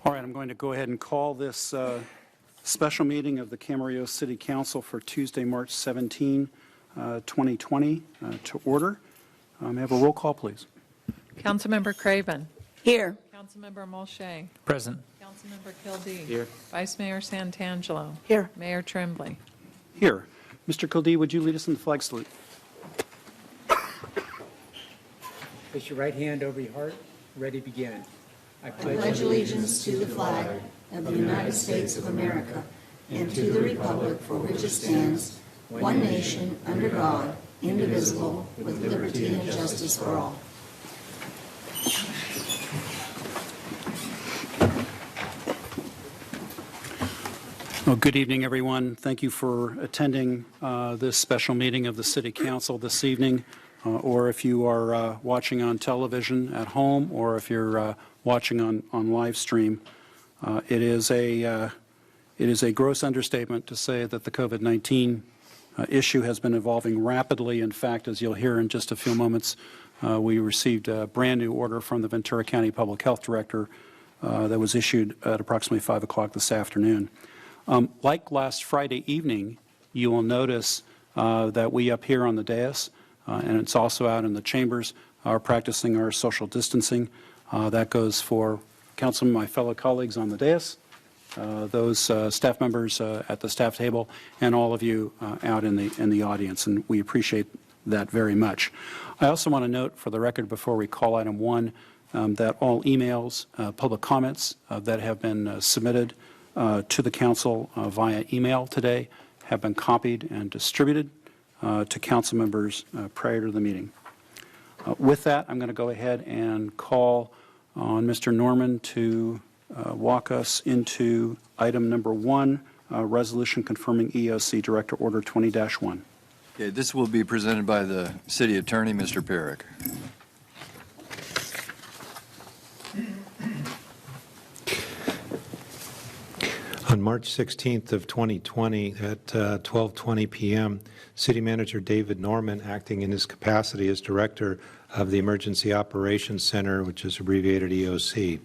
All right, I'm going to go ahead and call this special meeting of the Camarillo City Council for Tuesday, March 17, 2020 to order. May I have a roll call, please? Councilmember Craven. Here. Councilmember Mulchay. Present. Councilmember Kildee. Here. Vice Mayor Santangelo. Here. Mayor Trembley. Here. Mr. Kildee, would you lead us in the flag salute? Place your right hand over your heart. Ready, begin. I Pledge allegiance to the flag of the United States of America and to the republic for which it stands, one nation, under God, indivisible, with liberty and justice for all. Well, good evening, everyone. Thank you for attending this special meeting of the City Council this evening, or if you are watching on television at home, or if you're watching on live stream. It is a gross understatement to say that the COVID-19 issue has been evolving rapidly. In fact, as you'll hear in just a few moments, we received a brand new order from the Ventura County Public Health Director that was issued at approximately 5 o'clock this afternoon. Like last Friday evening, you will notice that we up here on the dais, and it's also out in the chambers, are practicing our social distancing. That goes for councilmen, my fellow colleagues on the dais, those staff members at the staff table, and all of you out in the audience, and we appreciate that very much. I also want to note for the record before we call item 1 that all emails, public comments that have been submitted to the council via email today have been copied and distributed to council members prior to the meeting. With that, I'm going to go ahead and call on Mr. Norman to walk us into item number 1, resolution confirming EOC Director Order 20-1. Okay, this will be presented by the City Attorney, Mr. Pierik. On March 16th of 2020 at 12:20 p.m., City Manager David Norman, acting in his capacity as Director of the Emergency Operations Center, which is abbreviated EOC,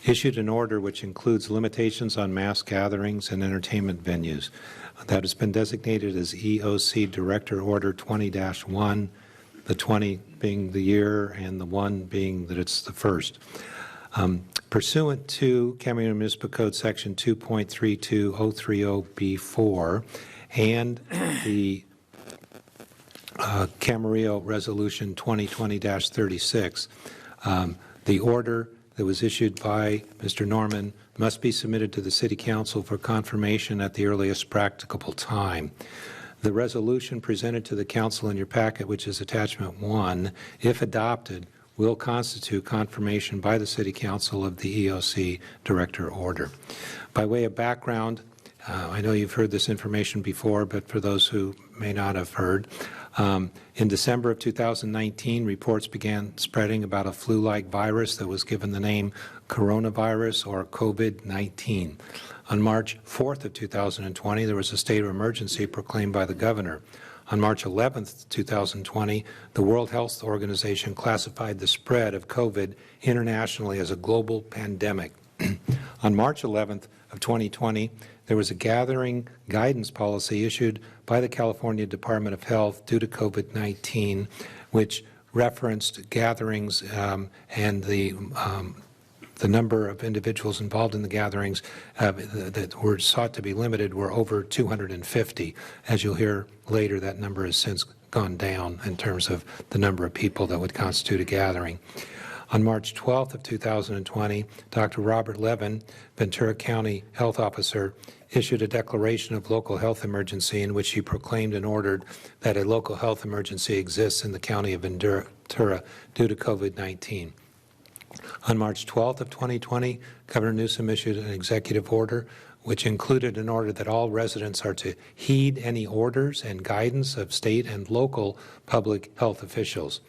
issued an order which includes limitations on mass gatherings and entertainment venues. That has been designated as EOC Director Order 20-1, the 20 being the year and the 1 being that it's the first. Pursuant to Camarillo Municipal Code Section 2.32030B4 and the Camarillo Resolution 2020-36, the order that was issued by Mr. Norman must be submitted to the City Council for confirmation at the earliest practicable time. The resolution presented to the Council in your packet, which is Attachment 1, if adopted, will constitute confirmation by the City Council of the EOC Director Order. By way of background, I know you've heard this information before, but for those who may not have heard, in December of 2019, reports began spreading about a flu-like virus that was given the name coronavirus or COVID-19. On March 4th of 2020, there was a state of emergency proclaimed by the governor. On March 11th, 2020, the World Health Organization classified the spread of COVID internationally as a global pandemic. On March 11th of 2020, there was a gathering guidance policy issued by the California Department of Health due to COVID-19, which referenced gatherings and the number of individuals involved in the gatherings that were sought to be limited were over 250. As you'll hear later, that number has since gone down in terms of the number of people that would constitute a gathering. On March 12th of 2020, Dr. Robert Levin, Ventura County Health Officer, issued a declaration of local health emergency in which he proclaimed and ordered that a local health emergency exists in the county of Ventura due to COVID-19. On March 12th of 2020, Governor Newsom issued an executive order which included an order that all residents are to heed any orders and guidance of state and local public health officials.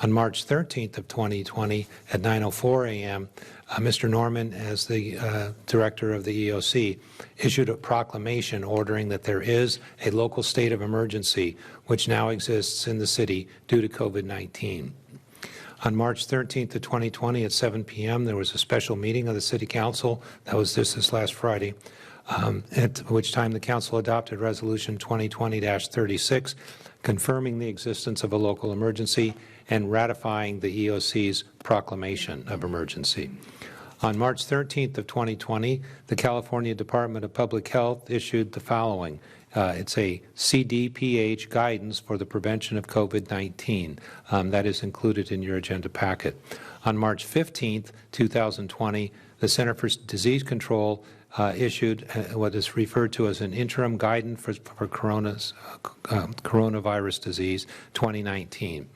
On March 13th of 2020 at 9:04 a.m., Mr. Norman, as the director of the EOC, issued a proclamation ordering that there is a local state of emergency which now exists in the city due to COVID-19. On March 13th of 2020 at 7 p.m., there was a special meeting of the City Council. That was this last Friday, at which time the Council adopted Resolution 2020-36, confirming the existence of a local emergency and ratifying the EOC's proclamation of emergency. On March 13th of 2020, the California Department of Public Health issued the following. It's a CDPH guidance for the prevention of COVID-19. That is included in your agenda packet. On March 15th, 2020, the Center for Disease Control issued what is referred to as an interim guidance for coronavirus disease 2019.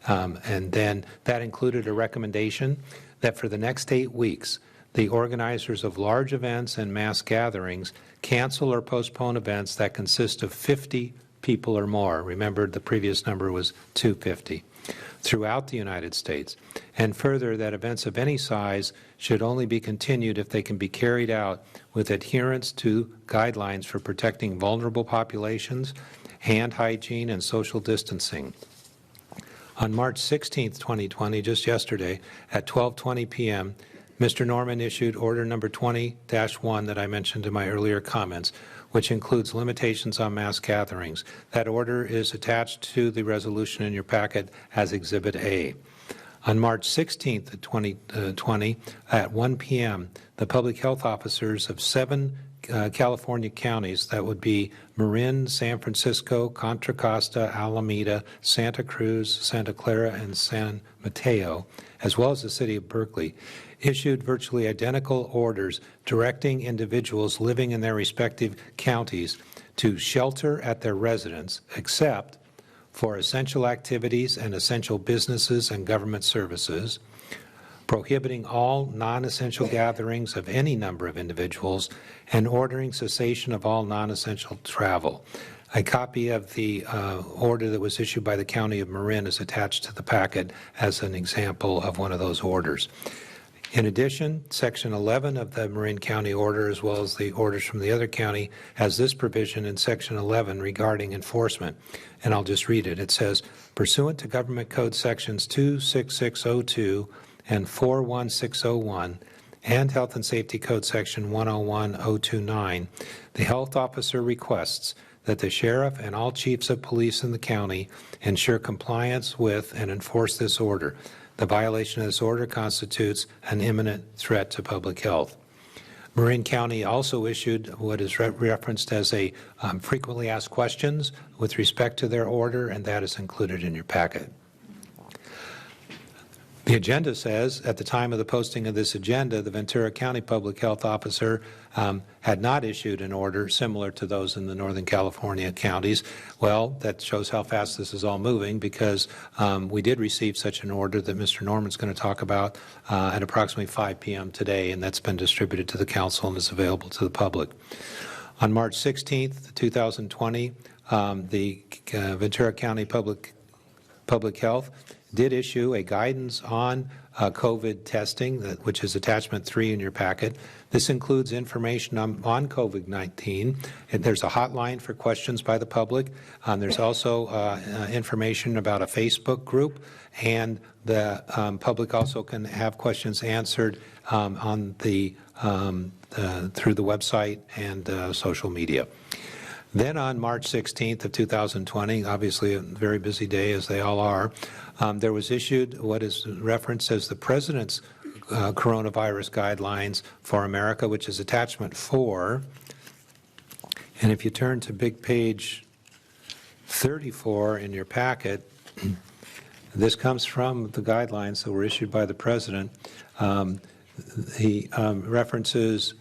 And then that included a recommendation that for the next 8 weeks, the organizers of large events and mass gatherings cancel or postpone events that consist of 50 people or more. Remember, the previous number was 250 throughout the United States. And further, that events of any size should only be continued if they can be carried out with adherence to guidelines for protecting vulnerable populations, hand hygiene, and social distancing. On March 16th, 2020, just yesterday, at 12:20 p.m., Mr. Norman issued Order Number 20-1 that I mentioned in my earlier comments, which includes limitations on mass gatherings. That order is attached to the resolution in your packet as Exhibit A. On March 16th, 2020, at 1 p.m., the public health officers of 7 California counties, that would be Marin, San Francisco, Contra Costa, Alameda, Santa Cruz, Santa Clara, and San Mateo, as well as the city of Berkeley, issued virtually identical orders directing individuals living in their respective counties to shelter at their residence, except for essential activities and essential businesses and government services, prohibiting all non-essential gatherings of any number of individuals, and ordering cessation of all non-essential travel. A copy of the order that was issued by the County of Marin is attached to the packet as an example of one of those orders. In addition, Section 11 of the Marin County order, as well as the orders from the other county, has this provision in Section 11 regarding enforcement, and I'll just read it. It says, pursuant to Government Code Sections 26602 and 41601, and Health and Safety Code Section 101029, the health officer requests that the sheriff and all chiefs of police in the county ensure compliance with and enforce this order. The violation of this order constitutes an imminent threat to public health. Marin County also issued what is referenced as a frequently asked questions with respect to their order, and that is included in your packet. The agenda says, at the time of the posting of this agenda, the Ventura County Public Health Officer had not issued an order similar to those in the Northern California counties. Well, that shows how fast this is all moving, because we did receive such an order that Mr. Norman's going to talk about at approximately 5 p.m. today, and that's been distributed to the council and is available to the public. On March 16th, 2020, the Ventura County Public Health did issue a guidance on COVID testing, which is attachment 3 in your packet. This includes information on COVID-19. And there's a hotline for questions by the public. There's also information about a Facebook group, and the public also can have questions answered on the through the website and social media. Then on March 16th of 2020, obviously a very busy day as they all are, there was issued what is referenced as the President's Coronavirus Guidelines for America, which is attachment 4. And if you turn to big page 34 in your packet, this comes from the guidelines that were issued by the President. He references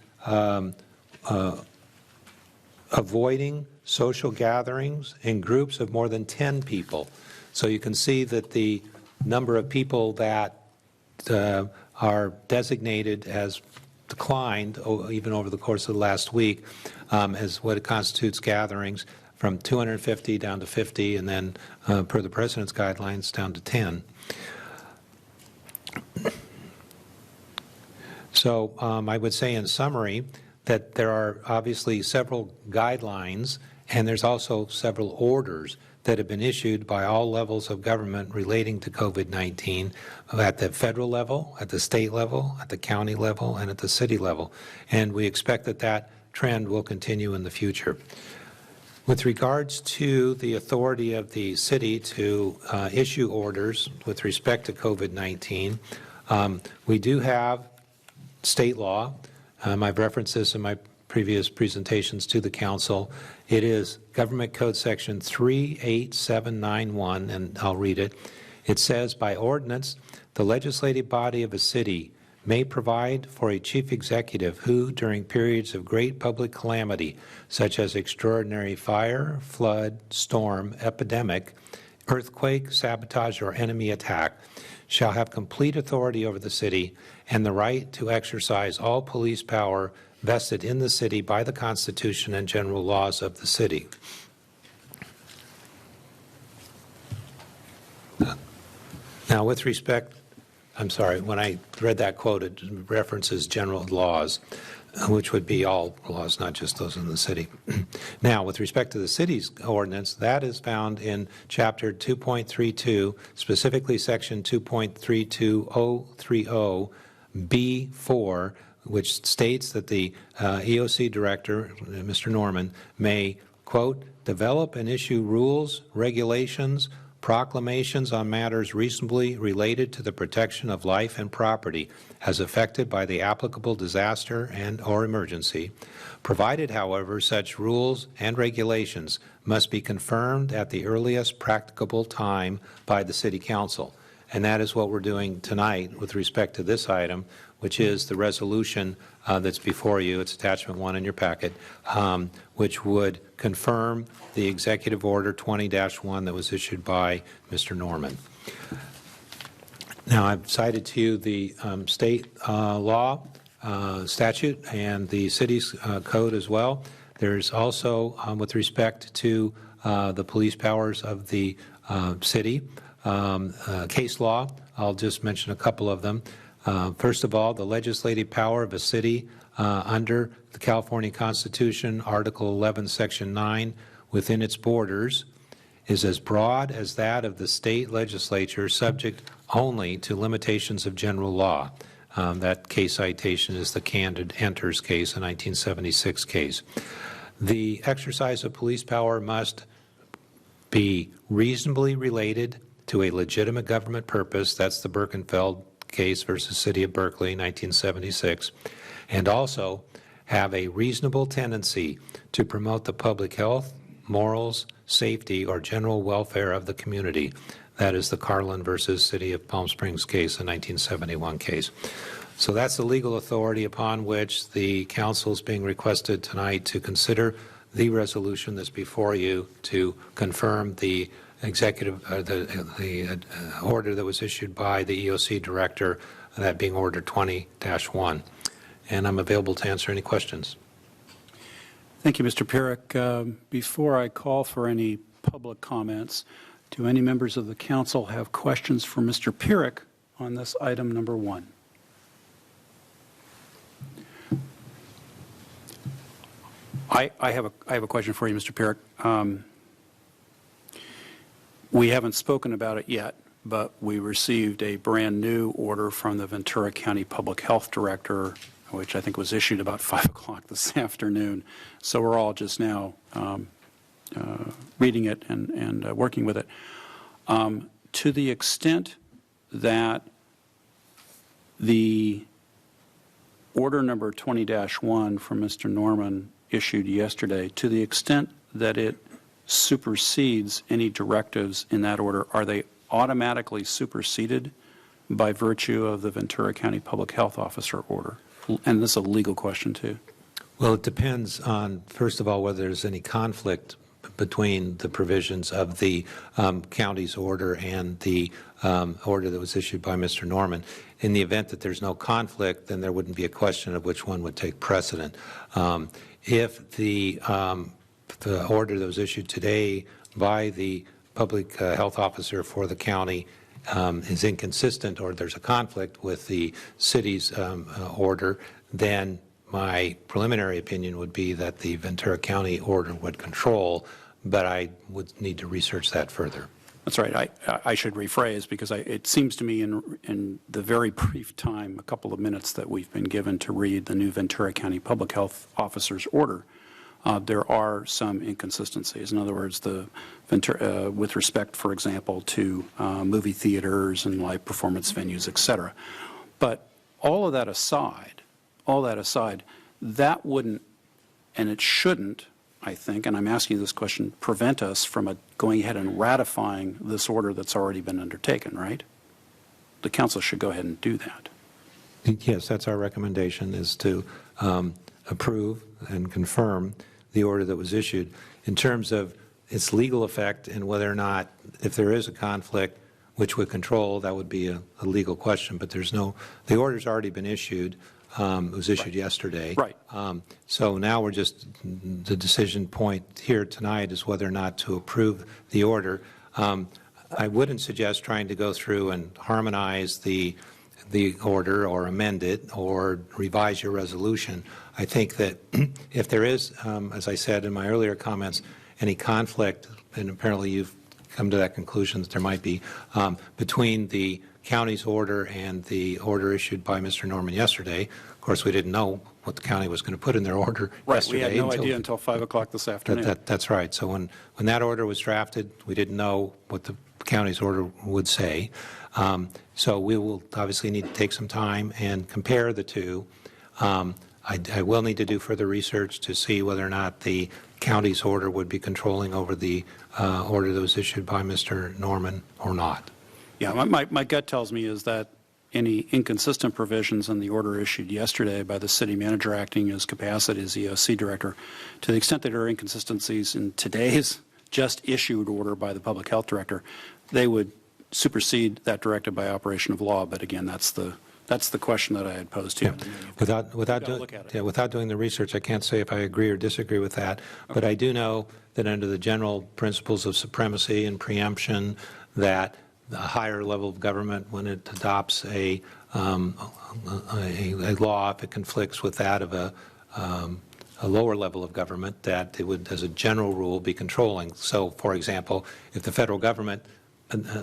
avoiding social gatherings in groups of more than 10 people. So you can see that the number of people that are designated as declined even over the course of the last week as what constitutes gatherings, from 250 down to 50, and then per the President's guidelines down to 10. So I would say in summary that there are obviously several guidelines, and there's also several orders that have been issued by all levels of government relating to COVID-19 at the federal level, at the state level, at the county level, and at the city level. And we expect that that trend will continue in the future. With regards to the authority of the city to issue orders with respect to COVID-19, we do have state law. I've referenced this in my previous presentations to the council. It is Government Code Section 38791, and I'll read it. It says, by ordinance, the legislative body of a city may provide for a chief executive who, during periods of great public calamity, such as extraordinary fire, flood, storm, epidemic, earthquake, sabotage, or enemy attack, shall have complete authority over the city and the right to exercise all police power vested in the city by the Constitution and general laws of the city. Now, with respect, I'm sorry, when I read that quote, it references general laws, which would be all laws, not just those in the city. Now, with respect to the city's ordinance, that is found in Chapter 2.32, specifically Section 2.32030B4, which states that the EOC Director, Mr. Norman, may, quote, develop and issue rules, regulations, proclamations on matters reasonably related to the protection of life and property as affected by the applicable disaster and or emergency, provided, however, such rules and regulations must be confirmed at the earliest practicable time by the City Council. And that is what we're doing tonight with respect to this item, which is the resolution that's before you. It's attachment 1 in your packet, which would confirm the Executive Order 20-1 that was issued by Mr. Norman. Now, I've cited to you the state law, statute, and the city's code as well. There's also, with respect to the police powers of the city, case law. I'll just mention a couple of them. First of all, the legislative power of a city under the California Constitution, Article 11, Section 9, within its borders, is as broad as that of the state legislature, subject only to limitations of general law. That case citation is the Candid Enters case, a 1976 case. The exercise of police power must be reasonably related to a legitimate government purpose. That's the Birkenfeld case versus City of Berkeley, 1976, and also have a reasonable tendency to promote the public health, morals, safety, or general welfare of the community. That is the Carlin versus City of Palm Springs case, a 1971 case. So that's the legal authority upon which the council is being requested tonight to consider the resolution that's before you to confirm the executive, the order that was issued by the EOC Director, that being Order 20-1. And I'm available to answer any questions. Thank you, Mr. Pierik. Before I call for any public comments, do any members of the council have questions for Mr. Pierik on this item number 1? I have a question for you, Mr. Pierik. We haven't spoken about it yet, but we received a brand new order from the Ventura County Public Health Director, which I think was issued about 5 o'clock this afternoon. So we're all just now reading it and working with it. To the extent that the order number 20-1 from Mr. Norman issued yesterday, to the extent that it supersedes any directives in that order, are they automatically superseded by virtue of the Ventura County Public Health Officer order? And this is a legal question, too. Well, it depends on, first of all, whether there's any conflict between the provisions of the county's order and the order that was issued by Mr. Norman. In the event that there's no conflict, then there wouldn't be a question of which one would take precedent. If the order that was issued today by the public health officer for the county is inconsistent, or there's a conflict with the city's order, then my preliminary opinion would be that the Ventura County order would control, but I would need to research that further. That's right. I should rephrase, because it seems to me in the very brief time, a couple of minutes that we've been given to read the new Ventura County Public Health Officer's order, there are some inconsistencies. In other words, with respect, for example, to movie theaters and live performance venues, et cetera. But all of that aside, that wouldn't, and it shouldn't, I think, and I'm asking you this question, prevent us from going ahead and ratifying this order that's already been undertaken, right? The council should go ahead and do that. Yes, that's our recommendation, is to approve and confirm the order that was issued. In terms of its legal effect and whether or not, if there is a conflict, which would control, that would be a legal question, but there's no, the order's already been issued. It was issued yesterday. Right. So now we're just, the decision point here tonight is whether or not to approve the order. I wouldn't suggest trying to go through and harmonize the order or amend it or revise your resolution. I think that if there is, as I said in my earlier comments, any conflict, and apparently you've come to that conclusion that there might be, between the county's order and the order issued by Mr. Norman yesterday. Of course, we didn't know what the county was going to put in their order yesterday. We had no idea until 5 o'clock this afternoon. That's right. So when that order was drafted, we didn't know what the county's order would say. So we will obviously need to take some time and compare the two. I will need to do further research to see whether or not the county's order would be controlling over the order that was issued by Mr. Norman or not. Yeah, my gut tells me is that any inconsistent provisions in the order issued yesterday by the city manager acting as capacity as EOC director, to the extent that there are inconsistencies in today's just issued order by the public health director, they would supersede that directive by operation of law. But again, that's the question that I had posed to you. Without doing the research, I can't say if I agree or disagree with that. Okay. But I do know that under the general principles of supremacy and preemption, that the higher level of government, when it adopts a law, if it conflicts with that of a lower level of government, that it would, as a general rule, be controlling. So, for example, if the federal government,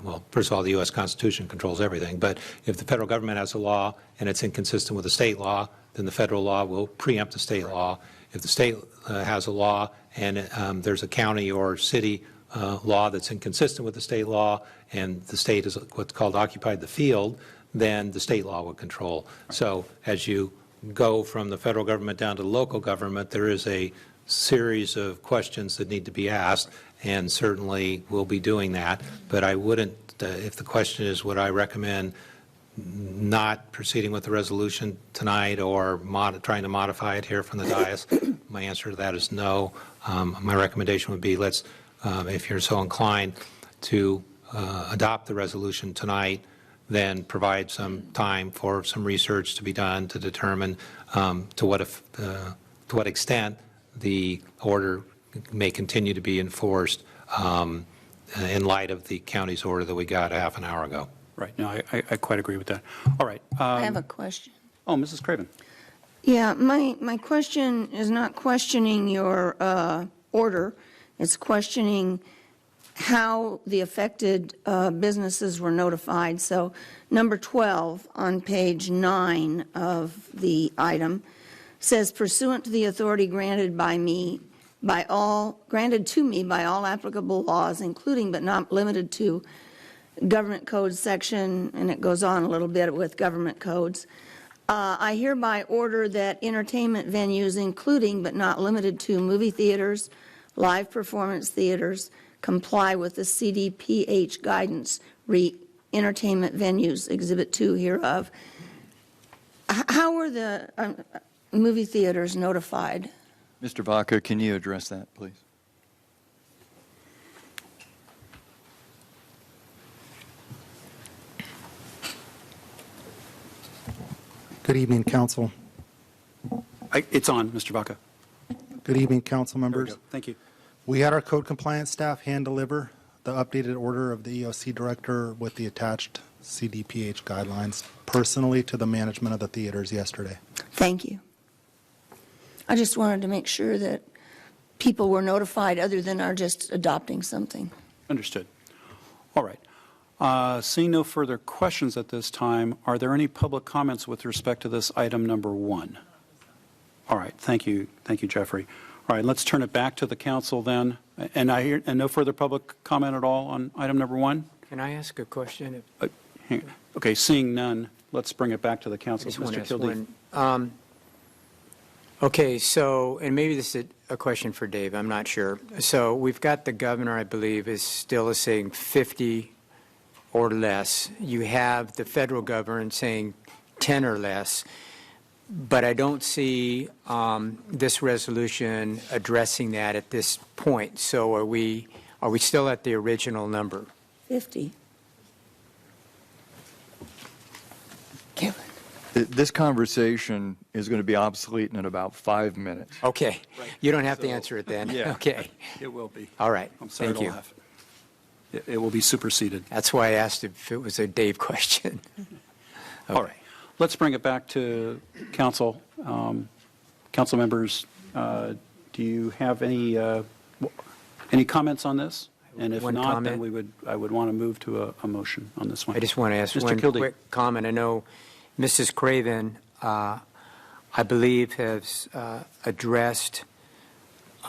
well, first of all, the U.S. Constitution controls everything, but if the federal government has a law and it's inconsistent with the state law, then the federal law will preempt the state law. If the state has a law and there's a county or city law that's inconsistent with the state law, and the state is what's called occupied the field, then the state law would control. So as you go from the federal government down to the local government, there is a series of questions that need to be asked, and certainly we'll be doing that. But I wouldn't, if the question is would I recommend not proceeding with the resolution tonight or trying to modify it here from the dais, my answer to that is no. My recommendation would be let's, if you're so inclined, to adopt the resolution tonight, then provide some time for some research to be done to determine to what extent the order may continue to be enforced in light of the county's order that we got a half an hour ago. Right. No, I quite agree with that. All right. I have a question. Oh, Mrs. Craven. Yeah, my question is not questioning your order. It's questioning how the affected businesses were notified. So number 12 on page 9 of the item says, pursuant to the authority granted to me by all applicable laws, including but not limited to government code section, and it goes on a little bit with government codes. I hereby order that entertainment venues, including but not limited to movie theaters, live performance theaters, comply with the CDPH guidance, entertainment venues, Exhibit 2 hereof. How were the movie theaters notified? Mr. Vaca, can you address that, please? Good evening, Council. It's on, Mr. Vaca. Good evening, Council members. Thank you. We had our code compliance staff hand deliver the updated order of the EOC director with the attached CDPH guidelines personally to the management of the theaters yesterday. Thank you. I just wanted to make sure that people were notified other than our just adopting something. Understood. All right. Seeing no further questions at this time, are there any public comments with respect to this item number 1? All right. Thank you. Thank you, Jeffrey. All right. Let's turn it back to the council then. And no further public comment at all on item number 1? Can I ask a question? Hang on. Okay. Seeing none, let's bring it back to the council. Just want to Mr. ask Kildee. one. Okay, so, and maybe this is a question for Dave, I'm not sure. So we've got the governor, I believe, is still saying 50 or less. You have the federal government saying 10 or less. But I don't see this resolution addressing that at this point. So are we still at the original number? 50. Kevin. This conversation is going to be obsolete in about 5 minutes. Okay. You don't have to answer it then. Yeah. Okay. It will be. All right. I'm sorry. Thank you. It will be superseded. That's why I asked if it was a Dave question. All right. Let's bring it back to council. Council members, do you have any comments on this? And if One not, comment. then I would want to move to a motion on this one. I just want to ask Mr. one Kildee. quick comment. I know Mrs. Craven, I believe, has addressed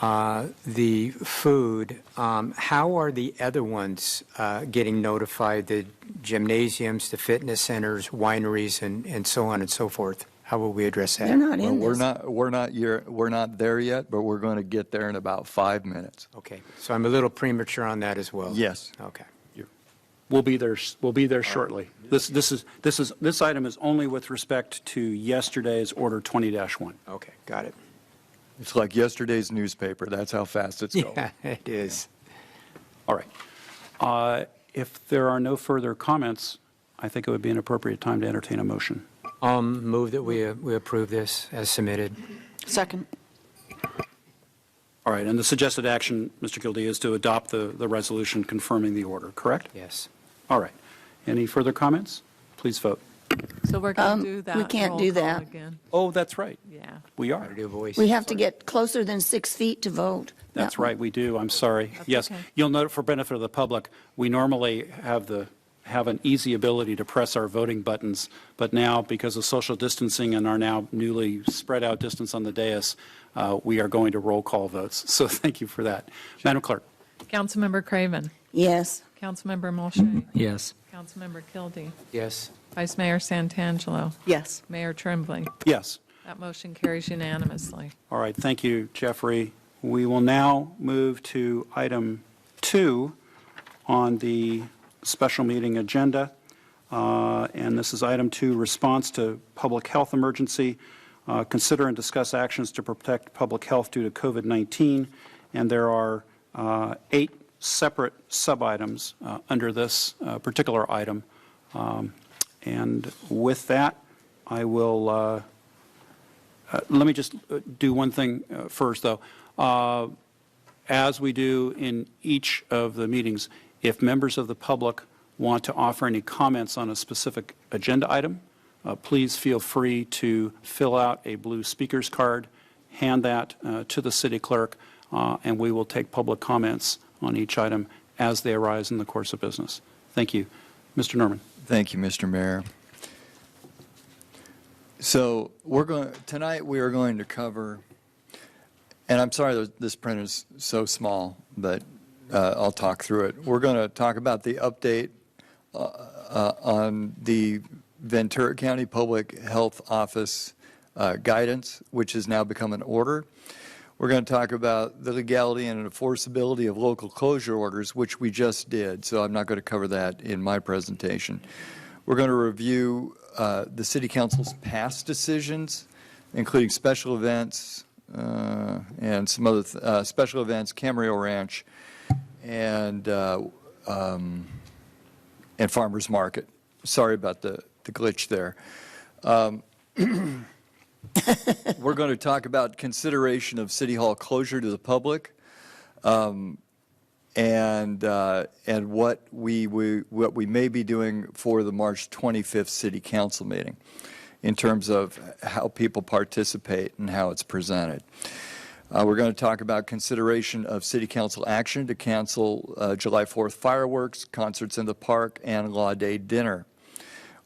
the food. How are the other ones getting notified, the gymnasiums, the fitness centers, wineries, and so on and so forth? How will we address that? They're not Well, in this. we're not there yet, but we're going to get there in about 5 minutes. Okay, so I'm a little premature on that as well. Yes. Okay. We'll be there shortly. This item is only with respect to yesterday's order 20-1. Okay, got it. It's like yesterday's newspaper. That's how fast it's going. Yeah, it is. All right. If there are no further comments, I think it would be an appropriate time to entertain a motion. Move that we approve this as submitted. Second. All right, and the suggested action, Mr. Kildee, is to adopt the resolution confirming the order, correct? Yes. All right. Any further comments? Please vote. So we're going to do that. we can't roll do call that. again. Oh, that's right. Yeah. We are. Gotta do a voice. We have to get closer than 6 feet to vote. That's That one. right, we do. I'm sorry. That's Yes, okay. you'll note for benefit of the public, we normally have an easy ability to press our voting buttons, but now, because of social distancing and our now newly spread out distance on the dais, we are going to roll call votes. So thank you for that. Madam Clerk. Councilmember Craven. Yes. Councilmember Mulchay. Yes. Councilmember Kildee. Yes. Vice Mayor Santangelo. Yes. Mayor Trembley. Yes. That motion carries unanimously. All right, thank you, Jeffrey. We will now move to item 2 on the special meeting agenda. And this is item 2, response to public health emergency. Consider and discuss actions to protect public health due to COVID-19. And there are 8 separate sub-items under this particular item. And with that, I will, let me just do one thing first, though. As we do in each of the meetings, if members of the public want to offer any comments on a specific agenda item, please feel free to fill out a blue speaker's card, hand that to the city clerk, and we will take public comments on each item as they arise in the course of business. Thank you. Mr. Norman. Thank you, Mr. Mayor. So tonight we are going to cover, and I'm sorry this print is so small, but I'll talk through it. We're going to talk about the update on the Ventura County Public Health Office guidance, which has now become an order. We're going to talk about the legality and enforceability of local closure orders, which we just did, so I'm not going to cover that in my presentation. We're going to review the City Council's past decisions, including special events and some other special events, Camarillo Ranch, and Farmers Market. Sorry about the glitch there. We're going to talk about consideration of City Hall closure to the public, and what we may be doing for the March 25th City Council meeting in terms of how people participate and how it's presented. We're going to talk about consideration of City Council action to cancel July 4th fireworks, concerts in the park, and Law Day dinner.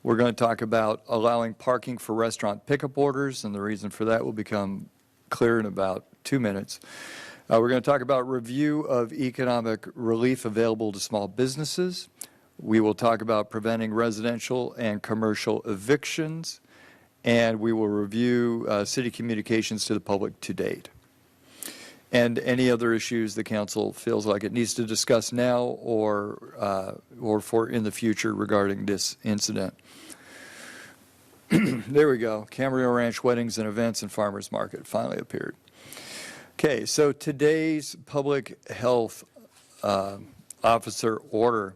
We're going to talk about allowing parking for restaurant pickup orders, and the reason for that will become clear in about 2 minutes. We're going to talk about review of economic relief available to small businesses. We will talk about preventing residential and commercial evictions, and we will review city communications to the public to date, and any other issues the council feels like it needs to discuss now or for in the future regarding this incident. There we go. Camarillo Ranch Weddings and Events and Farmers Market finally appeared. Okay, so today's public health officer order.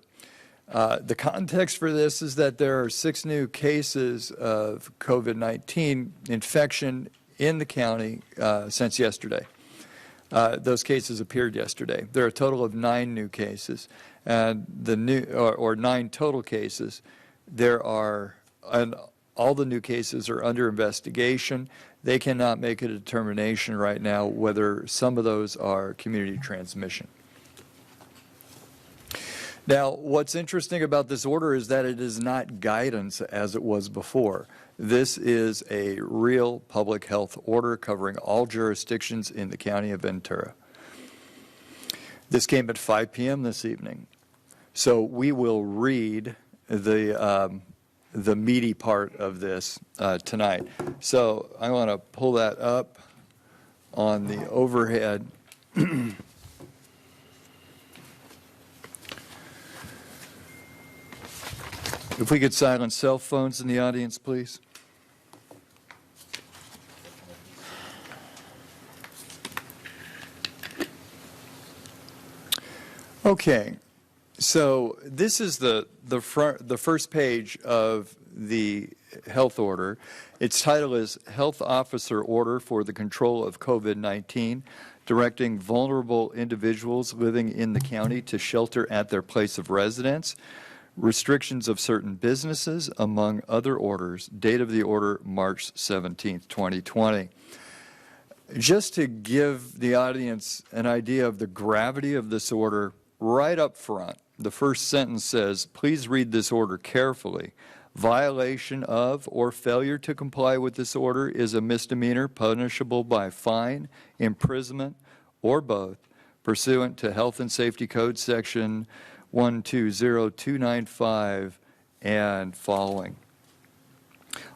The context for this is that there are 6 new cases of COVID-19 infection in the county since yesterday. Those cases appeared yesterday. There are a total of 9 new cases, and the new or 9 total cases. There are, and all the new cases are under investigation. They cannot make a determination right now whether some of those are community transmission. Now, what's interesting about this order is that it is not guidance as it was before. This is a real public health order covering all jurisdictions in the county of Ventura. This came at 5 p.m. this evening. So we will read the meaty part of this tonight. So I want to pull that up on the overhead. If we could silence cell phones in the audience, please. Okay, so this is the first page of the health order. Its title is Health Officer Order for the Control of COVID-19, directing vulnerable individuals living in the county to shelter at their place of residence, restrictions of certain businesses, among other orders. Date of the order, March 17th, 2020. Just to give the audience an idea of the gravity of this order, right up front, the first sentence says, please read this order carefully. Violation of or failure to comply with this order is a misdemeanor punishable by fine, imprisonment, or both, pursuant to Health and Safety Code Section 120295 and following.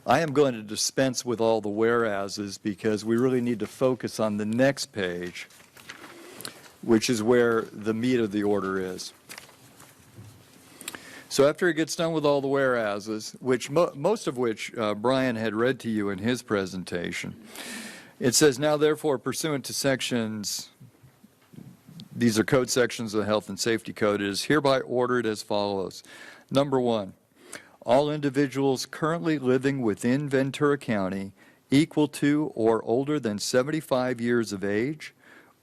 I am going to dispense with all the whereases because we really need to focus on the next page, which is where the meat of the order is. So after it gets done with all the whereases, which most of which Brian had read to you in his presentation, it says, now therefore pursuant to sections, these are code sections of the Health and Safety Code, it is hereby ordered as follows. Number 1, all individuals currently living within Ventura County equal to or older than 75 years of age,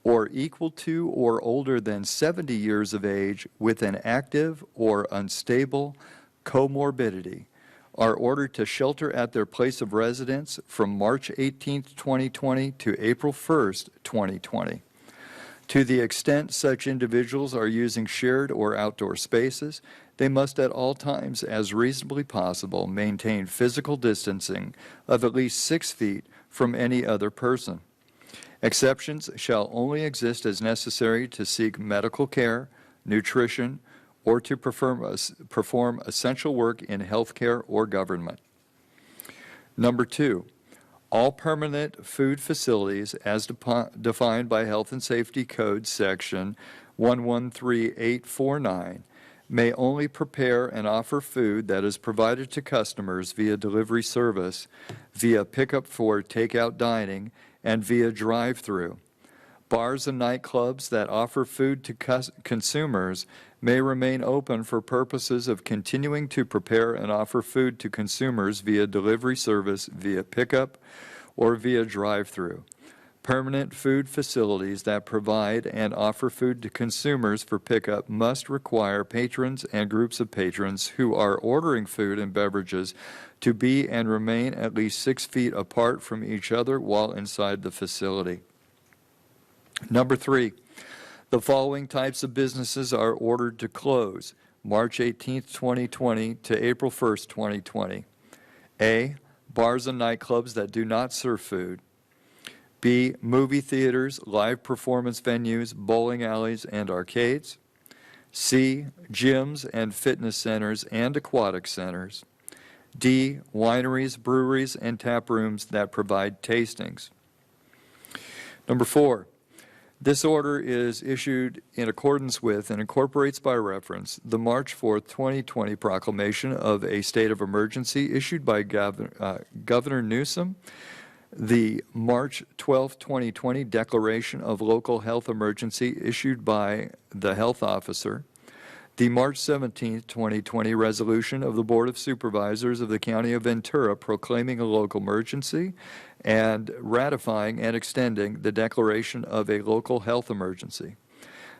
or equal to or older than 70 years of age with an active or unstable comorbidity are ordered to shelter at their place of residence from March 18th, 2020 to April 1st, 2020. To the extent such individuals are using shared or outdoor spaces, they must at all times, as reasonably possible, maintain physical distancing of at least 6 feet from any other person. Exceptions shall only exist as necessary to seek medical care, nutrition, or to perform essential work in healthcare or government. Number 2, all permanent food facilities as defined by Health and Safety Code Section 113849 may only prepare and offer food that is provided to customers via delivery service, via pickup for takeout dining, and via drive-through. Bars and nightclubs that offer food to consumers may remain open for purposes of continuing to prepare and offer food to consumers via delivery service, via pickup, or via drive-through. Permanent food facilities that provide and offer food to consumers for pickup must require patrons and groups of patrons who are ordering food and beverages to be and remain at least 6 feet apart from each other while inside the facility. Number 3, the following types of businesses are ordered to close March 18th, 2020 to April 1st, 2020. A, bars and nightclubs that do not serve food. B, movie theaters, live performance venues, bowling alleys, and arcades. C, gyms and fitness centers and aquatic centers. D, wineries, breweries, and tap rooms that provide tastings. Number 4, this order is issued in accordance with and incorporates by reference the March 4th, 2020 proclamation of a state of emergency issued by Governor Newsom, the March 12, 2020 declaration of local health emergency issued by the health officer, the March 17, 2020 resolution of the Board of Supervisors of the County of Ventura proclaiming a local emergency and ratifying and extending the declaration of a local health emergency,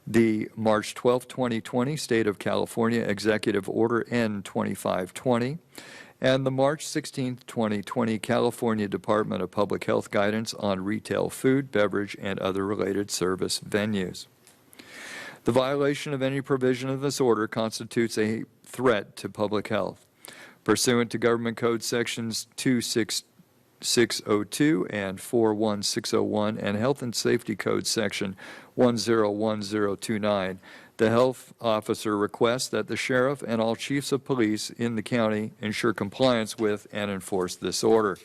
the March 12, 2020 State of California Executive Order N2520, and the March 16, 2020 California Department of Public Health guidance on retail food, beverage, and other related service venues. The violation of any provision of this order constitutes a threat to public health. Pursuant to Government Code Sections 26602 and 41601 and Health and Safety Code Section 101029, the health officer requests that the sheriff and all chiefs of police in the county ensure compliance with and enforce this order.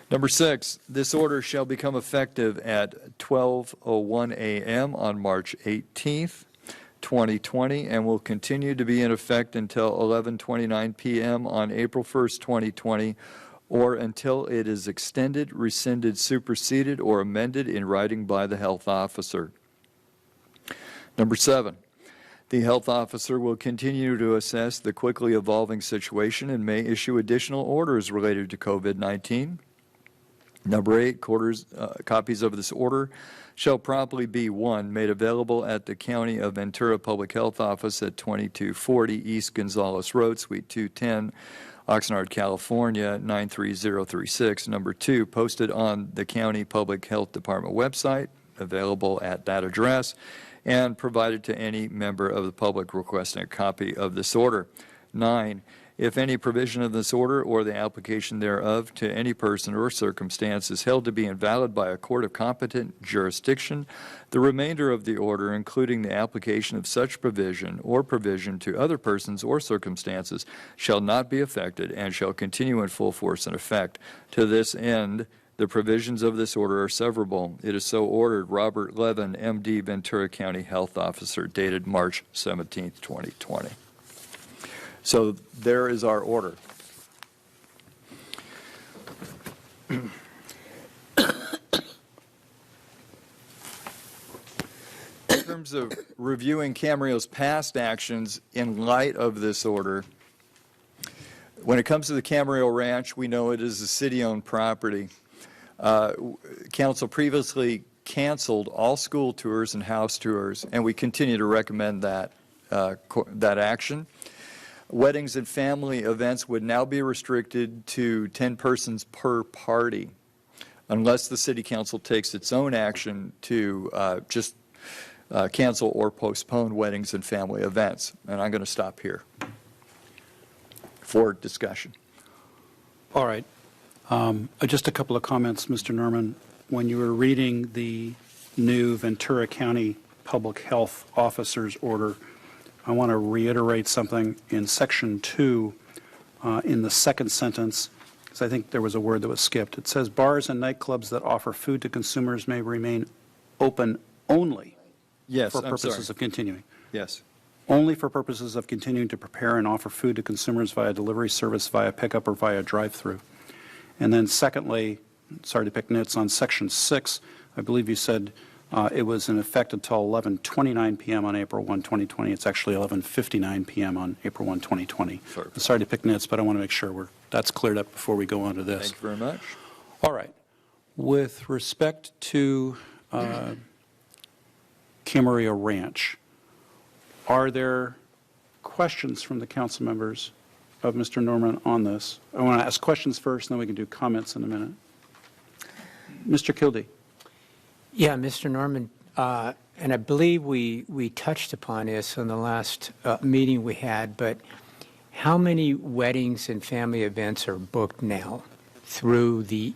Number 6, this order shall become effective at 12:01 a.m. on March 18th, 2020, and will continue to be in effect until 11:29 p.m. on April 1st, 2020, or until it is extended, rescinded, superseded, or amended in writing by the health officer. Number 7, the health officer will continue to assess the quickly evolving situation and may issue additional orders related to COVID-19. Number 8, copies of this order shall promptly be 1, made available at the County of Ventura Public Health Office at 2240 East Gonzales Road, Suite 210, Oxnard, California, 93036. Number 2, posted on the County Public Health Department website, available at that address, and provided to any member of the public requesting a copy of this order. 9, if any provision of this order or the application thereof to any person or circumstance is held to be invalid by a court of competent jurisdiction, the remainder of the order, including the application of such provision or provision to other persons or circumstances, shall not be affected and shall continue in full force and effect. To this end, the provisions of this order are severable. It is so ordered. Robert Levin, M.D., Ventura County Health Officer, dated March 17, 2020. So there is our order. In terms of reviewing Camarillo's past actions in light of this order, when it comes to the Camarillo Ranch, we know it is a city-owned property. Council previously canceled all school tours and house tours, and we continue to recommend that action. Weddings and family events would now be restricted to 10 persons per party, unless the City Council takes its own action to just cancel or postpone weddings and family events. And I'm going to stop here for discussion. All right. Just a couple of comments, Mr. Norman. When you were reading the new Ventura County Public Health Officer's Order, I want to reiterate something in Section 2 in the second sentence, because I think there was a word that was skipped. It says, bars and nightclubs that offer food to consumers may remain open only for purposes of continuing. Yes. Only for purposes of continuing to prepare and offer food to consumers via delivery service, via pickup, or via drive-through. And then secondly, sorry to pick notes on Section 6, I believe you said it was in effect until 11:29 p.m. on April 1, 2020. It's actually 11:59 p.m. on April 1, 2020. Sorry to pick notes, but I want to make sure that's cleared up before we go on to this. Thank you very much. All right. With respect to Camarillo Ranch, are there questions from the council members of Mr. Norman on this? I want to ask questions first, and then we can do comments in a minute. Mr. Kildee. Yeah, Mr. Norman, and I believe we touched upon this on the last meeting we had, but how many weddings and family events are booked now through the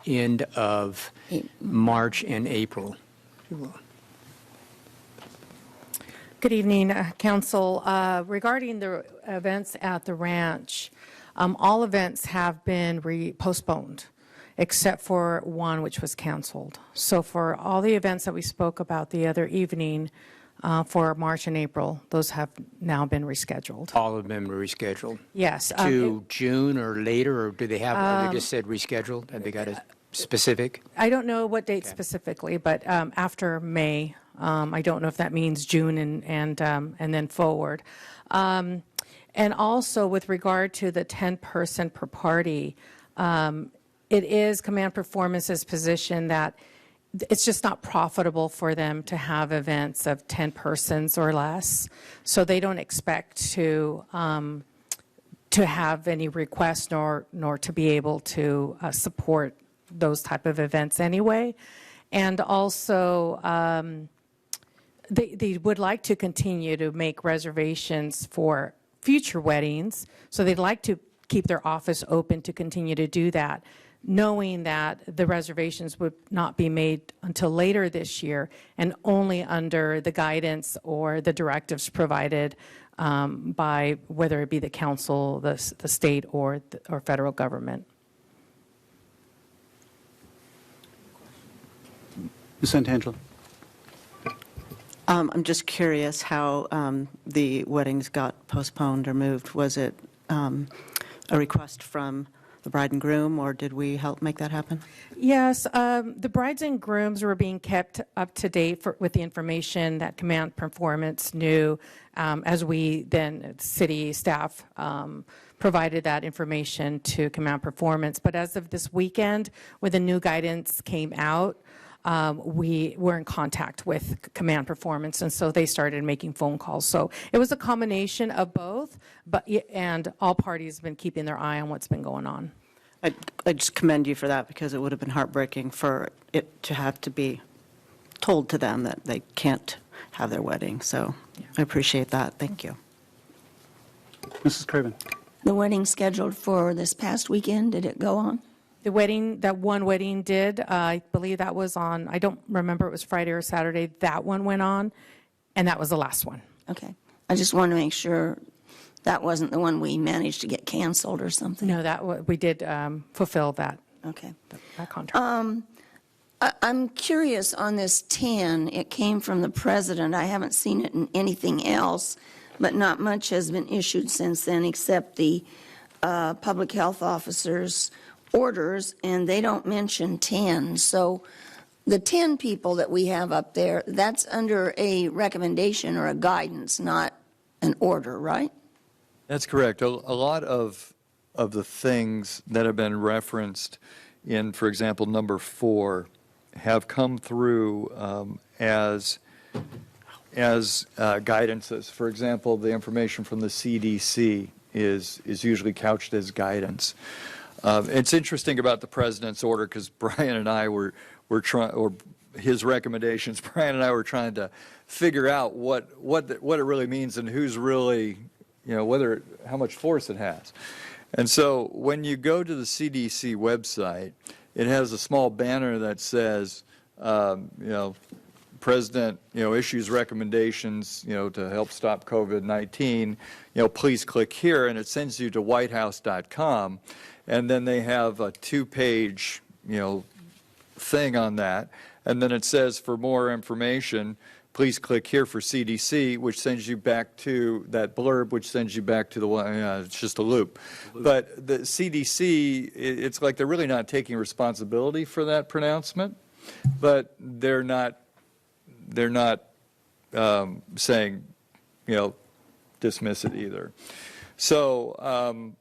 end of March and April? Good evening, Council. Regarding the events at the ranch, all events have been postponed, except for one which was canceled. So for all the events that we spoke about the other evening for March and April, those have now been rescheduled. All of them are rescheduled? Yes. To June or later, or do they have, or they just said rescheduled? Have they got a specific? I don't know what date specifically, but after May. I don't know if that means June and then forward. And also with regard to the 10-person per party, it is Command Performance's position that it's just not profitable for them to have events of 10 persons or less. So they don't expect to have any requests nor to be able to support those type of events anyway. And also, they would like to continue to make reservations for future weddings, so they'd like to keep their office open to continue to do that, knowing that the reservations would not be made until later this year and only under the guidance or the directives provided by whether it be the council, the state, or federal government. Ms. Santangelo. I'm just curious how the weddings got postponed or moved. Was it a request from the bride and groom, or did we help make that happen? Yes, the brides and grooms were being kept up to date with the information that Command Performance knew as we then, city staff, provided that information to Command Performance. But as of this weekend, when the new guidance came out, we were in contact with Command Performance, and so they started making phone calls. So it was a combination of both, and all parties have been keeping their eye on what's been going on. I just commend you for that, because it would have been heartbreaking for it to have to be told to them that they can't have their wedding. So I appreciate that. Thank you. Mrs. Craven. The wedding scheduled for this past weekend, did it go on? The wedding, that one wedding did, I believe that was on, I don't remember, it was Friday or Saturday, that one went on, and that was the last one. Okay. I just want to make sure that wasn't the one we managed to get canceled or something. No, we did fulfill that Okay. contract. I'm curious on this 10. It came from the president. I haven't seen it in anything else, but not much has been issued since then except the public health officer's orders, and they don't mention 10. So the 10 people that we have up there, that's under a recommendation or a guidance, not an order, right? That's correct. A lot of the things that have been referenced in, for example, number 4, have come through as guidances. For example, the information from the CDC is usually couched as guidance. It's interesting about the president's order, because Brian and I were trying, or his recommendations, Brian and I were trying to figure out what it really means and who's really, how much force it has. And so when you go to the CDC website, it has a small banner that says, President, issues recommendations, to help stop COVID-19, please click here, and it sends you to whitehouse.com. And then they have a 2-page, thing on that. And then it says, for more information, please click here for CDC, which sends you back to that blurb, which sends you back to the one, it's just a loop. But the CDC, it's like they're really not taking responsibility for that pronouncement, but they're not saying, dismiss it either. So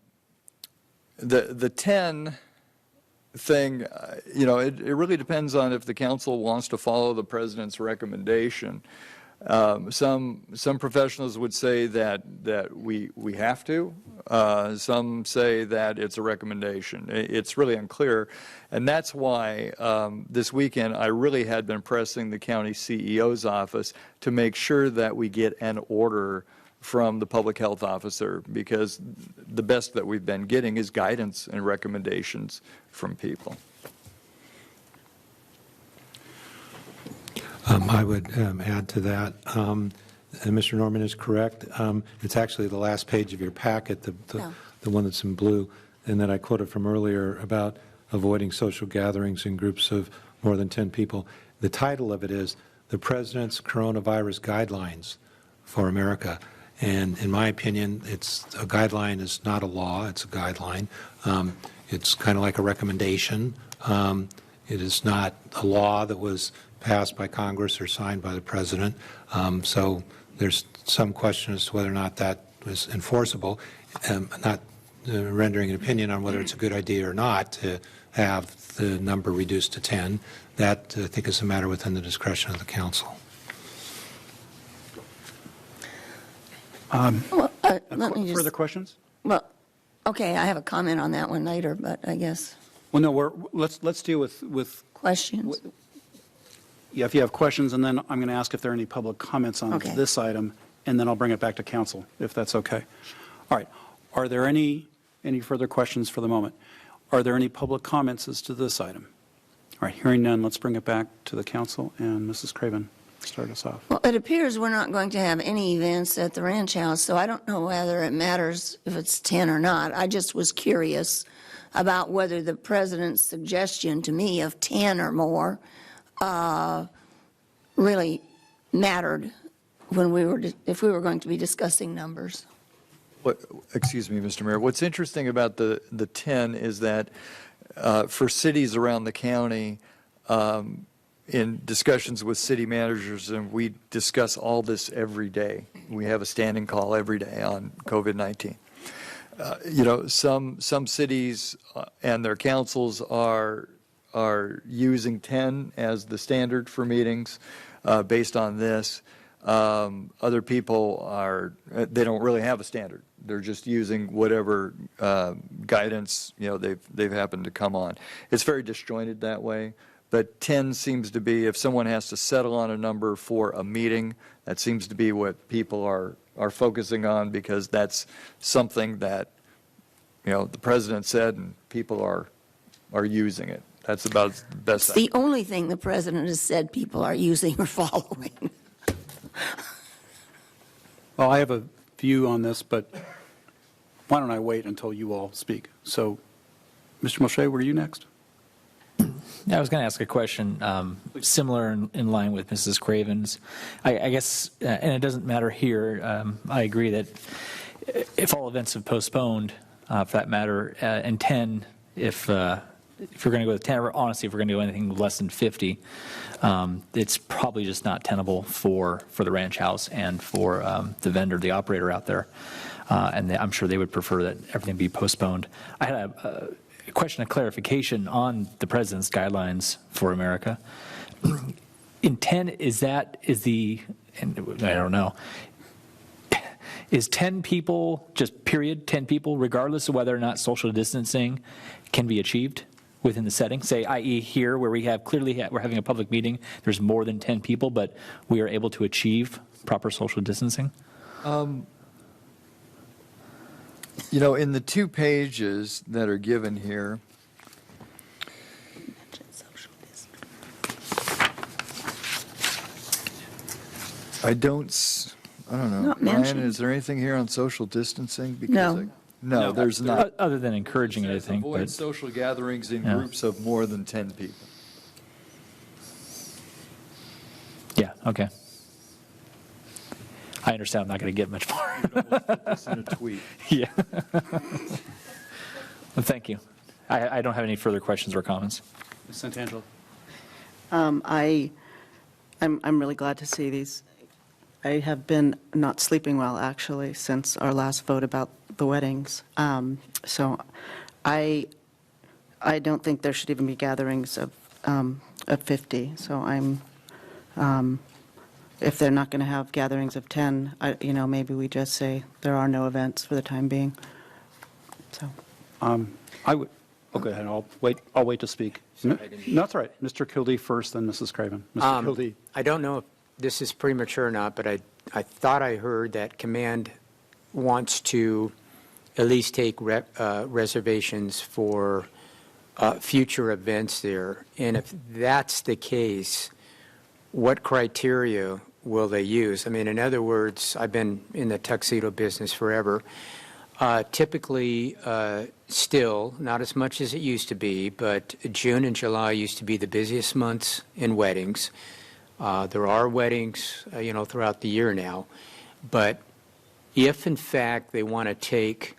the 10 thing, it really depends on if the council wants to follow the president's recommendation. Some professionals would say that we have to. Some say that it's a recommendation. It's really unclear, and that's why this weekend I really had been pressing the county CEO's office to make sure that we get an order from the public health officer, because the best that we've been getting is guidance and recommendations from people. I would add to that. And Mr. Norman is correct. It's actually the last page of your packet, the one that's in blue, and that I quoted from earlier about avoiding social gatherings in groups of more than 10 people. The title of it is The President's Coronavirus Guidelines for America. And in my opinion, a guideline is not a law, it's a guideline. It's kind of like a recommendation. It is not a law that was passed by Congress or signed by the President. So there's some question as to whether or not that was enforceable. Not rendering an opinion on whether it's a good idea or not to have the number reduced to 10. That, I think, is a matter within the discretion of the council. Let me just, Further questions? well, okay, I have a comment on that one later, but I guess Well, no, let's deal with questions. yeah, if you have questions, and then I'm going to ask if there are any public comments on Okay. this item, and then I'll bring it back to council, if that's okay. All right. Are there any further questions for the moment? Are there any public comments as to this item? All right, hearing none, let's bring it back to the council, and Mrs. Craven, start us off. Well, it appears we're not going to have any events at the ranch house, so I don't know whether it matters if it's 10 or not. I just was curious about whether the president's suggestion to me of 10 or more really mattered when if we were going to be discussing numbers. Excuse me, Mr. Mayor. What's interesting about the 10 is that for cities around the county, in discussions with city managers, and we discuss all this every day. We have a standing call every day on COVID-19. Some cities and their councils are using 10 as the standard for meetings based on this. Other people they don't really have a standard. They're just using whatever guidance they've happened to come on. It's very disjointed that way. But 10 seems to be, if someone has to settle on a number for a meeting, that seems to be what people are focusing on, because that's something that, the president said and people are using it. That's about the best. It's the only thing the president has said people are using or following. Well, I have a view on this, but why don't I wait until you all speak? So, Mr. Mulchay, were you next? Yeah, I was going to ask a question similar in line with Mrs. Craven's. I guess, and it doesn't matter here, I agree that if all events have postponed, for that matter, and 10, if we're going to go with 10, or honestly, if we're going to do anything less than 50, it's probably just not tenable for the ranch house and for the vendor, the operator out there. And I'm sure they would prefer that everything be postponed. I had a question of clarification on the president's guidelines for America. In 10, and I don't know, is 10 people, just period, 10 people, regardless of whether or not social distancing can be achieved within the setting? Say, i.e. here, where we're having a public meeting, there's more than 10 people, but we are able to achieve proper social distancing? In the 2 pages that are given here, I don't know. Not Ryan, mentioned. is there anything here on social distancing? No. No, there's not. Other than encouraging it, I think. Avoid But social gatherings in Yeah. groups of more than 10 people. yeah, okay. I understand I'm not going to get much more. Put this in a tweet. Yeah. Well, thank you. I don't have any further questions or comments. Ms. Santangelo. I'm really glad to see these. I have been not sleeping well, actually, since our last vote about the weddings. So I don't think there should even be gatherings of 50. So I'm if they're not going to have gatherings of 10, maybe we just say there are no events for the time being. So, I would, go ahead, I'll wait to speak. No, that's all right. Mr. Kildee first, then Mrs. Craven. Mr. Kildee. I don't know if this is premature or not, but I thought I heard that Command wants to at least take reservations for future events there. And if that's the case, what criteria will they use? I mean, in other words, I've been in the tuxedo business forever. Typically, still, not as much as it used to be, but June and July used to be the busiest months in weddings. There are weddings, throughout the year now. But if, in fact, they want to take,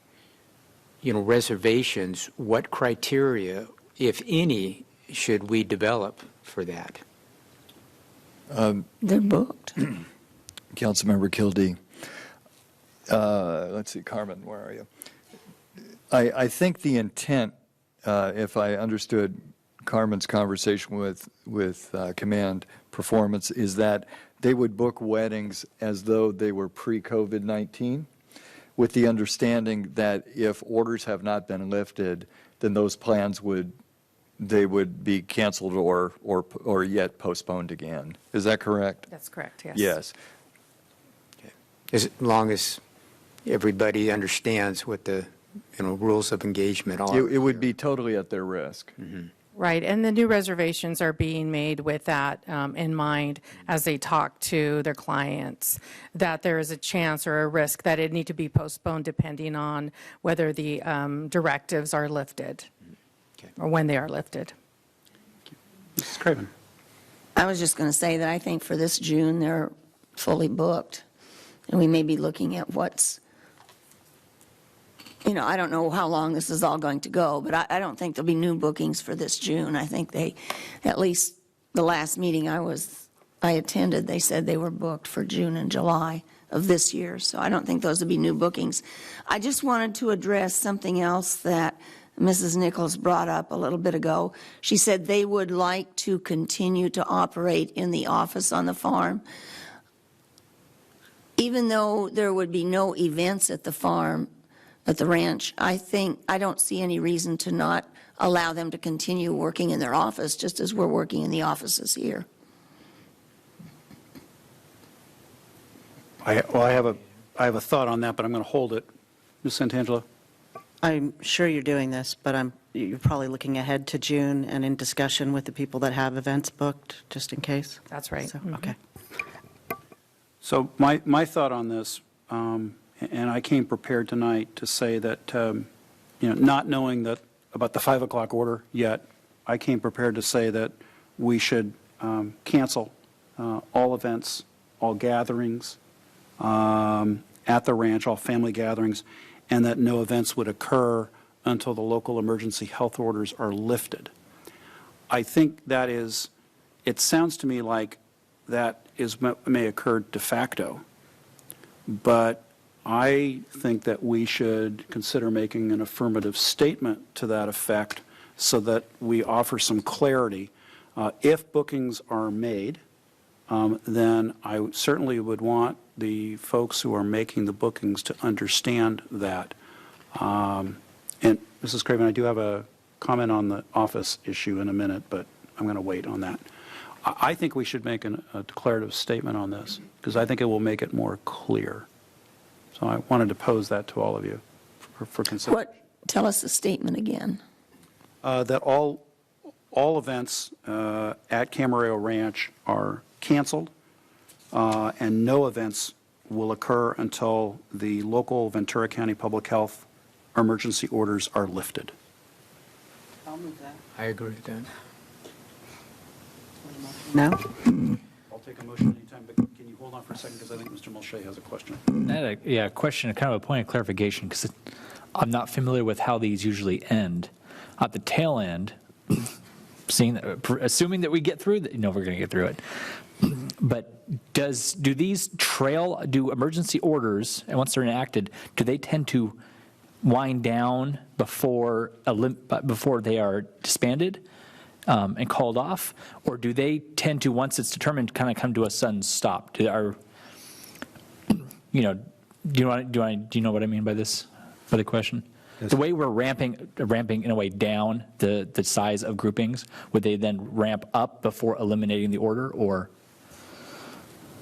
reservations, what criteria, if any, should we develop for that? They're booked. Councilmember Kildee. Let's see, Carmen, where are you? I think the intent, if I understood Carmen's conversation with Command Performance, is that they would book weddings as though they were pre-COVID-19, with the understanding that if orders have not been lifted, then those plans would be canceled or yet postponed again. Is that correct? That's correct, yes. Yes. As long as everybody understands what the rules of engagement are. It would be totally at their risk. Mm-hmm. Right, and the new reservations are being made with that in mind as they talk to their clients, that there is a chance or a risk that it need to be postponed depending on whether the directives are lifted or when they are lifted. Mrs. Craven. I was just going to say that I think for this June, they're fully booked. And we may be looking at what's, I don't know how long this is all going to go, but I don't think there'll be new bookings for this June. I think at least the last meeting I attended, they said they were booked for June and July of this year. So I don't think those will be new bookings. I just wanted to address something else that Mrs. Nichols brought up a little bit ago. She said they would like to continue to operate in the office on the farm. Even though there would be no events at the farm, at the ranch, I don't see any reason to not allow them to continue working in their office just as we're working in the offices here. I have a thought on that, but I'm going to hold it. Ms. Santangelo? I'm sure you're doing this, but you're probably looking ahead to June and in discussion with the people that have events booked, just in case. That's right. So, Mhm. Okay. So my thought on this, and I came prepared tonight to say that, not knowing that about the 5 o'clock order yet, I came prepared to say that we should cancel all events, all gatherings at the ranch, all family gatherings, and that no events would occur until the local emergency health orders are lifted. I think that is, it sounds to me like that may occur de facto, but I think that we should consider making an affirmative statement to that effect so that we offer some clarity. If bookings are made, then I certainly would want the folks who are making the bookings to understand that. And Mrs. Craven, I do have a comment on the office issue in a minute, but I'm going to wait on that. I think we should make a declarative statement on this because I think it will make it more clear. So I wanted to pose that to all of you for consideration. Tell us the statement again. That all events at Camarillo Ranch are canceled and no events will occur until the local Ventura County Public Health emergency orders are lifted. I'll move that. I agree with that. No? I'll take a motion anytime, but can you hold on for a second because I think Mr. Mulchay has a question. I had a question, kind of a point of clarification, because I'm not familiar with how these usually end. At the tail end, assuming that we get through, we're going to get through it. But do emergency orders, and once they're enacted, do they tend to wind down before they are disbanded? and called off? Or do they tend to, once it's determined, kind of come to a sudden stop? Do you know what I mean by this, by the question? The way we're ramping in a way down the size of groupings, would they then ramp up before eliminating the order, or?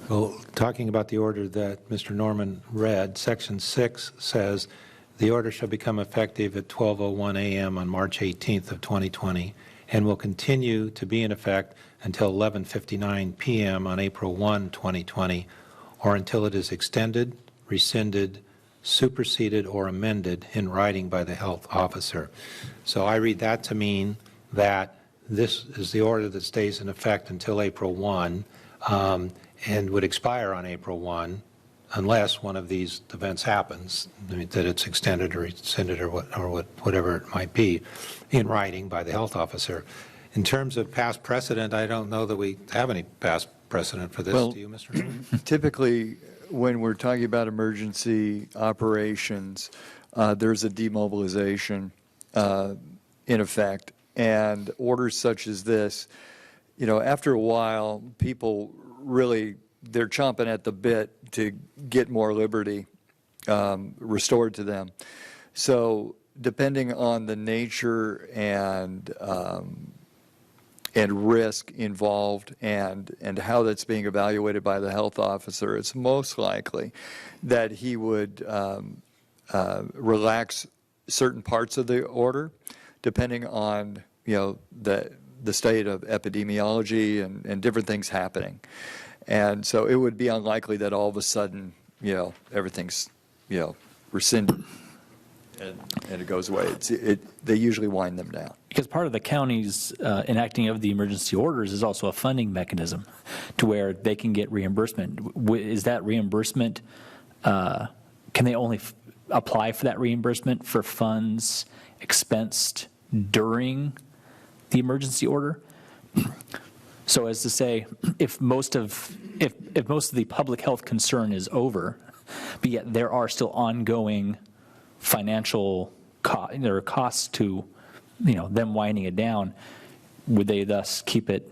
Well, talking about the order that Mr. Norman read, Section 6 says, the order shall become effective at 12:01 a.m. on March 18th of 2020 and will continue to be in effect until 11:59 p.m. on April 1, 2020, or until it is extended, rescinded, superseded, or amended in writing by the health officer. So I read that to mean that this is the order that stays in effect until April 1 and would expire on April 1 unless one of these events happens, that it's extended or rescinded or whatever it might be in writing by the health officer. In terms of past precedent, I don't know that we have any past precedent for this. Well, do you, Mr. Norman? Typically, when we're talking about emergency operations, there's a demobilization in effect, and orders such as this, after a while, people really, they're chomping at the bit to get more liberty restored to them. So depending on the nature and risk involved and how that's being evaluated by the health officer, it's most likely that he would relax certain parts of the order depending on the state of epidemiology and different things happening. And so it would be unlikely that all of a sudden, everything's, rescinded and it goes away. They usually wind them down. Because part of the county's enacting of the emergency orders is also a funding mechanism to where they can get reimbursement. Is that reimbursement, can they only apply for that reimbursement for funds expensed during the emergency order? So as to say, if most of the public health concern is over, but yet there are still ongoing financial costs to, them winding it down, would they thus keep it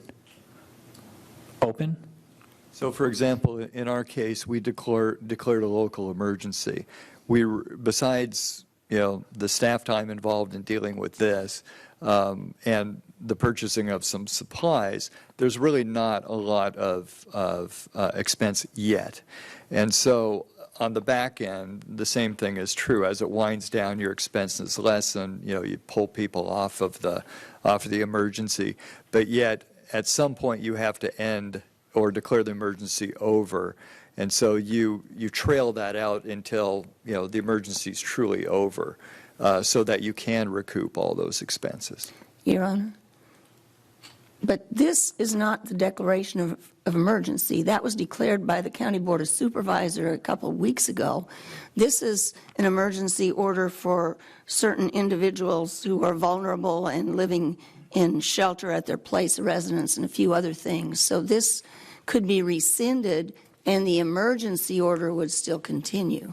open? So, for example, in our case, we declared a local emergency. Besides, the staff time involved in dealing with this, and the purchasing of some supplies, there's really not a lot of expense yet. And so on the back end, the same thing is true. As it winds down, your expenses lessen, you pull people off of the emergency. But yet, at some point, you have to end or declare the emergency over. And so you trail that out until, the emergency is truly over, so that you can recoup all those expenses. Your Honor. But this is not the declaration of emergency. That was declared by the County Board of Supervisors a couple of weeks ago. This is an emergency order for certain individuals who are vulnerable and living in shelter at their place of residence and a few other things. So this could be rescinded and the emergency order would still continue.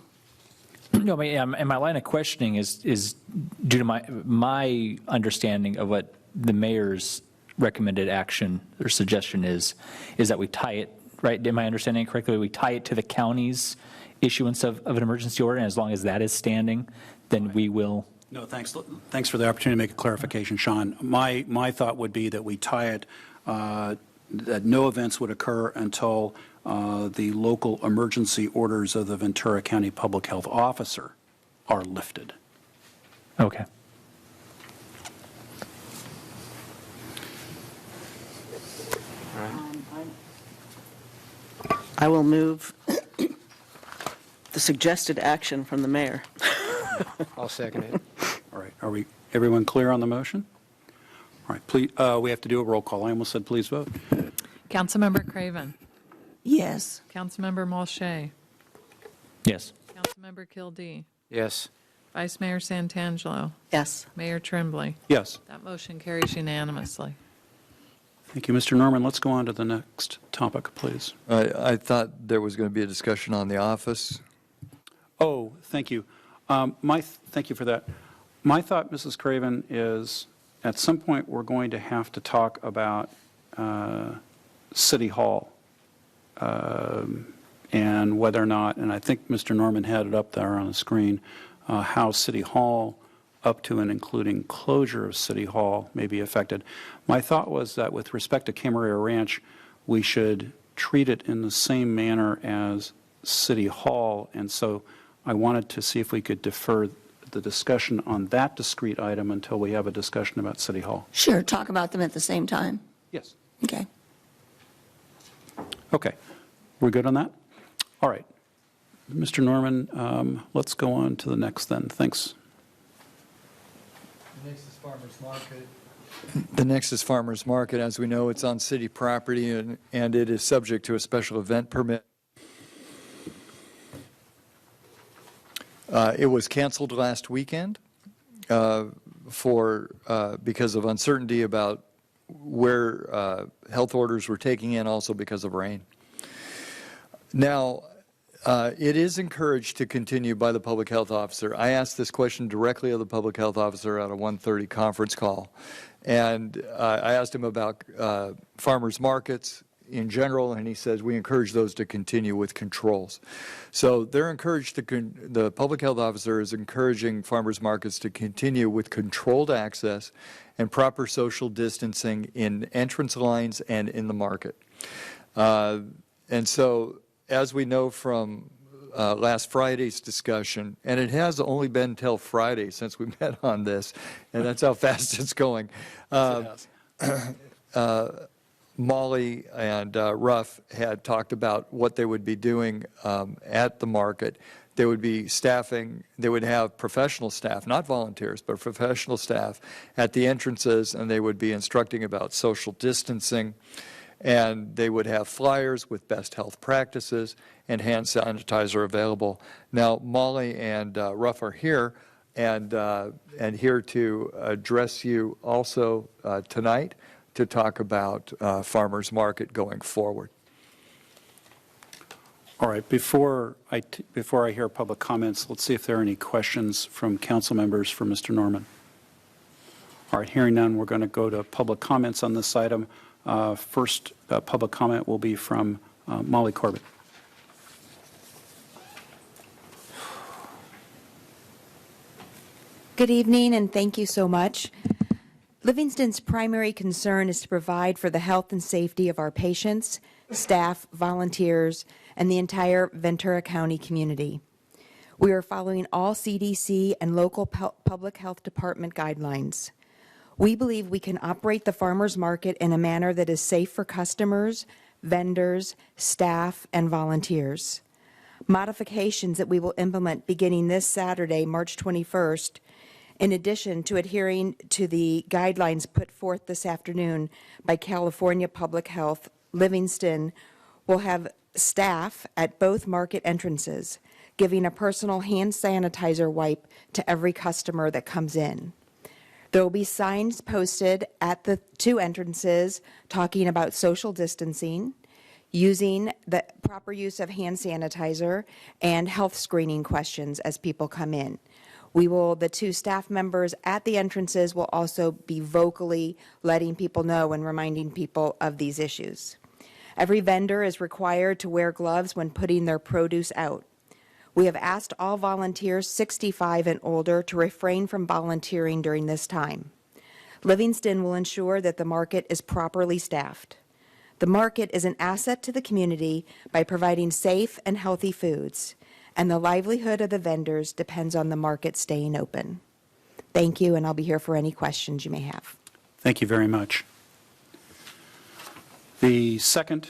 No, and my line of questioning is due to my understanding of what the mayor's recommended action or suggestion is that we tie it, right? Am I understanding it correctly? We tie it to the county's issuance of an emergency order, and as long as that is standing, then we will. No, thanks for the opportunity to make a clarification, Shawn. My thought would be that we tie it, that no events would occur until the local emergency orders of the Ventura County Public Health Officer are lifted. Okay. I will move the suggested action from the mayor. I'll second it. All right. Are everyone clear on the motion? All right. Please, we have to do a roll call. I almost said please vote. Councilmember Craven. Yes. Councilmember Mulchay. Yes. Councilmember Kildee. Yes. Vice Mayor Santangelo. Yes. Mayor Trembley. Yes. That motion carries unanimously. Thank you, Mr. Norman. Let's go on to the next topic, please. I thought there was going to be a discussion on the office. Oh, thank you. Thank you for that. My thought, Mrs. Craven, is, at some point, we're going to have to talk about City Hall and whether or not, and I think Mr. Norman had it up there on the screen, how City Hall, up to and including closure of City Hall, may be affected. My thought was that with respect to Camarillo Ranch, we should treat it in the same manner as City Hall, and so I wanted to see if we could defer the discussion on that discrete item until we have a discussion about City Hall. Sure, talk about them at the same time. Yes. Okay. Okay. We're good on that? All right. Mr. Norman, let's go on to the next then. Thanks. The next is Farmers Market. The next is Farmers Market. As we know, it's on city property, and it is subject to a special event permit. It was canceled last weekend because of uncertainty about where health orders were taking in, also because of rain. Now, it is encouraged to continue by the public health officer. I asked this question directly of the public health officer at a 1:30 conference call, and I asked him about farmers markets in general, and he says we encourage those to continue with controls. So they're encouraged the public health officer is encouraging farmers markets to continue with controlled access and proper social distancing in entrance lines and in the market. And so, as we know from last Friday's discussion, and it has only been till Friday since we met on this, and that's how fast it's going. Molly and Ruff had talked about what they would be doing at the market. They would be staffing, they would have professional staff, not volunteers, but professional staff at the entrances, and they would be instructing about social distancing. And they would have flyers with best health practices and hand sanitizer available. Now, Molly and Ruff are here and here to address you also tonight to talk about farmers market going forward. All right. Before I hear public comments, let's see if there are any questions from council members for Mr. Norman. All right. Hearing none, we're going to go to public comments on this item. First public comment will be from Molly Corbett. Good evening, and thank you so much. Livingston's primary concern is to provide for the health and safety of our patients, staff, volunteers, and the entire Ventura County community. We are following all CDC and local public health department guidelines. We believe we can operate the farmers market in a manner that is safe for customers, vendors, staff, and volunteers. Modifications that we will implement beginning this Saturday, March 21st, in addition to adhering to the guidelines put forth this afternoon by California Public Health, Livingston will have staff at both market entrances, giving a personal hand sanitizer wipe to every customer that comes in. There will be signs posted at the two entrances talking about social distancing, using the proper use of hand sanitizer, and health screening questions as people come in. The two staff members at the entrances will also be vocally letting people know and reminding people of these issues. Every vendor is required to wear gloves when putting their produce out. We have asked all volunteers 65 and older to refrain from volunteering during this time. Livingston will ensure that the market is properly staffed. The market is an asset to the community by providing safe and healthy foods, and the livelihood of the vendors depends on the market staying open. Thank you, and I'll be here for any questions you may have. Thank you very much. The second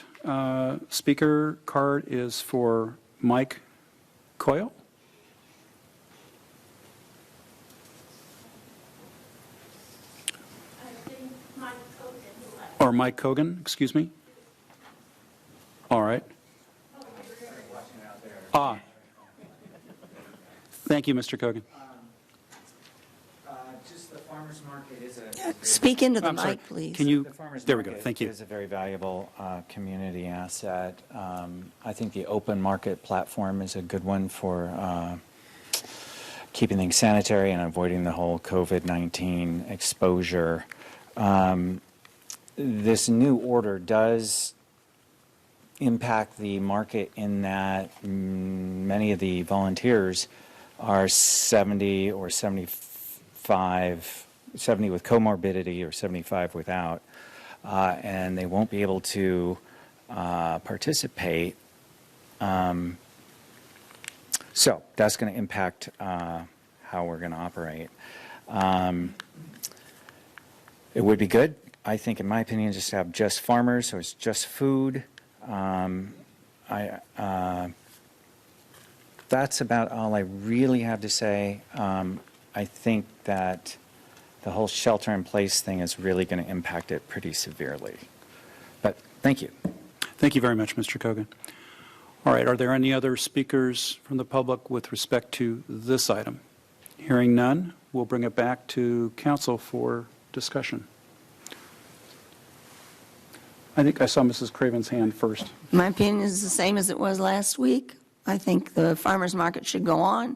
speaker card is for Mike Coyle. Or Mike Cogan, excuse me. All right. Thank you, Mr. Cogan. Just the farmers market is Speak into the I'm sorry. mic, please. Can you? The farmers There we go. market Thank you. is a very valuable community asset. I think the open market platform is a good one for keeping things sanitary and avoiding the whole COVID-19 exposure. This new order does impact the market in that many of the volunteers are 70 or 75, 70 with comorbidity or 75 without, and they won't be able to participate. So that's going to impact how we're going to operate. It would be good, I think, in my opinion, just to have just farmers, so it's just food. That's about all I really have to say. I think that the whole shelter-in-place thing is really going to impact it pretty severely. But thank you. Thank you very much, Mr. Kogan. All right, are there any other speakers from the public with respect to this item? Hearing none, we'll bring it back to council for discussion. I think I saw Mrs. Craven's hand first. My opinion is the same as it was last week. I think the farmers market should go on.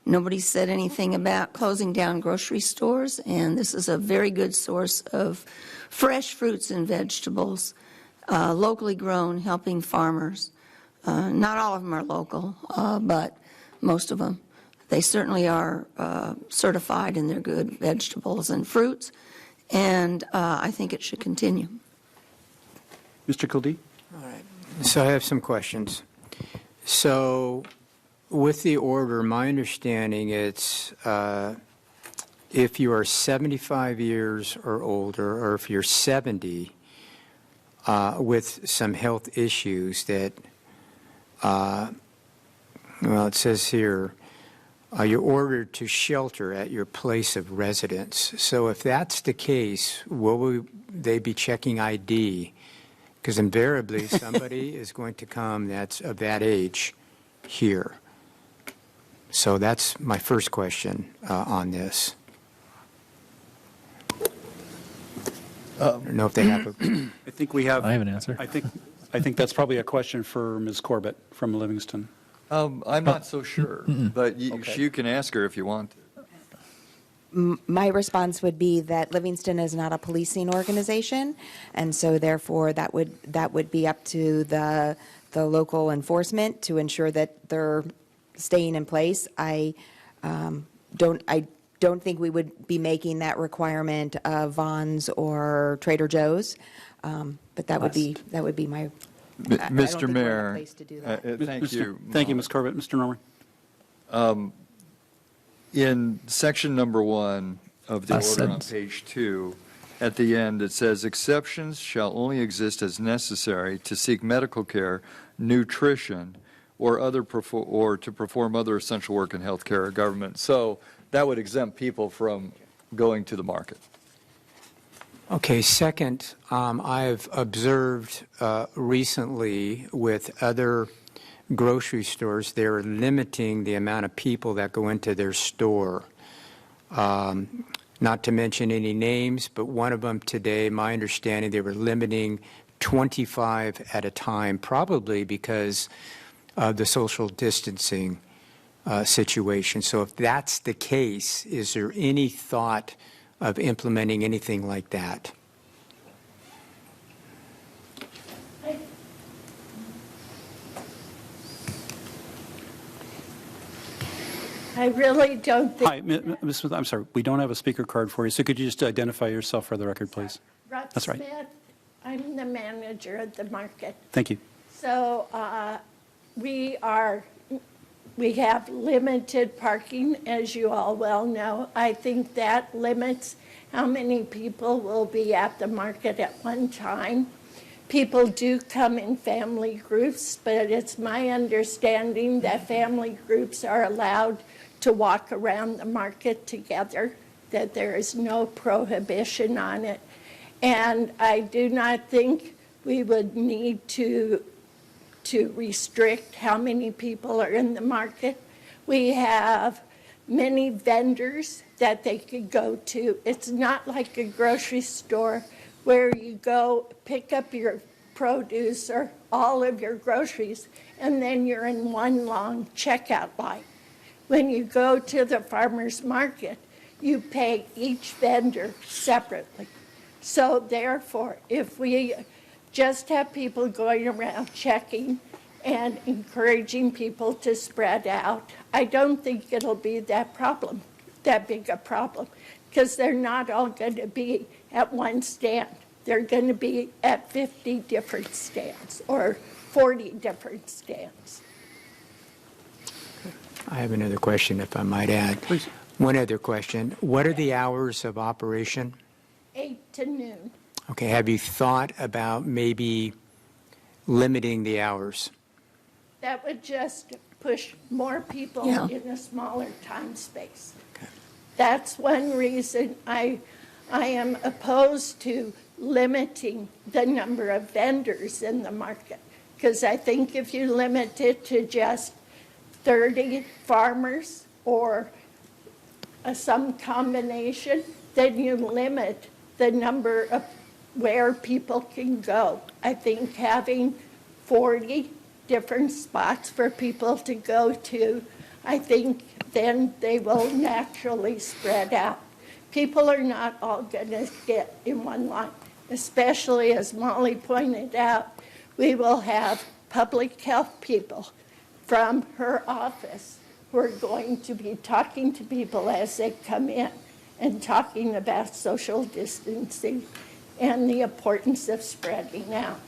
Nobody said anything about closing down grocery stores, and this is a very good source of fresh fruits and vegetables, locally grown, helping farmers. Not all of them are local, but most of them. They certainly are certified in their good vegetables and fruits, and I think it should continue. Mr. Kildee? All right. So I have some questions. So with the order, my understanding it's if you are 75 years or older, or if you're 70 with some health issues that, well, it says here, you're ordered to shelter at your place of residence. So if that's the case, will they be checking ID? Because invariably somebody is going to come that's of that age here. So that's my first question on this. I don't know if they have a... I think we have... I have an answer. I think that's probably a question for Ms. Corbett from Livingston. I'm not so sure, but you can ask her if you want to. My response would be that Livingston is not a policing organization, and so therefore that would be up to the local enforcement to ensure that they're staying in place. I don't think we would be making that requirement of Vons or Trader Joe's, but that would be my. Mr. Mayor, Thank you. Thank you, Ms. Corbett. Mr. Norman. In section number 1 of the order on page 2, at the end, it says, exceptions shall only exist as necessary to seek medical care, nutrition, or to perform other essential work in healthcare or government. So that would exempt people from going to the market. Okay, second, I've observed recently with other grocery stores, they're limiting the amount of people that go into their store. Not to mention any names, but one of them today, my understanding, they were limiting 25 at a time, probably because of the social distancing situation. So if that's the case, is there any thought of implementing anything like that? I really don't think. Hi, Ms. Smith, I'm sorry, we don't have a speaker card for you, so could you just identify yourself for the record, please? Ruth That's right. Smith, I'm the manager of the market. Thank you. So we have limited parking, as you all well know. I think that limits how many people will be at the market at one time. People do come in family groups, but it's my understanding that family groups are allowed to walk around the market together, that there is no prohibition on it. And I do not think we would need to restrict how many people are in the market. We have many vendors that they could go to. It's not like a grocery store where you go pick up your produce or all of your groceries and then you're in one long checkout line. When you go to the farmer's market, you pay each vendor separately. So therefore, if we just have people going around checking and encouraging people to spread out, I don't think it'll be that big a problem, because they're not all going to be at one stand. They're going to be at 50 different stands or 40 different stands. I have another question, if I might add. Please. One other question. What are the hours of operation? 8 to noon. Okay, have you thought about maybe limiting the hours? That would just push more people Yeah. in a smaller time space. Okay. That's one reason I am opposed to limiting the number of vendors in the market, because I think if you limit it to just 30 farmers or some combination, then you limit the number of where people can go. I think having 40 different spots for people to go to, I think then they will naturally spread out. People are not all going to get in one line, especially as Molly pointed out, we will have public health people from her office who are going to be talking to people as they come in and talking about social distancing and the importance of spreading out.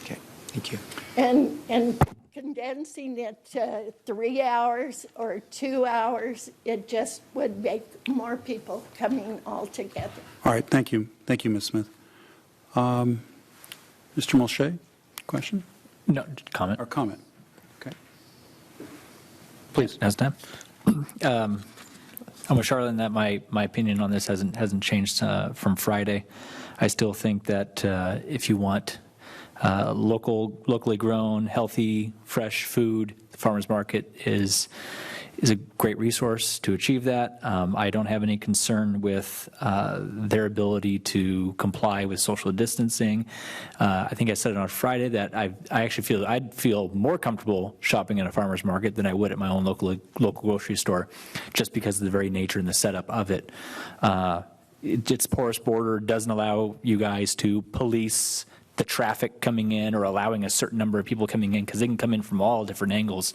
Okay, thank you. And condensing it to 3 hours or 2 hours, it just would make more people coming all together. All right, thank you. Thank you, Ms. Smith. Mr. Mulchay, question No, comment. or comment? Okay. Please. Now's time. I'm with Charlotte in that my opinion on this hasn't changed from Friday. I still think that if you want locally grown, healthy, fresh food, the farmers market is a great resource to achieve that. I don't have any concern with their ability to comply with social distancing. I think I said it on Friday that I actually feel I'd feel more comfortable shopping at a farmer's market than I would at my own local grocery store, just because of the very nature and the setup of it. Its porous border doesn't allow you guys to police the traffic coming in or allowing a certain number of people coming in, because they can come in from all different angles.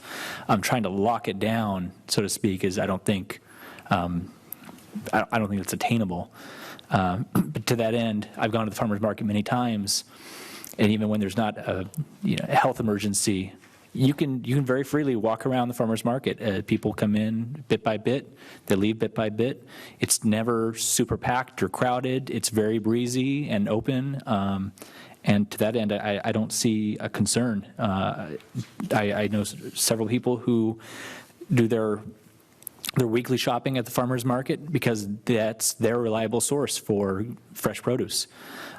Trying to lock it down, so to speak, is I don't think it's attainable. But to that end, I've gone to the farmers market many times, and even when there's not a health emergency, you can very freely walk around the farmers market. People come in bit by bit, they leave bit by bit. It's never super packed or crowded. It's very breezy and open. And to that end, I don't see a concern. I know several people who do their weekly shopping at the farmers market because that's their reliable source for fresh produce.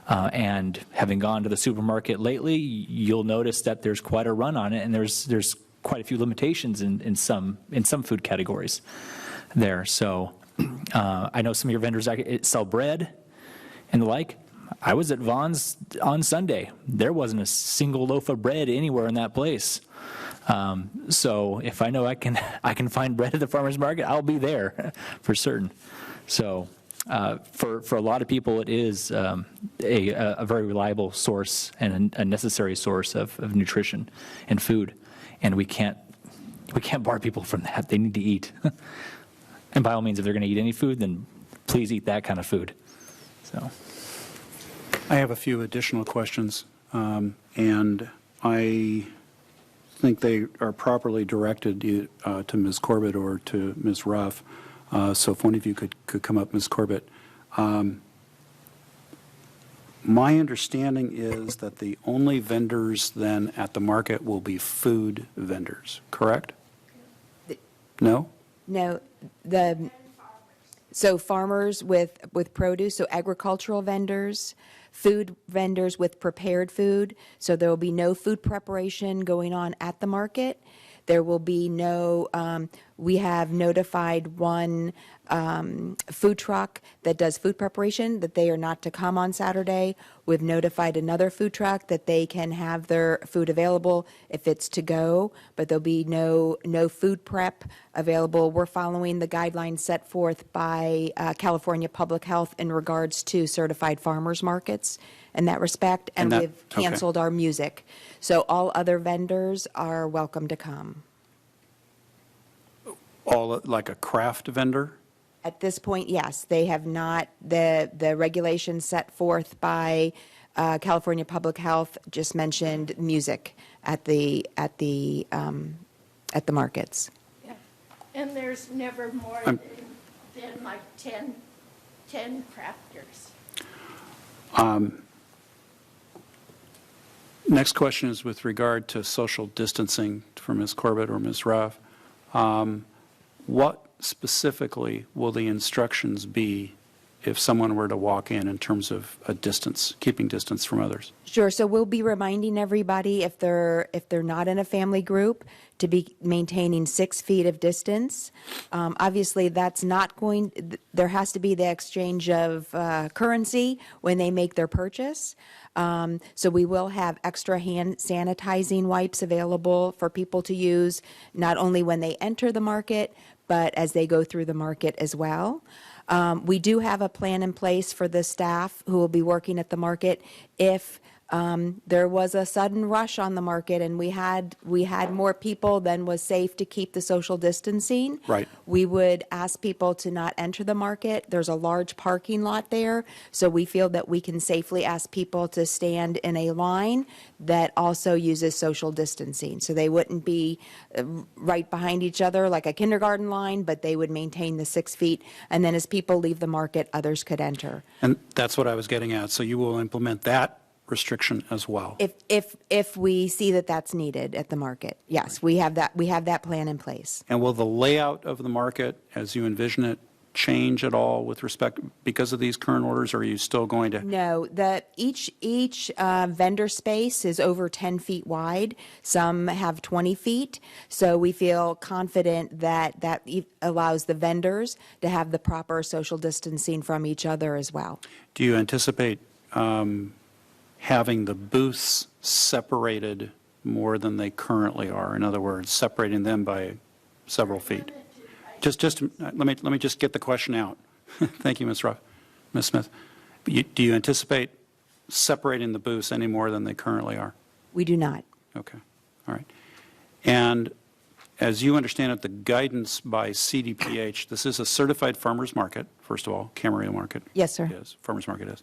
And having gone to the supermarket lately, you'll notice that there's quite a run on it, and there's quite a few limitations in some food categories there. So I know some of your vendors sell bread and the like. I was at Vaughn's on Sunday. There wasn't a single loaf of bread anywhere in that place. So if I know I can find bread at the farmer's market, I'll be there for certain. So for a lot of people, it is a very reliable source and a necessary source of nutrition and food. And we can't bar people from that. They need to eat. And by all means, if they're going to eat any food, then please eat that kind of food. So. I have a few additional questions, and I think they are properly directed to Ms. Corbett or to Ms. Ruff. So if one of you could come up, Ms. Corbett. My understanding is that the only vendors then at the market will be food vendors, correct? No? No, so farmers with produce, so agricultural vendors, food vendors with prepared food, so there will be no food preparation going on at the market. There will be no, we have notified one food truck that does food preparation that they are not to come on Saturday. We've notified another food truck that they can have their food available if it's to go, but there'll be no food prep available. We're following the guidelines set forth by California Public Health in regards to certified farmers markets in that respect, and that- we've canceled our music. So all other vendors are welcome to come. All like a craft vendor? At this point, yes, they have not, the regulations set forth by California Public Health just mentioned music at the markets. Yeah. And there's never more I'm- than like 10 crafters. Next question is with regard to social distancing for Ms. Corbett or Ms. Raff. What specifically will the instructions be if someone were to walk in terms of a distance, keeping distance from others? Sure. So we'll be reminding everybody if they're not in a family group to be maintaining 6 feet of distance. Obviously, that's not going. There has to be the exchange of currency when they make their purchase. So we will have extra hand sanitizing wipes available for people to use, not only when they enter the market, but as they go through the market as well. We do have a plan in place for the staff who will be working at the market if there was a sudden rush on the market and we had more people than was safe to keep the social distancing. Right. We would ask people to not enter the market. There's a large parking lot there, so we feel that we can safely ask people to stand in a line that also uses social distancing. So they wouldn't be right behind each other like a kindergarten line, but they would maintain the 6 feet. And then as people leave the market, others could enter. And that's what I was getting at. So you will implement that restriction as well? If we see that that's needed at the market, yes, we have that plan in place. And will the layout of the market, as you envision it, change at all with respect, because of these current orders, or are you still going to? No, each vendor space is over 10 feet wide. Some have 20 feet. So we feel confident that allows the vendors to have the proper social distancing from each other as well. Do you anticipate having the booths separated more than they currently are? In other words, separating them by several feet? Let me just get the question out. Thank you, Ms. Smith. Do you anticipate separating the booths any more than they currently are? We do not. Okay. All right. And as you understand it, the guidance by CDPH, this is a certified farmers market, first of all, Camarillo market. Yes, sir. Yes, farmers market is.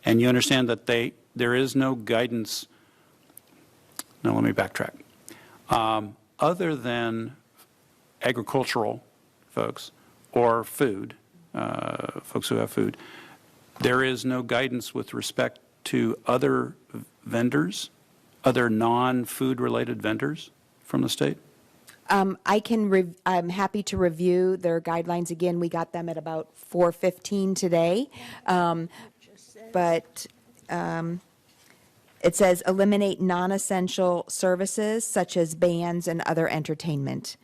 And you understand that there is no guidance. No, let me backtrack. Other than agricultural folks or food, folks who have food, there is no guidance with respect to other vendors, other non-food related vendors from the state? I'm happy to review their guidelines again. We got them at about 4:15 today. But it says eliminate non-essential services such as bands and other entertainment.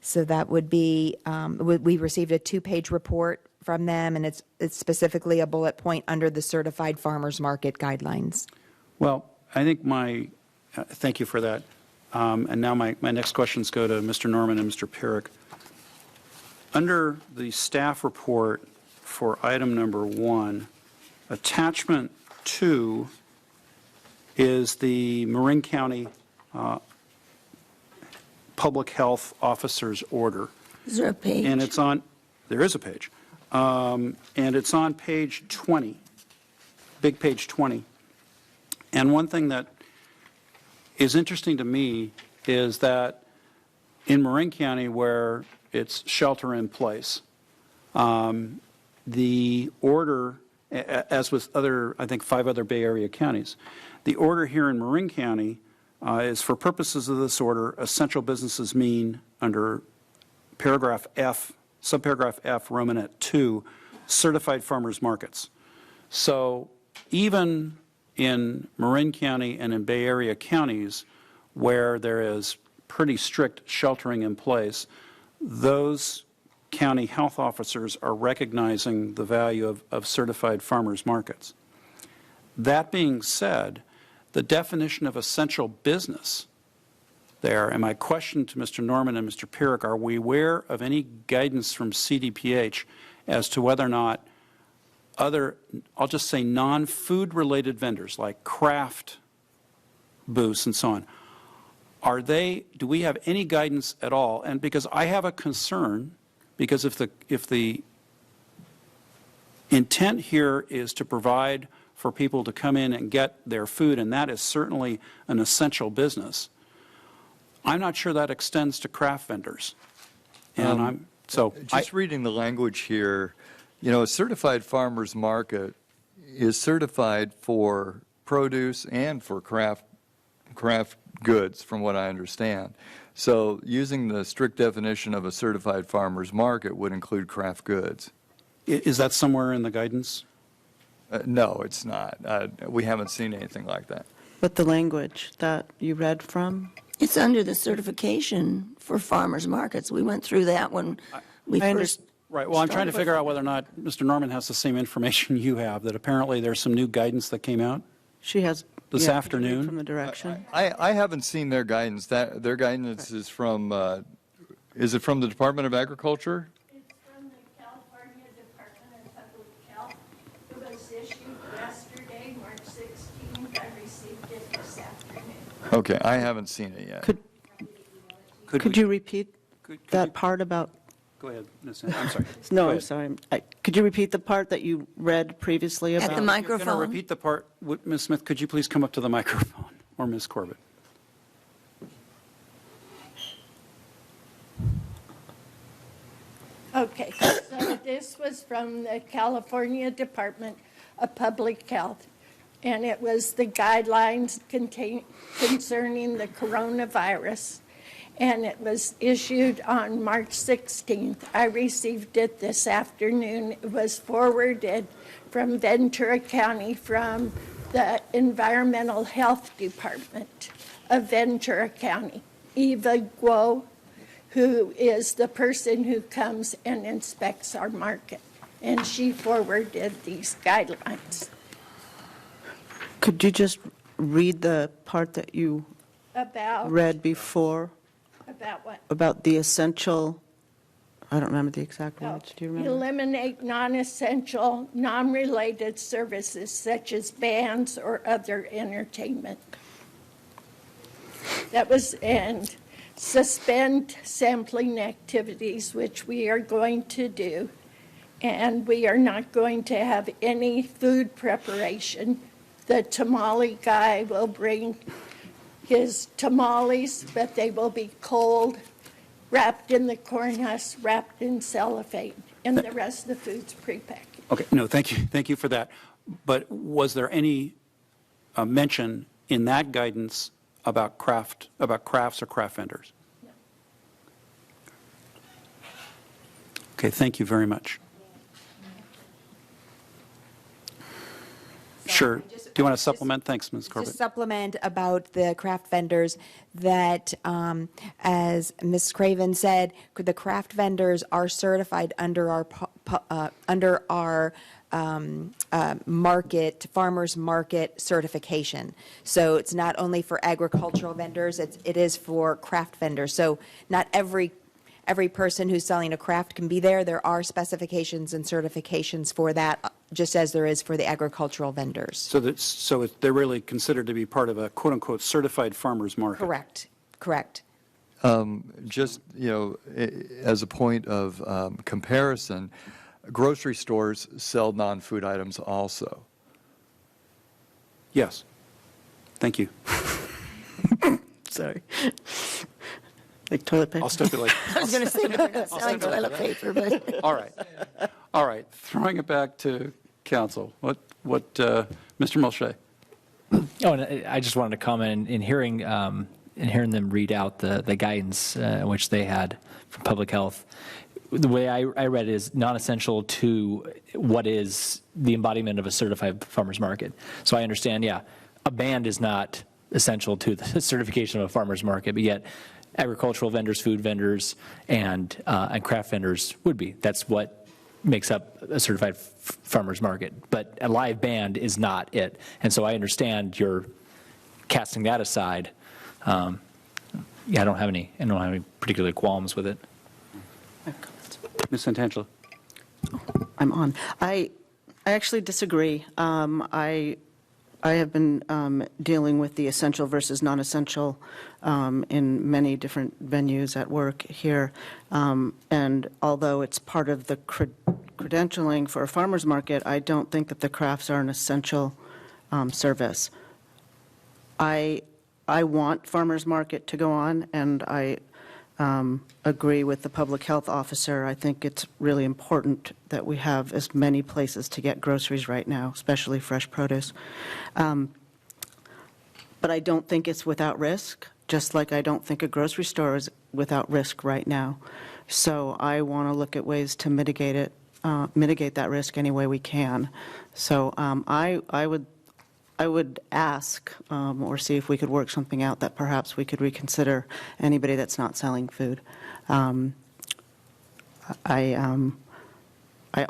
So that would be, we received a 2-page report from them, and it's specifically a bullet point under the certified farmers market guidelines. Well, I think thank you for that. And now my next questions go to Mr. Norman and Mr. Pierik. Under the staff report for item number 1, attachment 2 is the Marin County Public Health Officer's order. Is there a page? And there is a page. And it's on page 20, big page 20. And one thing that is interesting to me is that in Marin County, where it's shelter in place, the order, as with I think 5 other Bay Area counties, the order here in Marin County is for purposes of this order, essential businesses mean under paragraph F, subparagraph F, Romanet 2, certified farmers markets. So even in Marin County and in Bay Area counties where there is pretty strict sheltering in place, those county health officers are recognizing the value of certified farmers markets. That being said, the definition of essential business there, and my question to Mr. Norman and Mr. Pierik, are we aware of any guidance from CDPH as to whether or not other, I'll just say non-food related vendors like craft booths and so on, do we have any guidance at all? And because I have a concern, because if the intent here is to provide for people to come in and get their food, and that is certainly an essential business, I'm not sure that extends to craft vendors. And reading the language here, you know, a certified farmer's market is certified for produce and for craft goods, from what I understand. So using the strict definition of a certified farmer's market would include craft goods. Is that somewhere in the guidance? No, it's not. We haven't seen anything like that. But the language that you read from? It's under the certification for farmers markets. We went through that when we first. Right. Well, I'm trying to figure out whether or not Mr. Norman has the same information you have, that apparently there's some new guidance that came out She has. this yeah, afternoon. From the direction. I haven't seen their guidance. Their guidance is from, is it from the Department of Agriculture? It's from the California Department of Public Health. It was issued yesterday, March 16th. I received it this afternoon. Okay, I haven't seen it yet. Could you repeat that part about? Go ahead, Ms. Sanders. I'm sorry. No, Go I'm ahead. sorry. Could you repeat the part that you read previously about? At the You're microphone. going to repeat the part. Ms. Smith, could you please come up to the microphone? Or Ms. Corbett? Okay, so this was from the California Department of Public Health, and it was the guidelines concerning the coronavirus, and it was issued on March 16th. I received it this afternoon. It was forwarded from Ventura County, from the Environmental Health Department of Ventura County. Eva Guo, who is the person who comes and inspects our market, and she forwarded these guidelines. Could you just read the part that you About read before what? about the essential, I don't remember the exact words, do you remember? Eliminate non-essential, non-related services such as bands or other entertainment. That was, and suspend sampling activities, which we are going to do. And we are not going to have any food preparation. The tamale guy will bring his tamales, but they will be cold, wrapped in the corn husk, wrapped in cellophane, and the rest of the food's prepackaged. Okay, no, thank you. Thank you for that. But was there any mention in that guidance about crafts or craft vendors? No. Okay, thank you very much. Sure. Do you want to supplement? Thanks, Ms. Corbett. Just supplement about the craft vendors that, as Ms. Craven said, the craft vendors are certified under our farmers market certification. So it's not only for agricultural vendors, it is for craft vendors. So not every person who's selling a craft can be there. There are specifications and certifications for that, just as there is for the agricultural vendors. So they're really considered to be part of a quote-unquote certified farmers market. Correct. Just, you know, as a point of comparison, grocery stores sell non-food items also. Yes. Thank you. Sorry. Like toilet paper? I'll stipulate. I was going to say, they're not selling toilet paper, but. All right. Throwing it back to council. What, Mr. Mulchay? Oh, and I just wanted to comment in hearing them read out the guidance which they had from public health. The way I read it is non-essential to what is the embodiment of a certified farmer's market. So I understand, yeah, a band is not essential to the certification of a farmer's market, but yet agricultural vendors, food vendors, and craft vendors would be. That's what makes up a certified farmer's market. But a live band is not it. And so I understand you're casting that aside. Yeah, I don't have any particular qualms with it. Ms. Santangelo. I'm on. I actually disagree. I have been dealing with the essential versus non-essential in many different venues at work here. And although it's part of the credentialing for a farmer's market, I don't think that the crafts are an essential service. I want farmer's market to go on, and I agree with the public health officer. I think it's really important that we have as many places to get groceries right now, especially fresh produce. But I don't think it's without risk, just like I don't think a grocery store is without risk right now. So I want to look at ways to mitigate it, mitigate that risk any way we can. So I would ask or see if we could work something out that perhaps we could reconsider anybody that's not selling food. I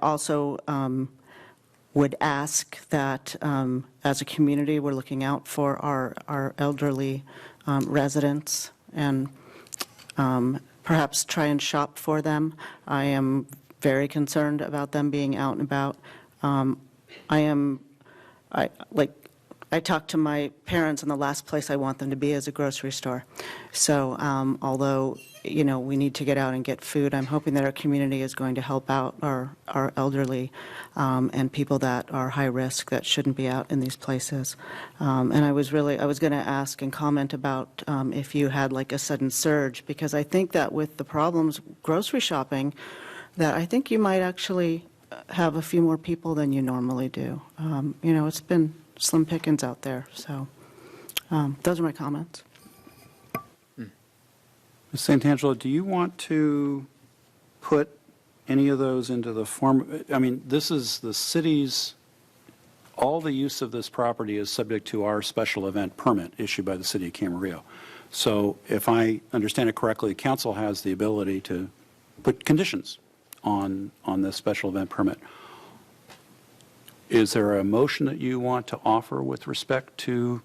also would ask that as a community we're looking out for our elderly residents and perhaps try and shop for them. I am very concerned about them being out and about. I talk to my parents, and the last place I want them to be is a grocery store. So although, we need to get out and get food, I'm hoping that our community is going to help out our elderly and people that are high risk that shouldn't be out in these places. And I was going to ask and comment about if you had like a sudden surge, because I think that with the problems grocery shopping, that I think you might actually have a few more people than you normally do. It's been slim pickings out there. So those are my comments. Ms. Santangelo, do you want to put any of those into the form? I mean, this is the city's, all the use of this property is subject to our special event permit issued by the city of Camarillo. So if I understand it correctly, council has the ability to put conditions on this special event permit. Is there a motion that you want to offer with respect to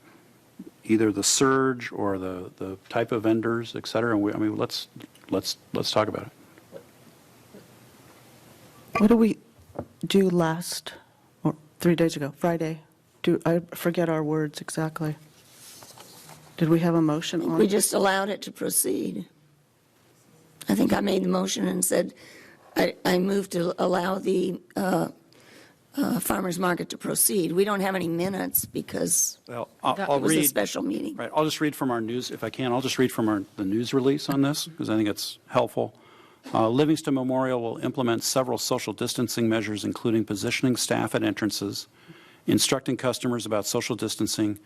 either the surge or the type of vendors, et cetera? Let's talk about it. What did we do last, or 3 days ago, Friday? I forget our words exactly. Did we have a motion on it? We just allowed it to proceed. I think I made the motion and said I moved to allow the farmers market to proceed. We don't have any minutes because Well, it was a special meeting. Right. I'll just read from our news, if I can. I'll just read from the news release on this because I think it's helpful. Livingston Memorial will implement several social distancing measures, including positioning staff at entrances, instructing customers about social distancing,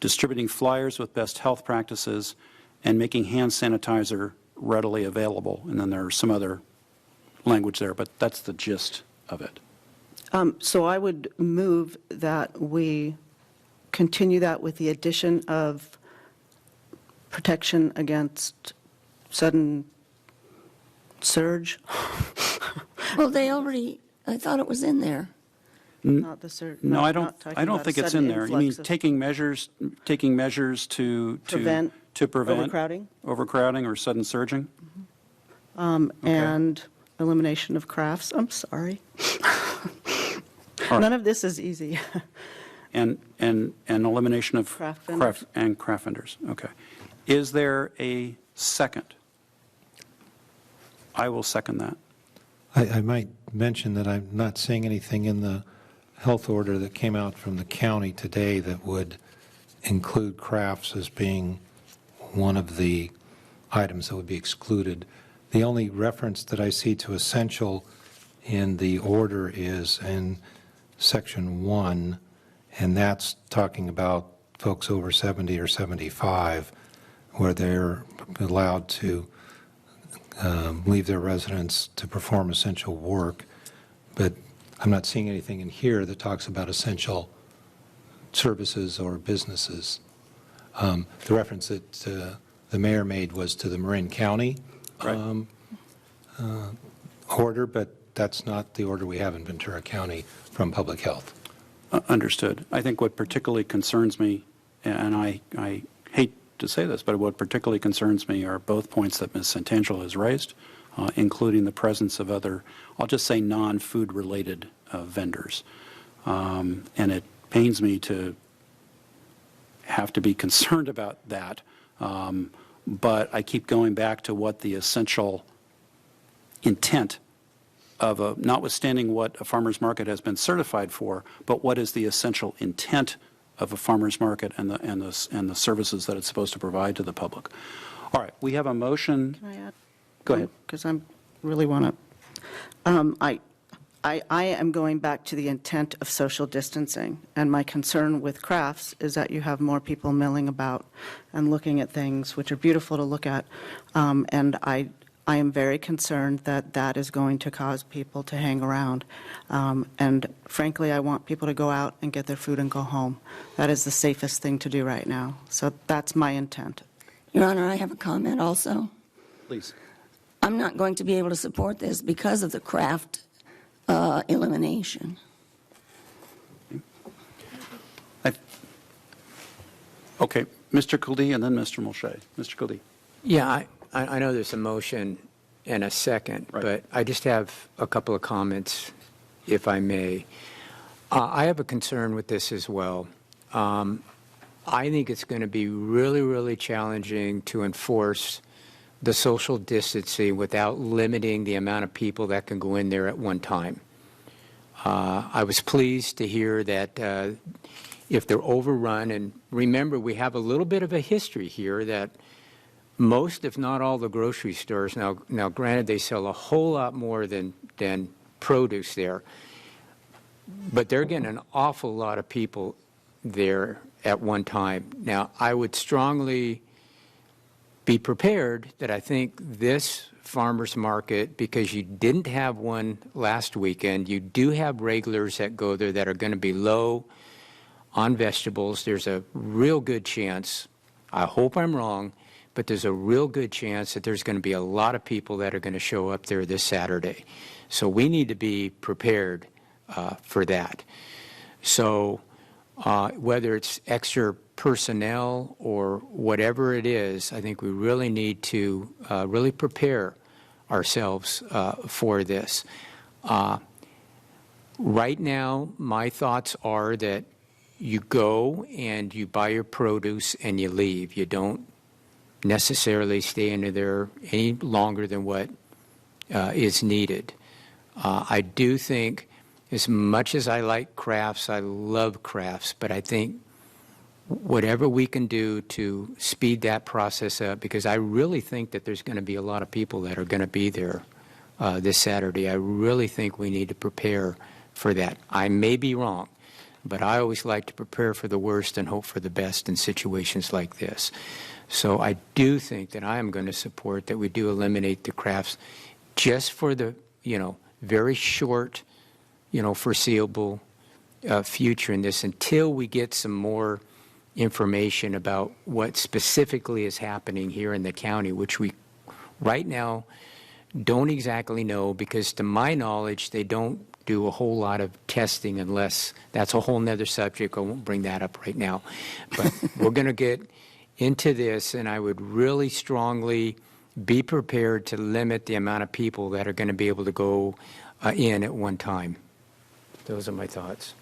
distributing flyers with best health practices, and making hand sanitizer readily available. And then there's some other language there, but that's the gist of it. So I would move that we continue that with the addition of protection against sudden surge. Well, I thought it was in there. Not the surge. No, I don't think it's in there. You mean taking measures to Prevent overcrowding or sudden surging? And elimination of crafts. I'm sorry. Right. None of this is easy. And elimination of Craft vendors. craft vendors. Okay. Is there a second? I will second that. I might mention that I'm not seeing anything in the health order that came out from the county today that would include crafts as being one of the items that would be excluded. The only reference that I see to essential in the order is in Section 1, and that's talking about folks over 70 or 75, where they're allowed to leave their residence to perform essential work. But I'm not seeing anything in here that talks about essential services or businesses. The reference that the mayor made was to the Marin County order, but that's not the order we have in Ventura County from Public Health. Understood. I think what particularly concerns me, and I hate to say this, but what particularly concerns me are both points that Ms. Santangelo has raised, including the presence of other, I'll just say non-food related vendors. And it pains me to have to be concerned about that, but I keep going back to what the essential intent of a, notwithstanding what a farmer's market has been certified for, but what is the essential intent of a farmer's market and the services that it's supposed to provide to the public. All right, we have a motion. Can I add? Go ahead. Because I really want to, I am going back to the intent of social distancing, and my concern with crafts is that you have more people milling about and looking at things which are beautiful to look at, and I am very concerned that that is going to cause people to hang around. And frankly, I want people to go out and get their food and go home. That is the safest thing to do right now. So that's my intent. Your Honor, I have a comment also. Please. I'm not going to be able to support this because of the craft elimination. Okay, Mr. Kildee and then Mr. Mulchay. Mr. Kildee. Yeah, I know there's a motion and a second, Right. but I just have a couple of comments, if I may. I have a concern with this as well. I think it's going to be really, really challenging to enforce the social distancing without limiting the amount of people that can go in there at one time. I was pleased to hear that if they're overrun, and remember, we have a little bit of a history here that most, if not all, the grocery stores, now granted, they sell a whole lot more than produce there, but they're getting an awful lot of people there at one time. Now, I would strongly be prepared that I think this farmer's market, because you didn't have one last weekend, you do have regulars that go there that are going to be low on vegetables. There's a real good chance, I hope I'm wrong, but there's a real good chance that there's going to be a lot of people that are going to show up there this Saturday. So we need to be prepared for that. So whether it's extra personnel or whatever it is, I think we really need to really prepare ourselves for this. Right now, my thoughts are that you go and you buy your produce and you leave. You don't necessarily stay in there any longer than what is needed. I do think, as much as I like crafts, I love crafts, but I think whatever we can do to speed that process up, because I really think that there's going to be a lot of people that are going to be there this Saturday. I really think we need to prepare for that. I may be wrong, but I always like to prepare for the worst and hope for the best in situations like this. So I do think that I am going to support that we do eliminate the crafts just for the, very short, foreseeable future in this until we get some more information about what specifically is happening here in the county, which we right now don't exactly know, because to my knowledge, they don't do a whole lot of testing, unless that's a whole nother subject. I won't bring that up right now. But we're going to get into this, and I would really strongly be prepared to limit the amount of people that are going to be able to go in at one time. Those are my thoughts.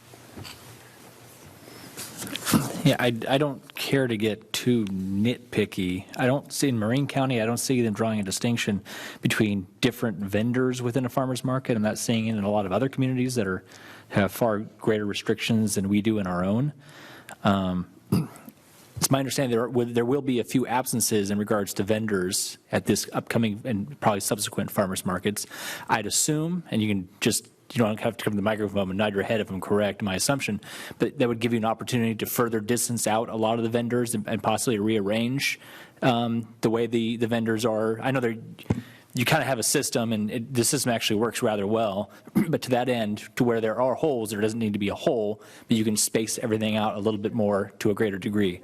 Yeah, I don't care to get too nitpicky. I don't see in Marin County, I don't see them drawing a distinction between different vendors within a farmer's market. I'm not seeing it in a lot of other communities that have far greater restrictions than we do in our own. It's my understanding there will be a few absences in regards to vendors at this upcoming and probably subsequent farmers markets. I'd assume, and you don't have to come to the microphone and nod your head if I'm correct in my assumption, but that would give you an opportunity to further distance out a lot of the vendors and possibly rearrange the way the vendors are. I know you kind of have a system, and the system actually works rather well, but to that end, to where there are holes, there doesn't need to be a hole, but you can space everything out a little bit more to a greater degree.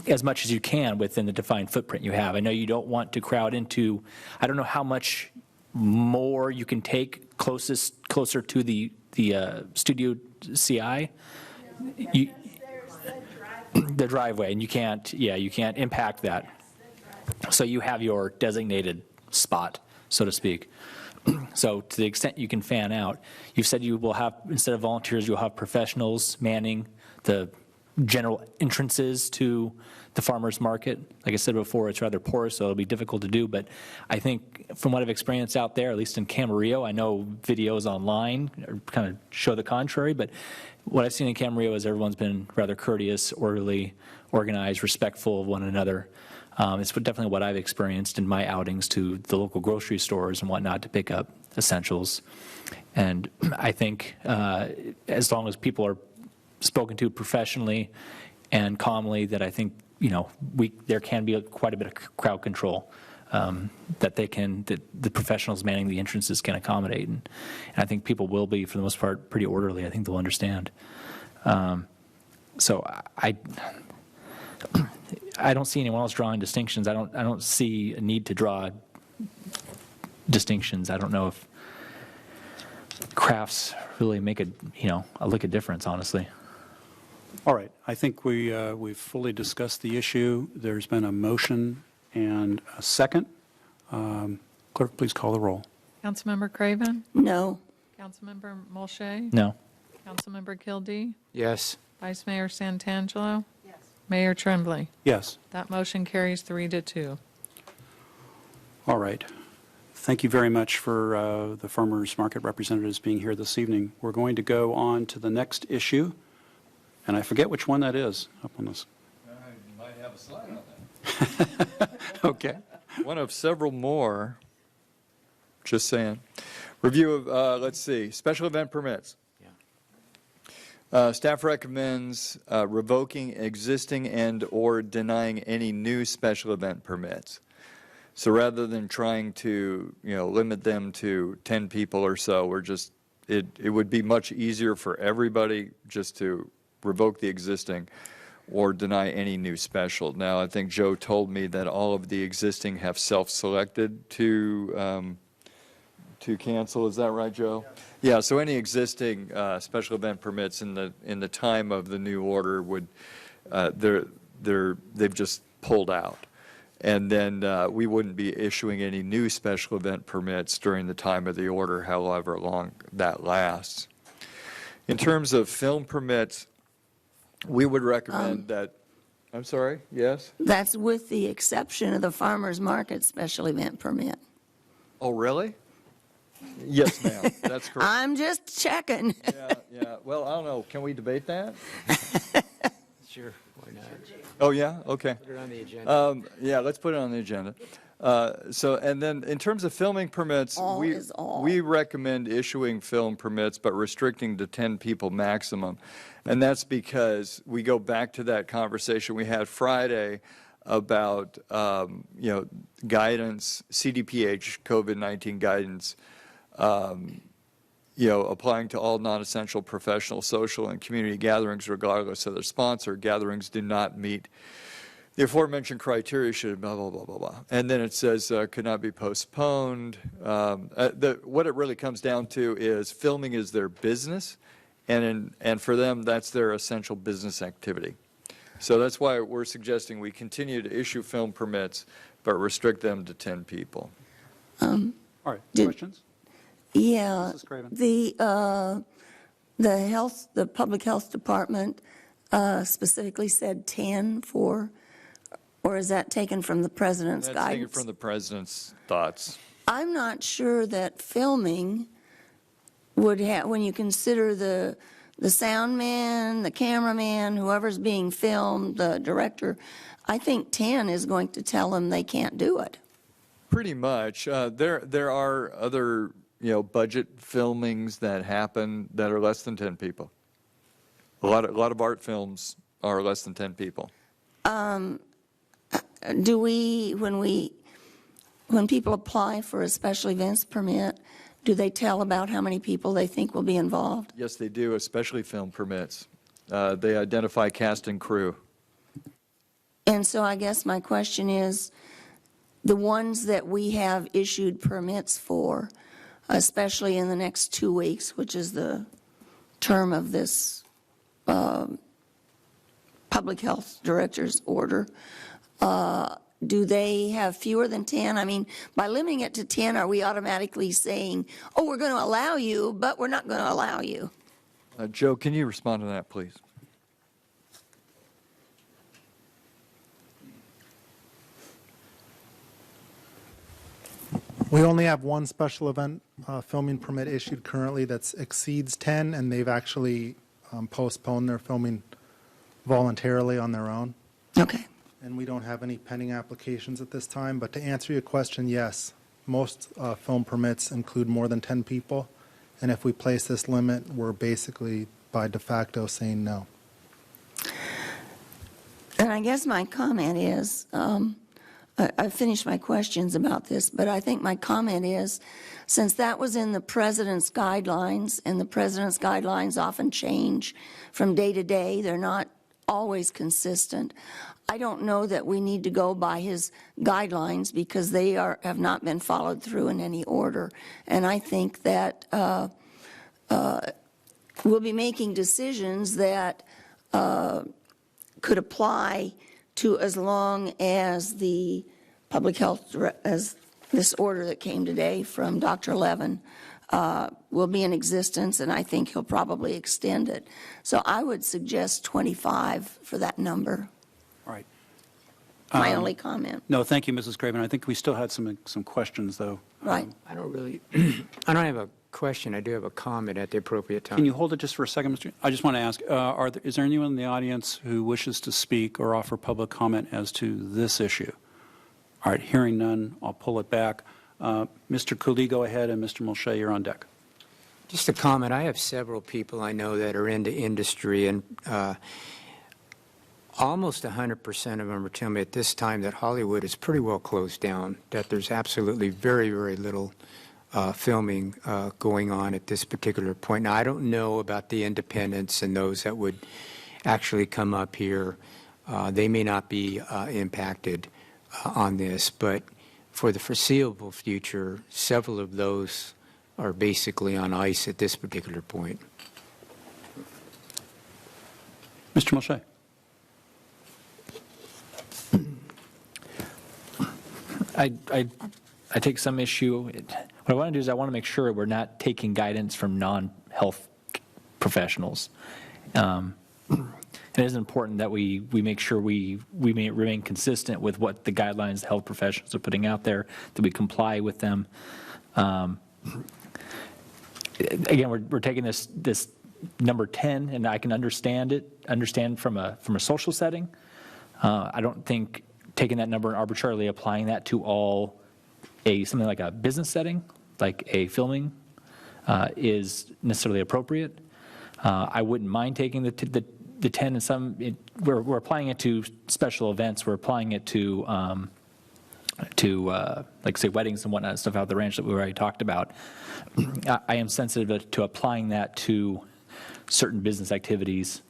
as much as you can within the defined footprint you have. I know you don't want to crowd into, I don't know how much more you can take closer to the studio CI. The driveway, and you can't impact that. So you have your designated spot, so to speak. So to the extent you can fan out, you've said you will have, instead of volunteers, you'll have professionals manning the general entrances to the farmer's market. Like I said before, it's rather porous, so it'll be difficult to do, but I think from what I've experienced out there, at least in Camarillo, I know videos online kind of show the contrary, but what I've seen in Camarillo is everyone's been rather courteous, orderly, organized, respectful of one another. It's definitely what I've experienced in my outings to the local grocery stores and whatnot to pick up essentials. And I think as long as people are spoken to professionally and calmly, that I think, there can be quite a bit of crowd control that the professionals manning the entrances can accommodate. And I think people will be, for the most part, pretty orderly. I think they'll understand. So I don't see anyone else drawing distinctions. I don't see a need to draw distinctions. I don't know if crafts really make a lick of difference, honestly. All right. I think we've fully discussed the issue. There's been a motion and a second. Clerk, please call the roll. Councilmember Craven? No. Councilmember Mulchay? No. Councilmember Kildee? Yes. Vice Mayor Santangelo? Yes. Mayor Trembley? Yes. That motion carries 3-2. All right. Thank you very much for the farmers market representatives being here this evening. We're going to go on to the next issue, and I forget which one that is up on this. You might have a slide on that. Okay. One of several more, just saying. Review of, let's see, special event permits. Staff recommends revoking existing and/or denying any new special event permits. So rather than trying to, limit them to 10 people or so, it would be much easier for everybody just to revoke the existing or deny any new special. Now, I think Joe told me that all of the existing have self-selected to cancel. Is that right, Joe? Yeah. So any existing special event permits in the time of the new order would they've just pulled out, and then we wouldn't be issuing any new special event permits during the time of the order, however long that lasts. In terms of film permits, we would recommend that. I'm sorry. Yes. That's with the exception of the farmer's market special event permit. Oh, really? Yes, ma'am. That's correct. I'm just checking. Yeah. Well, I don't know. Can we debate that? Sure. Why not? Oh, yeah? Okay. Put it on the agenda. Yeah, let's put it on the agenda. And then in terms of filming permits, we recommend issuing film permits but restricting to 10 people maximum. And that's because we go back to that conversation we had Friday about, guidance, CDPH, COVID-19 guidance, applying to all non-essential professional, social, and community gatherings regardless of their sponsor. Gatherings do not meet the aforementioned criteria, should blah, blah, blah, blah, blah. And then it says could not be postponed. What it really comes down to is filming is their business, and for them, that's their essential business activity. So that's why we're suggesting we continue to issue film permits, but restrict them to 10 people. All right. Questions? Yeah. Mrs. Craven. The public health department specifically said 10 for, or is that taken from the president's guidance? That's taken from the president's thoughts. I'm not sure that filming would have, when you consider the sound man, the cameraman, whoever's being filmed, the director, I think 10 is going to tell them they can't do it. Pretty much. There are other, budget filmings that happen that are less than 10 people. A lot of art films are less than 10 people. Do we, when people apply for a special events permit, do they tell about how many people they think will be involved? Yes, they do, especially film permits. They identify cast and crew. And so I guess my question is, the ones that we have issued permits for, especially in the next 2 weeks, which is the term of this public health director's order, do they have fewer than 10? I mean, by limiting it to 10, are we automatically saying, oh, we're going to allow you, but we're not going to allow you? Joe, can you respond to that, please? We only have one special event filming permit issued currently that exceeds 10, and they've actually postponed their filming voluntarily on their own. Okay. And we don't have any pending applications at this time. But to answer your question, yes, most film permits include more than 10 people. And if we place this limit, we're basically by de facto saying no. And I guess my comment is, I've finished my questions about this, but I think my comment is, since that was in the president's guidelines, and the president's guidelines often change from day to day, they're not always consistent, I don't know that we need to go by his guidelines because they have not been followed through in any order. And I think that we'll be making decisions that could apply to as long as the public health, as this order that came today from Dr. Levin will be in existence, and I think he'll probably extend it. So I would suggest 25 for that number. All right. My only comment. No, thank you, Mrs. Craven. I think we still had some questions, though. Right. I don't have a question. I do have a comment at the appropriate time. Can you hold it just for a second, Mr.? I just want to ask, is there anyone in the audience who wishes to speak or offer public comment as to this issue? All right, hearing none, I'll pull it back. Mr. Kildee, go ahead, and Mr. Mulchay, you're on deck. Just a comment. I have several people I know that are into industry, and almost 100% of them are telling me at this time that Hollywood is pretty well closed down, that there's absolutely very, very little filming going on at this particular point. Now, I don't know about the independents and those that would actually come up here. They may not be impacted on this, but for the foreseeable future, several of those are basically on ice at this particular point. Mr. Mulchay. I take some issue. What I want to do is I want to make sure we're not taking guidance from non-health professionals. It is important that we make sure we may remain consistent with what the guidelines the health professionals are putting out there, that we comply with them. Again, we're taking this number 10, and I can understand from a social setting. I don't think taking that number and arbitrarily applying that to all something like a business setting, like a filming, is necessarily appropriate. I wouldn't mind taking the 10 and some. We're applying it to special events. We're applying it to like say weddings and whatnot, stuff out the ranch that we already talked about. I am sensitive to applying that to certain business activities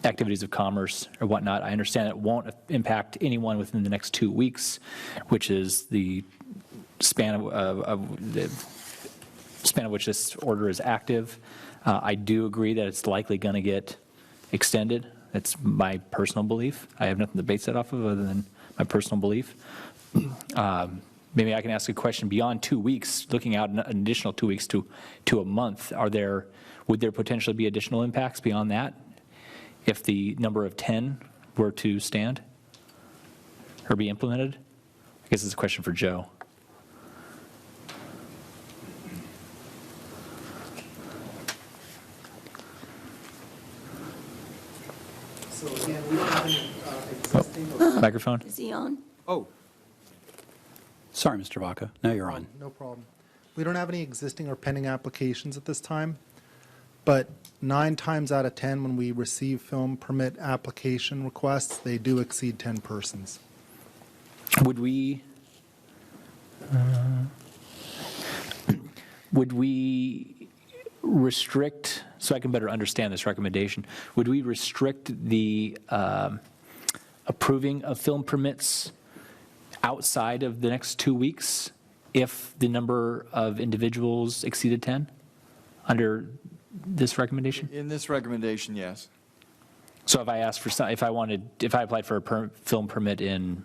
of commerce or whatnot. I understand it won't impact anyone within the next 2 weeks, which is the span of which this order is active. I do agree that it's likely going to get extended. That's my personal belief. I have nothing to base that off of other than my personal belief. Maybe I can ask a question beyond 2 weeks, looking out an additional 2 weeks to a month. Would there potentially be additional impacts beyond that if the number of 10 were to stand or be implemented? I guess it's a question for Joe. So again, we don't have any existing. Microphone. Is he on? Oh. Sorry, Mr. Vaca. Now you're on. No problem. We don't have any existing or pending applications at this time, but 9 times out of 10, when we receive film permit application requests, they do exceed 10 persons. Would we restrict, so I can better understand this recommendation, would we restrict the approving of film permits outside of the next 2 weeks if the number of individuals exceeded 10 under this recommendation? In this recommendation, yes. So if I asked for some, if I applied for a film permit in,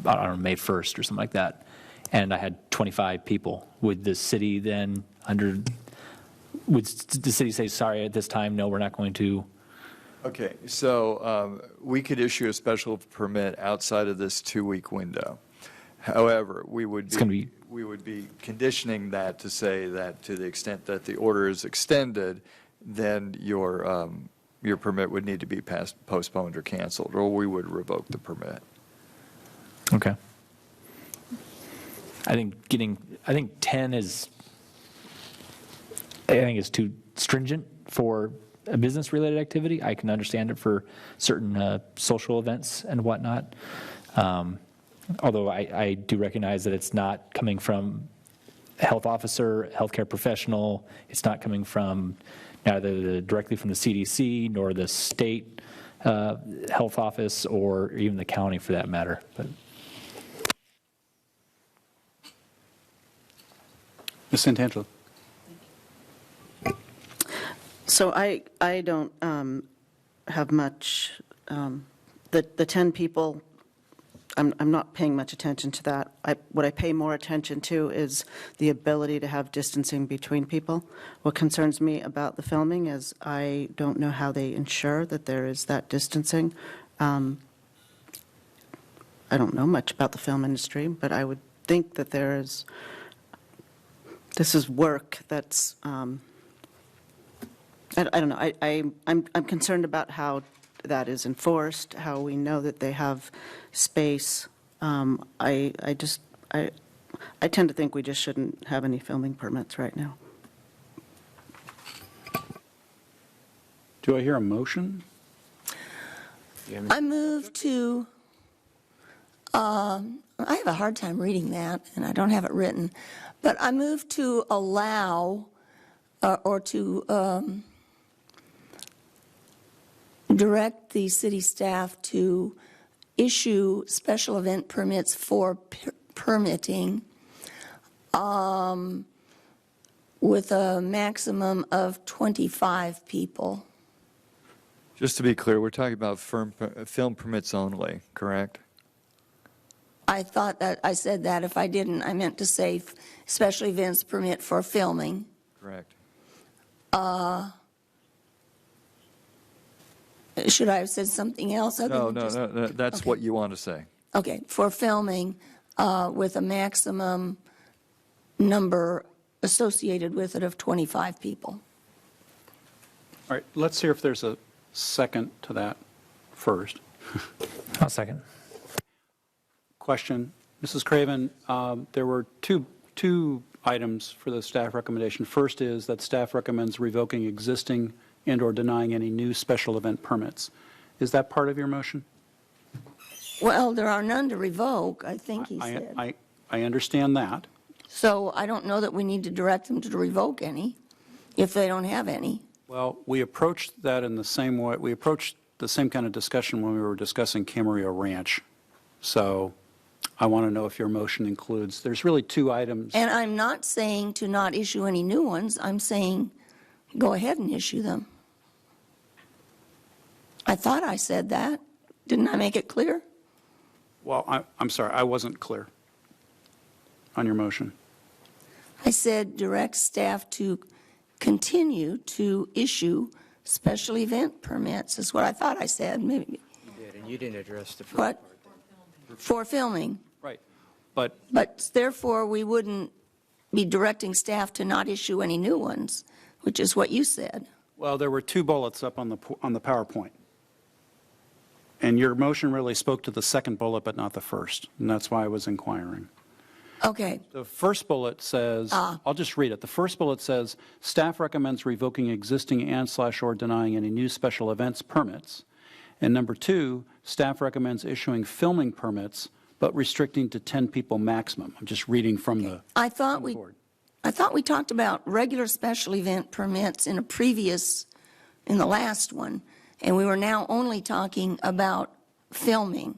I don't know, May 1st or something like that, and I had 25 people, would the city then would the city say, sorry, at this time, no, we're not going to? Okay, so we could issue a special permit outside of this 2-week window. However, we would be conditioning that to say that to the extent that the order is extended, then your permit would need to be postponed or canceled, or we would revoke the permit. Okay. I think 10 is too stringent for a business-related activity. I can understand it for certain social events and whatnot. Although I do recognize that it's not coming from a health officer, healthcare professional. It's not coming from neither directly from the CDC nor the state health office or even the county for that matter. But. Ms. Santangelo. So I don't have much, the 10 people, I'm not paying much attention to that. What I pay more attention to is the ability to have distancing between people. What concerns me about the filming is I don't know how they ensure that there is that distancing. I don't know much about the film industry, but I would think that this is work that's, I don't know. I'm concerned about how that is enforced, how we know that they have space. I tend to think we just shouldn't have any filming permits right now. Do I hear a motion? I move to, I have a hard time reading that, and I don't have it written, but I move to allow or to direct the city staff to issue special event permits for permitting with a maximum of 25 people. Just to be clear, we're talking about film permits only, correct? I thought that I said that. If I didn't, I meant to say special events permit for filming. Correct. Should I have said something else? No, that's what you want to say. Okay, for filming with a maximum number associated with it of 25 people. All right, let's hear if there's a second to that first. I'll second. Question, Mrs. Craven, there were two items for the staff recommendation. First is that staff recommends revoking existing and/or denying any new special event permits. Is that part of your motion? Well, there are none to revoke, I think he said. I understand that. So I don't know that we need to direct them to revoke any if they don't have any. Well, we approached that in the same way. We approached the same kind of discussion when we were discussing Camarillo Ranch. So I want to know if your motion includes, there's really two items. And I'm not saying to not issue any new ones. I'm saying go ahead and issue them. I thought I said that. Didn't I make it clear? Well, I'm sorry, I wasn't clear on your motion. I said direct staff to continue to issue special event permits, is what I thought I said. Maybe. You did, and you didn't address the first What? part. For filming. Right. But Therefore, we wouldn't be directing staff to not issue any new ones, which is what you said. well, there were two bullets up on the PowerPoint. And your motion really spoke to the second bullet, but not the first. And that's why I was inquiring. Okay. The first bullet says, I'll just read it. The first bullet says, staff recommends revoking existing and/or denying any new special events permits. And number two, staff recommends issuing filming permits, but restricting to 10 people maximum. I'm just reading from the board. I thought we talked about regular special event permits in the last one, and we were now only talking about filming.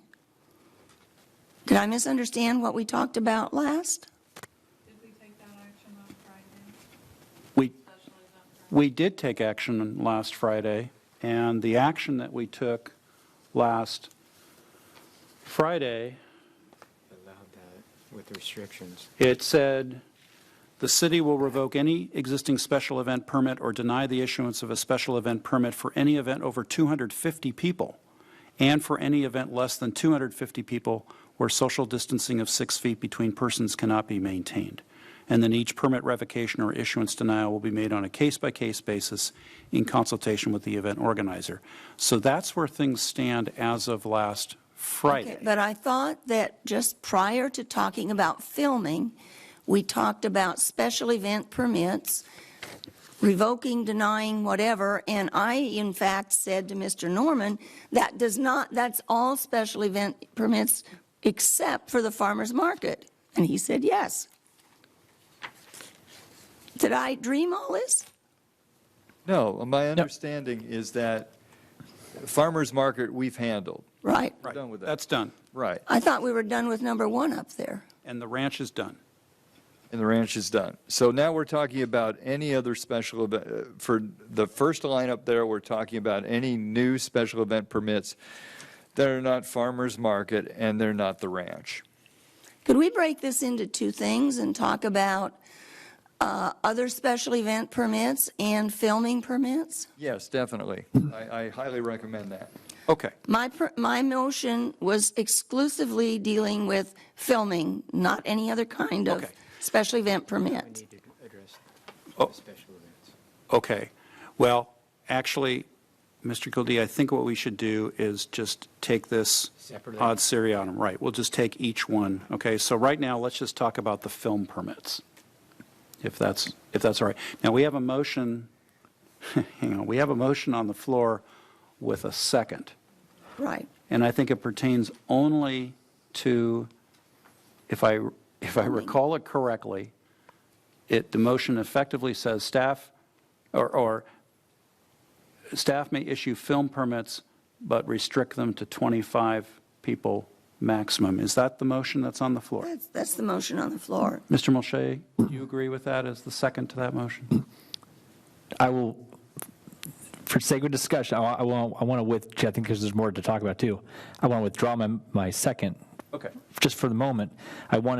Did I misunderstand what we talked about last? Did we take that action on Friday? We did take action last Friday, and the action that we took last Friday, Allowed that with restrictions. it said, the city will revoke any existing special event permit or deny the issuance of a special event permit for any event over 250 people and for any event less than 250 people where social distancing of 6 feet between persons cannot be maintained. And then each permit revocation or issuance denial will be made on a case-by-case basis in consultation with the event organizer. So that's where things stand as of last Friday. Okay, but I thought that just prior to talking about filming, we talked about special event permits, revoking, denying, whatever, and I, in fact, said to Mr. Norman, that does not, that's all special event permits except for the farmer's market. And he said yes. Did I dream all this? No, my understanding is that farmer's market we've handled. Right. We're done with that. That's done. Right. I thought we were done with number one up there. And the ranch is done. And the ranch is done. So now we're talking about any other special event. For the first line up there, we're talking about any new special event permits that are not farmer's market and they're not the ranch. Could we break this into two things and talk about other special event permits and filming permits? Yes, definitely. I highly recommend that. Okay. My motion was exclusively dealing with filming, not any other kind of Okay. special event We permit. need to address Oh. the special events. Okay. Well, actually, Mr. Kildee, I think what we should do is just take this Separately. ad seriatim. Right. We'll just take each one. Okay. So right now, let's just talk about the film permits, if that's all right. Now, we have a motion, hang on, we have a motion on the floor with a second. Right. And I think it pertains only to, if I recall it correctly, the motion effectively says staff, or staff may issue film permits, but restrict them to 25 people maximum. Is that the motion that's on the floor? That's the motion on the floor. Mr. Mulchay, do you agree with that as the second to that motion? I will, for sake of discussion, I want to I think because there's more to talk about too. I want to withdraw my second. Okay. Just for the moment. I want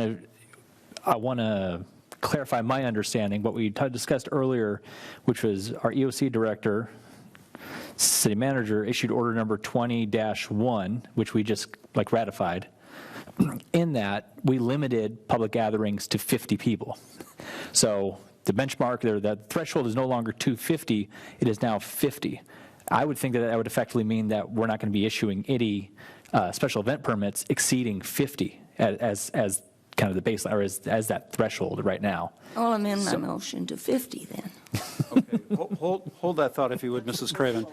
to clarify my understanding, what we discussed earlier, which was our EOC director, city manager issued order number 20-1, which we just ratified. In that, we limited public gatherings to 50 people. So the benchmark there, that threshold is no longer 250, it is now 50. I would think that would effectively mean that we're not going to be issuing any special event permits exceeding 50 as kind of the baseline, or as that threshold right now. I'll amend my motion to 50 then. Okay. Hold that thought, if you would, Mrs. Craven.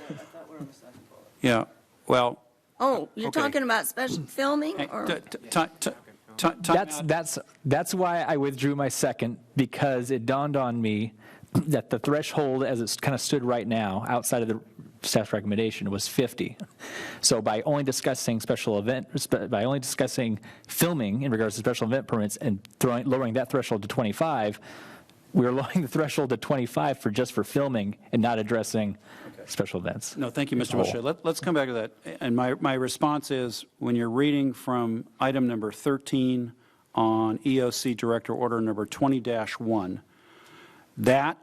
Yeah. Well. Oh, you're Okay. talking about special filming or? That's why I withdrew my second, because it dawned on me that the threshold as it's kind of stood right now outside of the staff's recommendation was 50. So by only discussing by only discussing filming in regards to special event permits and lowering that threshold to 25, we're lowering the threshold to 25 for filming and not addressing special events. No, thank you, Mr. Mulchay. Let's come back to that. And my response is, when you're reading from item number 13 on EOC Director Order number 20-1, that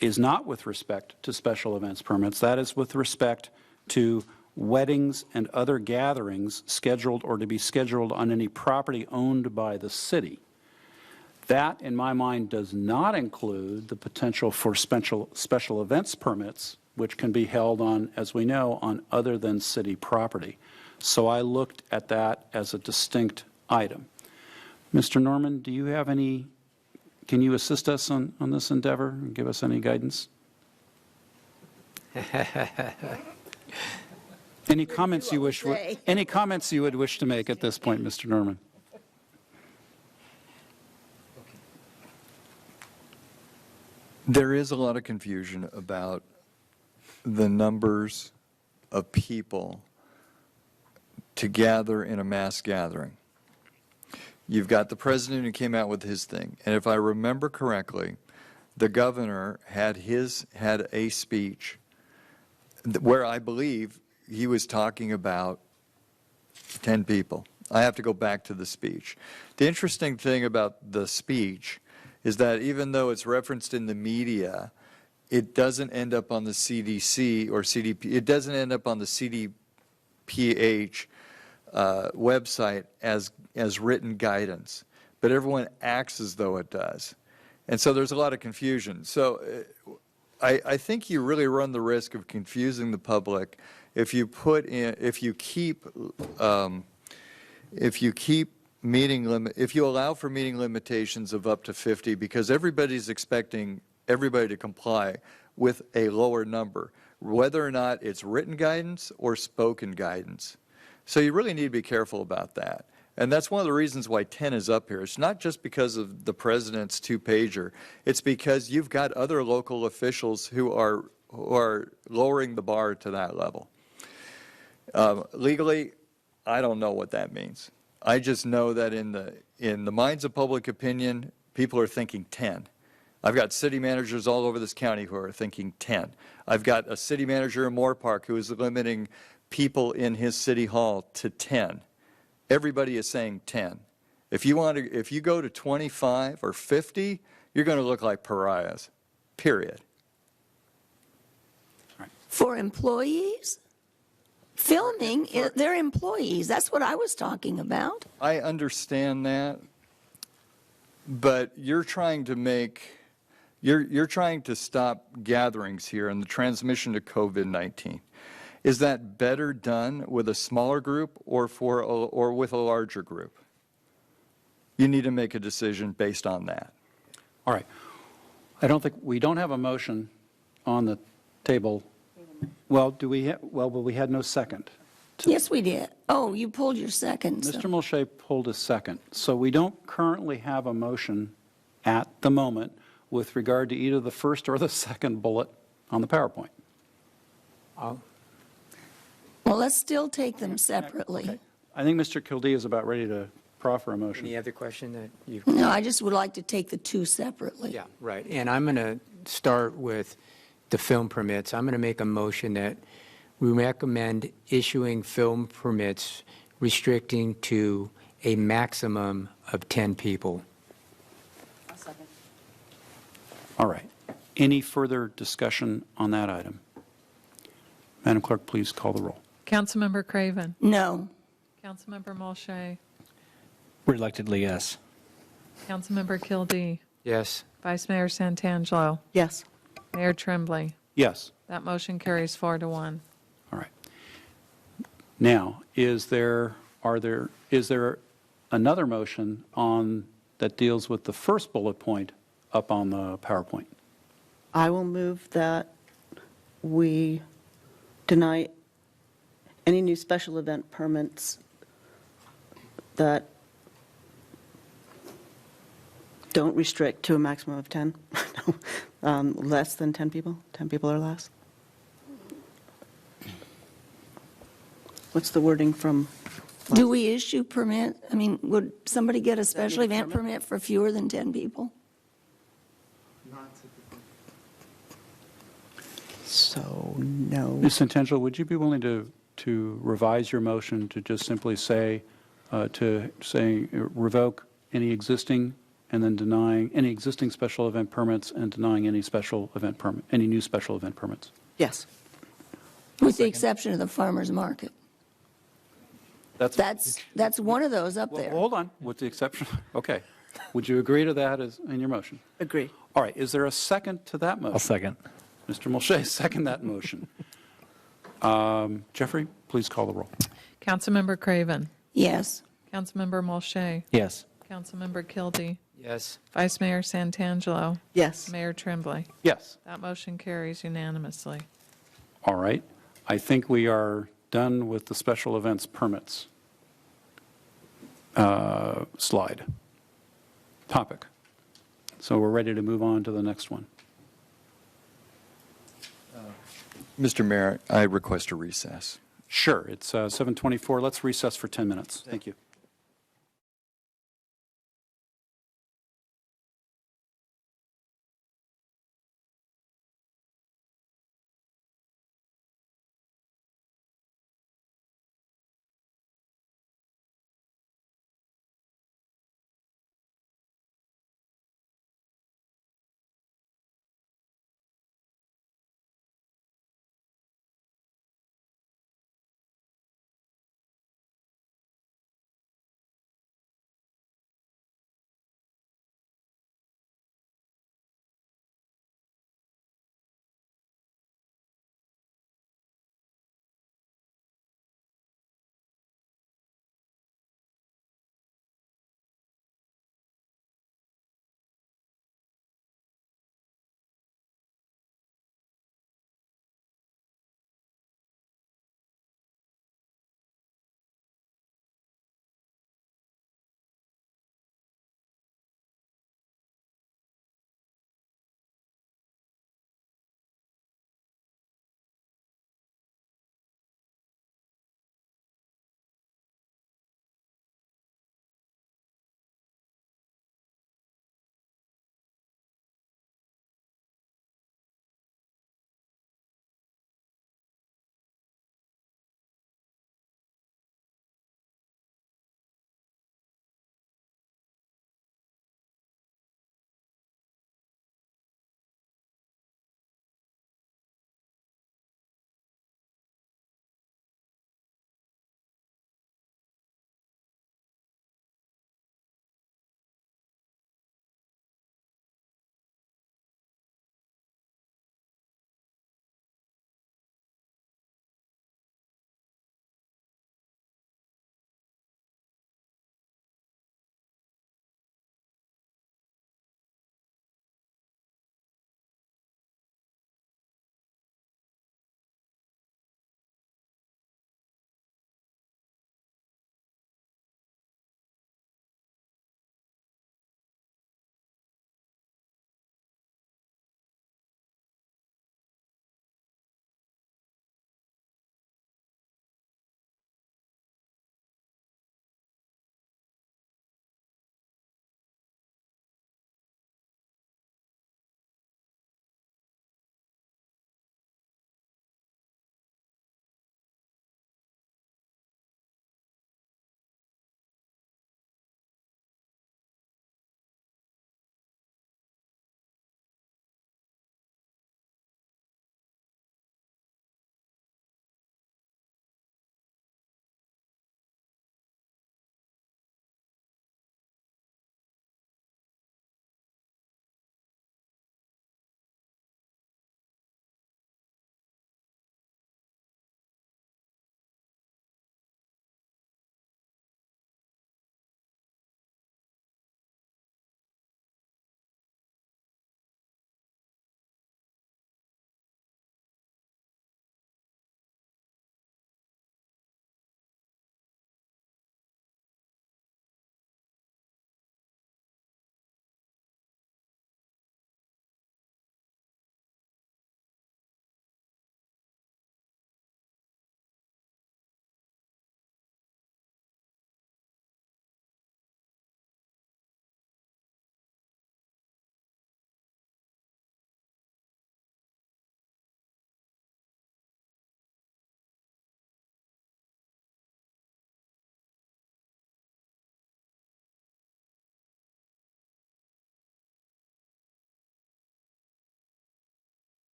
is not with respect to special events permits. That is with respect to weddings and other gatherings scheduled or to be scheduled on any property owned by the city. That, in my mind, does not include the potential for special events permits, which can be held on, as we know, on other than city property. So I looked at that as a distinct item. Mr. Norman, do you have any, can you assist us on this endeavor and give us any guidance? Any comments you wish, any comments you would wish to make at this point, Mr. Norman? There is a lot of confusion about the numbers of people to gather in a mass gathering. You've got the president who came out with his thing. And if I remember correctly, the governor had a speech where I believe he was talking about 10 people. I have to go back to the speech. The interesting thing about the speech is that even though it's referenced in the media, it doesn't end up on the CDC or CDP. It doesn't end up on the CDPH website as written guidance, but everyone acts as though it does. And so there's a lot of confusion. So I think you really run the risk of confusing the public if you allow for meeting limitations of up to 50, because everybody's expecting everybody to comply with a lower number, whether or not it's written guidance or spoken guidance. So you really need to be careful about that. And that's one of the reasons why 10 is up here. It's not just because of the president's two-pager. It's because you've got other local officials who are lowering the bar to that level. Legally, I don't know what that means. I just know that in the minds of public opinion, people are thinking 10. I've got city managers all over this county who are thinking 10. I've got a city manager in Moore Park who is limiting people in his city hall to 10. Everybody is saying 10. If you go to 25 or 50, you're going to look like pariahs, period. For employees? Filming, they're employees. That's what I was talking about. I understand that, but you're trying to stop gatherings here and the transmission to COVID-19. Is that better done with a smaller group or with a larger group? You need to make a decision based on that. All right. We don't have a motion on the table. Well, but we had no second. Yes, we did. Oh, you pulled your second. Mr. Mulchay pulled a second. So we don't currently have a motion at the moment with regard to either the first or the second bullet on the PowerPoint. Well, let's still take them separately. Okay. I think Mr. Kildee is about ready to proffer a motion. Any other question that you? No, I just would like to take the two separately. Yeah, right. And I'm going to start with the film permits. I'm going to make a motion that we recommend issuing film permits restricting to a maximum of 10 people. All right. Any further discussion on that item? Madam Clerk, please call the roll. Councilmember Craven. No. Councilmember Mulchay. Reluctantly, yes. Councilmember Kildee. Yes. Vice Mayor Santangelo. Yes. Mayor Trembley. Yes. That motion carries 4-1. All right. Now, is there another motion that deals with the first bullet point up on the PowerPoint? I will move that we deny any new special event permits that don't restrict to a maximum of 10, less than 10 people, 10 people or less. What's the wording from? Do we issue permit? I mean, would somebody get a special event permit for fewer than 10 people? So, no. Ms. Santangelo, would you be willing to revise your motion to just simply say, revoke any existing and then denying any existing special event permits and denying any any new special event permits? Yes. With the exception of the farmer's market. That's one of those up there. Well, hold on, with the exception, okay. Would you agree to that in your motion? Agree. All right, is there a second to that motion? I'll second. Mr. Mulchay, second that motion. Jeffrey, please call the roll. Councilmember Craven. Yes. Councilmember Mulchay. Yes. Councilmember Kildee. Yes. Vice Mayor Santangelo. Yes. Mayor Trembley. Yes. That motion carries unanimously. All right. I think we are done with the special events permits topic. So we're ready to move on to the next one. Mr. Mayor, I request a recess. Sure, it's 7:24. Let's recess for 10 minutes. Thank you.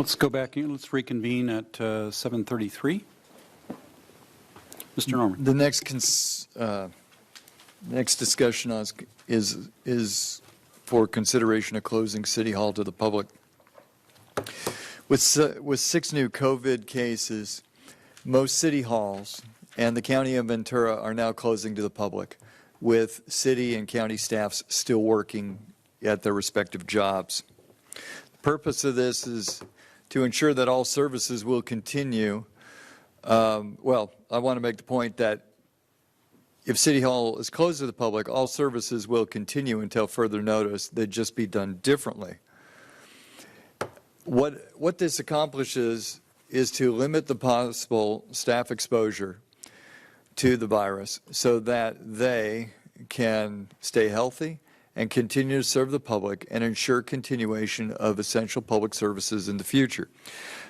Let's go back and let's reconvene at 7:33. Mr. Norman. The next discussion is for consideration of closing City Hall to the public. With 6 new COVID cases, most city halls and the County of Ventura are now closing to the public, with city and county staffs still working at their respective jobs. The purpose of this is to ensure that all services will continue. Well, I want to make the point that if City Hall is closed to the public, all services will continue until further notice. They'd just be done differently. What this accomplishes is to limit the possible staff exposure to the virus so that they can stay healthy and continue to serve the public and ensure continuation of essential public services in the future.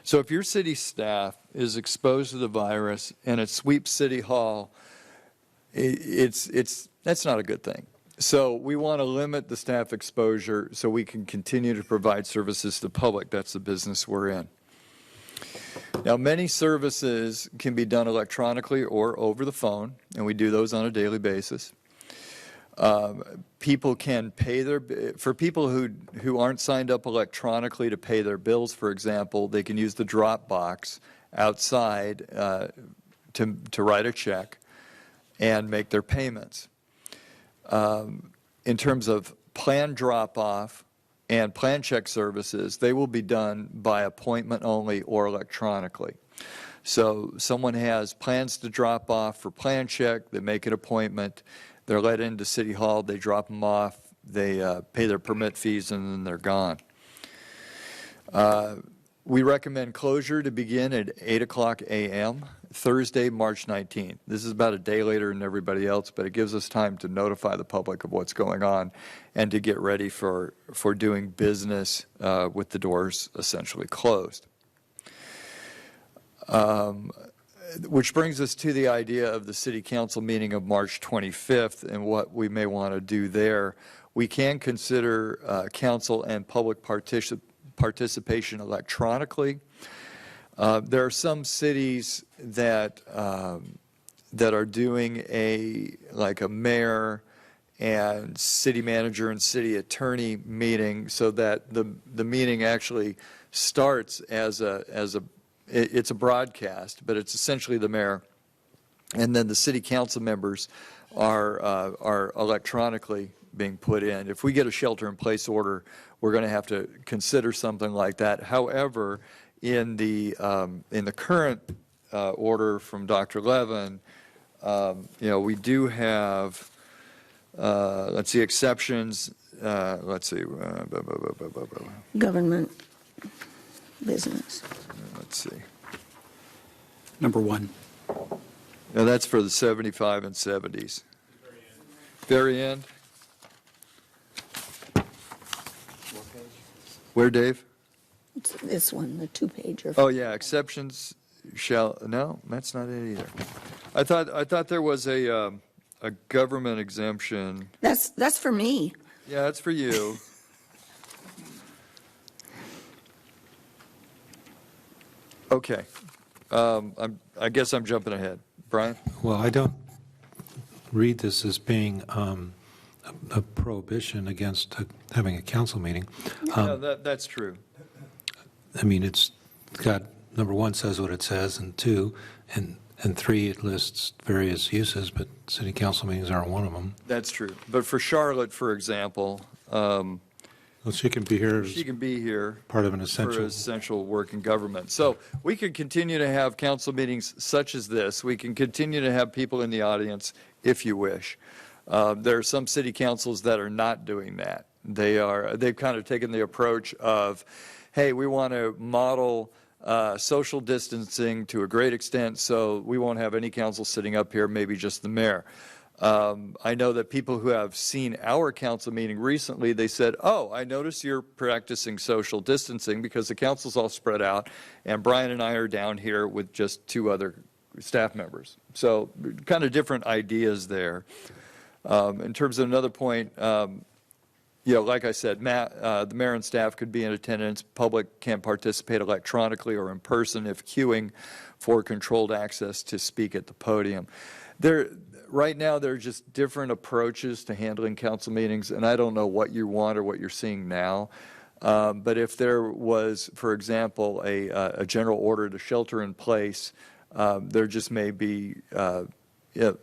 So if your city staff is exposed to the virus and it sweeps City Hall, that's not a good thing. So we want to limit the staff exposure so we can continue to provide services to the public. That's the business we're in. Now, many services can be done electronically or over the phone, and we do those on a daily basis. People can pay for people who aren't signed up electronically to pay their bills, for example, they can use the drop box outside to write a check and make their payments. In terms of plan drop-off and plan check services, they will be done by appointment only or electronically. So someone has plans to drop off for plan check, they make an appointment, they're let into City Hall, they drop them off, they pay their permit fees, and then they're gone. We recommend closure to begin at 8 o'clock a.m. Thursday, March 19th. This is about a day later than everybody else, but it gives us time to notify the public of what's going on and to get ready for doing business with the doors essentially closed. Which brings us to the idea of the City Council meeting of March 25th and what we may want to do there. We can consider council and public participation electronically. There are some cities that are doing a mayor and city manager and city attorney meeting, so that the meeting actually starts it's a broadcast, but it's essentially the mayor, and then the city council members are electronically being put in. If we get a shelter-in-place order, we're going to have to consider something like that. However, in the current order from Dr. Levin, we do have, let's see, exceptions. Let's see. Government, business. Let's see. Number 1. Now that's for the 75 and 70s. Very end. Where, Dave? It's this one, the 2-pager. Oh yeah, exceptions shall. No, that's not it either. I thought there was a government exemption. That's for me. Yeah, that's for you. Okay. I guess I'm jumping ahead. Brian? Well, I don't read this as being a prohibition against having a council meeting. No, that's true. I mean, it's got, number 1 says what it says, and 2, and 3, it lists various uses, but city council meetings aren't one of them. That's true. But for Charlotte, for example, well, she can be here. She can be here. Part of an essential. For essential work in government. So we could continue to have council meetings such as this. We can continue to have people in the audience if you wish. There are some city councils that are not doing that. They've kind of taken the approach of, hey, we want to model social distancing to a great extent, so we won't have any council sitting up here, maybe just the mayor. I know that people who have seen our council meeting recently, they said, oh, I notice you're practicing social distancing because the council's all spread out, and Brian and I are down here with just 2 other staff members. So kind of different ideas there. In terms of another point, like I said, the mayor and staff could be in attendance. Public can participate electronically or in person if queuing for controlled access to speak at the podium. Right now, there are just different approaches to handling council meetings, and I don't know what you want or what you're seeing now. But if there was, for example, a general order to shelter in place, there just may be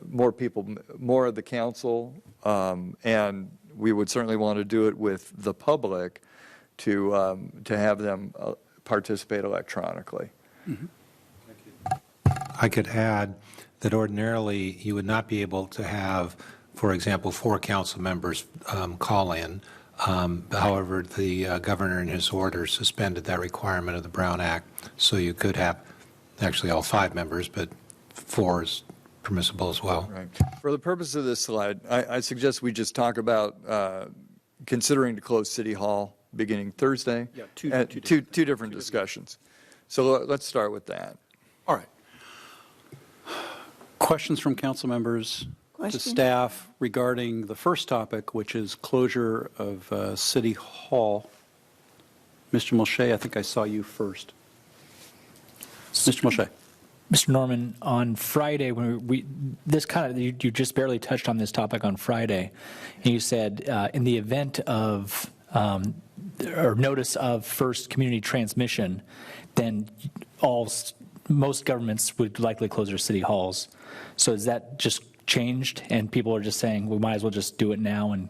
more people, more of the council, and we would certainly want to do it with the public to have them participate electronically. Mm-hmm. I could add that ordinarily you would not be able to have, for example, 4 council members call in. However, the governor in his order suspended that requirement of the Brown Act, so you could have actually all 5 members, but 4 is permissible as well. Right. For the purpose of this slide, I suggest we just talk about considering to close City Hall beginning Thursday. Yeah, two different discussions. So let's start with that. All right. Questions from council members to staff regarding the first topic, which is closure of City Hall. Mr. Mulchay, I think I saw you first. Mr. Mulchay. Mr. Norman, on Friday, when you just barely touched on this topic on Friday, and you said in the event of or notice of first community transmission, then most governments would likely close their city halls. So is that just changed, and people are just saying we might as well just do it now? And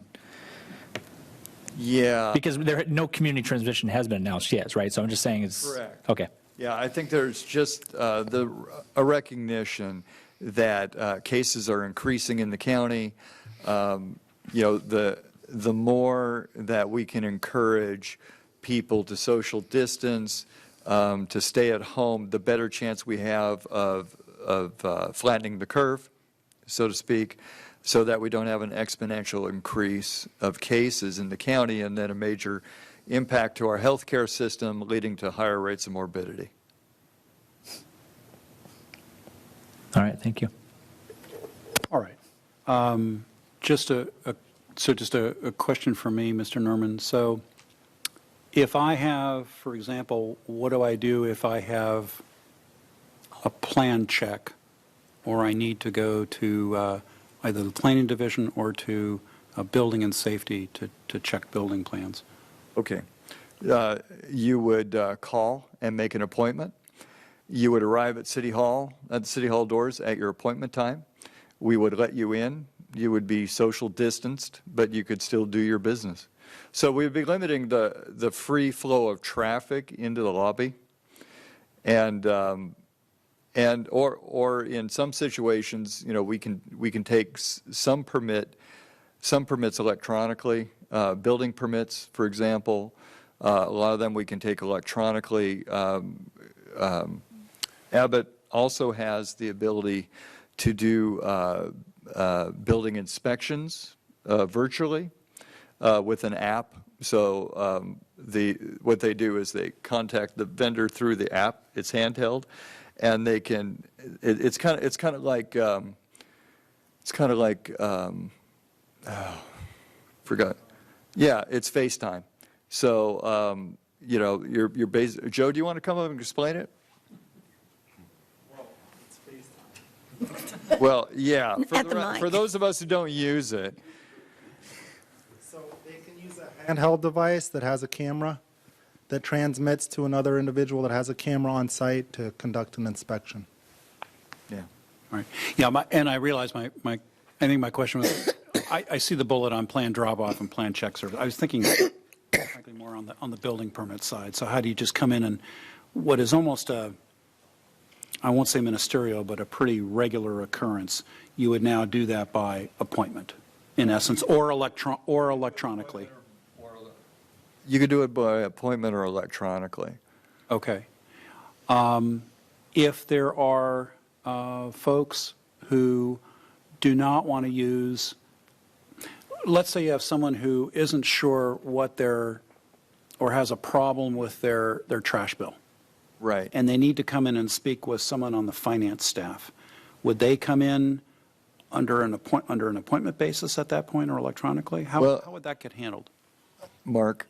yeah, because no community transmission has been announced yet, right? So I'm just saying it's correct. Okay. Yeah, I think there's just a recognition that cases are increasing in the county. The more that we can encourage people to social distance, to stay at home, the better chance we have of flattening the curve, so to speak, so that we don't have an exponential increase of cases in the county and then a major impact to our healthcare system, leading to higher rates of morbidity. All right, thank you. All right. Just a question for me, Mr. Norman. So if I have, for example, what do I do if I have a plan check, or I need to go to either the planning division or to building and safety to check building plans? Okay. You would call and make an appointment. You would arrive at the City Hall doors at your appointment time. We would let you in. You would be social distanced, but you could still do your business. So we would be limiting the free flow of traffic into the lobby, or in some situations, we can take some permits electronically. Building permits, for example, a lot of them we can take electronically. Abbott also has the ability to do building inspections virtually with an app. So what they do is they contact the vendor through the app. It's handheld, and they can. It's kind of like forgot. Yeah, it's FaceTime. So you're basic. Joe, do you want to come up and explain it? Well, yeah, for those of us who don't use it. So they can use a handheld device that has a camera that transmits to another individual that has a camera on site to conduct an inspection. Yeah. All right. Yeah, and I realize I think my question was, I see the bullet on plan drop-off and plan check service. I was thinking, frankly, more on the building permit side. So how do you just come in and what is almost I won't say ministerial, but a pretty regular occurrence, you would now do that by appointment, in essence, or electronically. You could do it by appointment or electronically. Okay. If there are folks who do not want to use, let's say you have someone who isn't sure or has a problem with their trash bill. Right. And they need to come in and speak with someone on the finance staff. Would they come in under an appointment basis at that point or electronically? How would that get handled? Mark.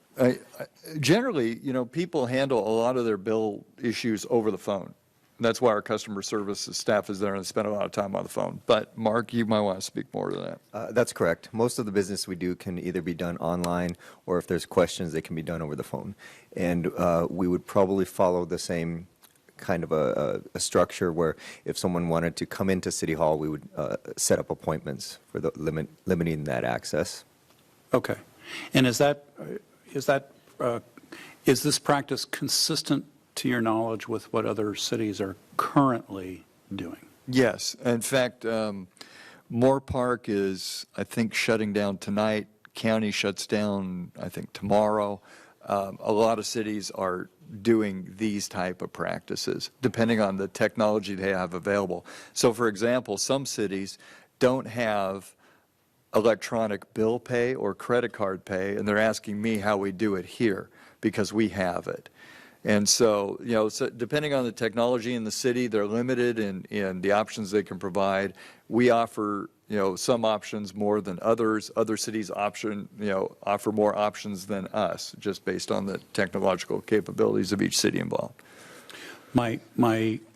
Generally, people handle a lot of their bill issues over the phone. That's why our customer services staff is there and spend a lot of time on the phone. But Mark, you might want to speak more to that. That's correct. Most of the business we do can either be done online, or if there's questions, they can be done over the phone. And we would probably follow the same kind of a structure where if someone wanted to come into City Hall, we would set up appointments for limiting that access. Okay. And is this practice consistent, to your knowledge, with what other cities are currently doing? Yes. In fact, Moore Park is, I think, shutting down tonight. County shuts down, I think, tomorrow. A lot of cities are doing these type of practices, depending on the technology they have available. So, for example, some cities don't have electronic bill pay or credit card pay, and they're asking me how we do it here because we have it. And so, so depending on the technology in the city, they're limited in the options they can provide. We offer, some options more than others. Other cities offer more options than us, just based on the technological capabilities of each city involved. My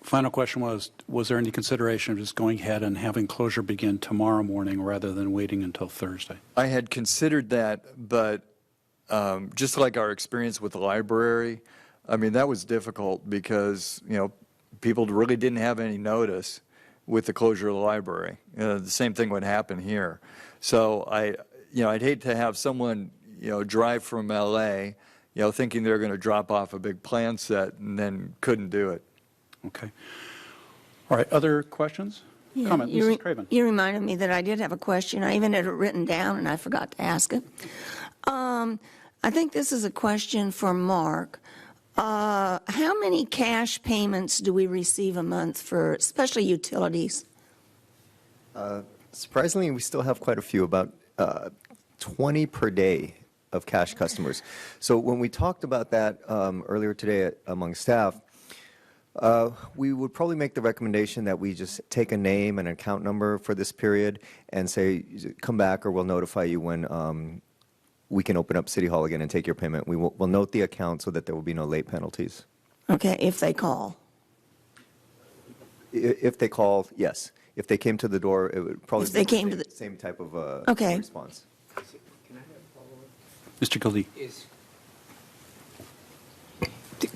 final question was there any consideration of just going ahead and having closure begin tomorrow morning rather than waiting until Thursday? I had considered that, but just like our experience with the library, that was difficult because, people really didn't have any notice with the closure of the library. The same thing would happen here. So I'd hate to have someone, drive from LA, thinking they're going to drop off a big plan set and then couldn't do it. Okay. All right. Other questions? Yeah, Comment, Mrs. Craven. You reminded me that I did have a question. I even had it written down, and I forgot to ask it. I think this is a question for Mark. How many cash payments do we receive a month for, especially utilities? Surprisingly, we still have quite a few, about 20 per day of cash customers. So when we talked about that earlier today among staff, we would probably make the recommendation that we just take a name and an account number for this period and say, come back or we'll notify you when we can open up City Hall again and take your payment. We'll note the account so that there will be no late penalties. Okay, if they call. If they call, yes. If they came to the door, it would probably If they be came the to the- same type of Okay. response. Mr. Kildee.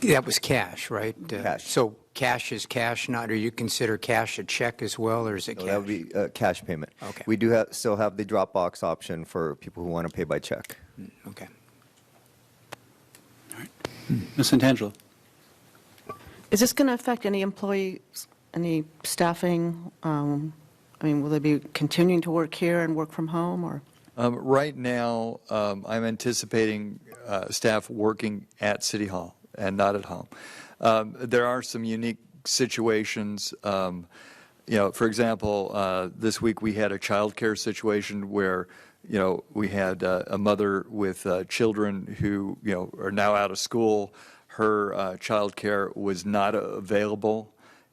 That was cash, right? Cash. So cash is cash, not, or you consider cash a check as well, or is it No, cash? that would be cash payment. Okay. We do still have the Dropbox option for people who want to pay by check. Okay. Ms. Santangelo. Is this going to affect any employees, any staffing? Will they be continuing to work here and work from home, or? Right now, I'm anticipating staff working at City Hall and not at home. There are some unique situations. For example, this week we had a child care situation where, we had a mother with children who, are now out of school. Her child care was not available,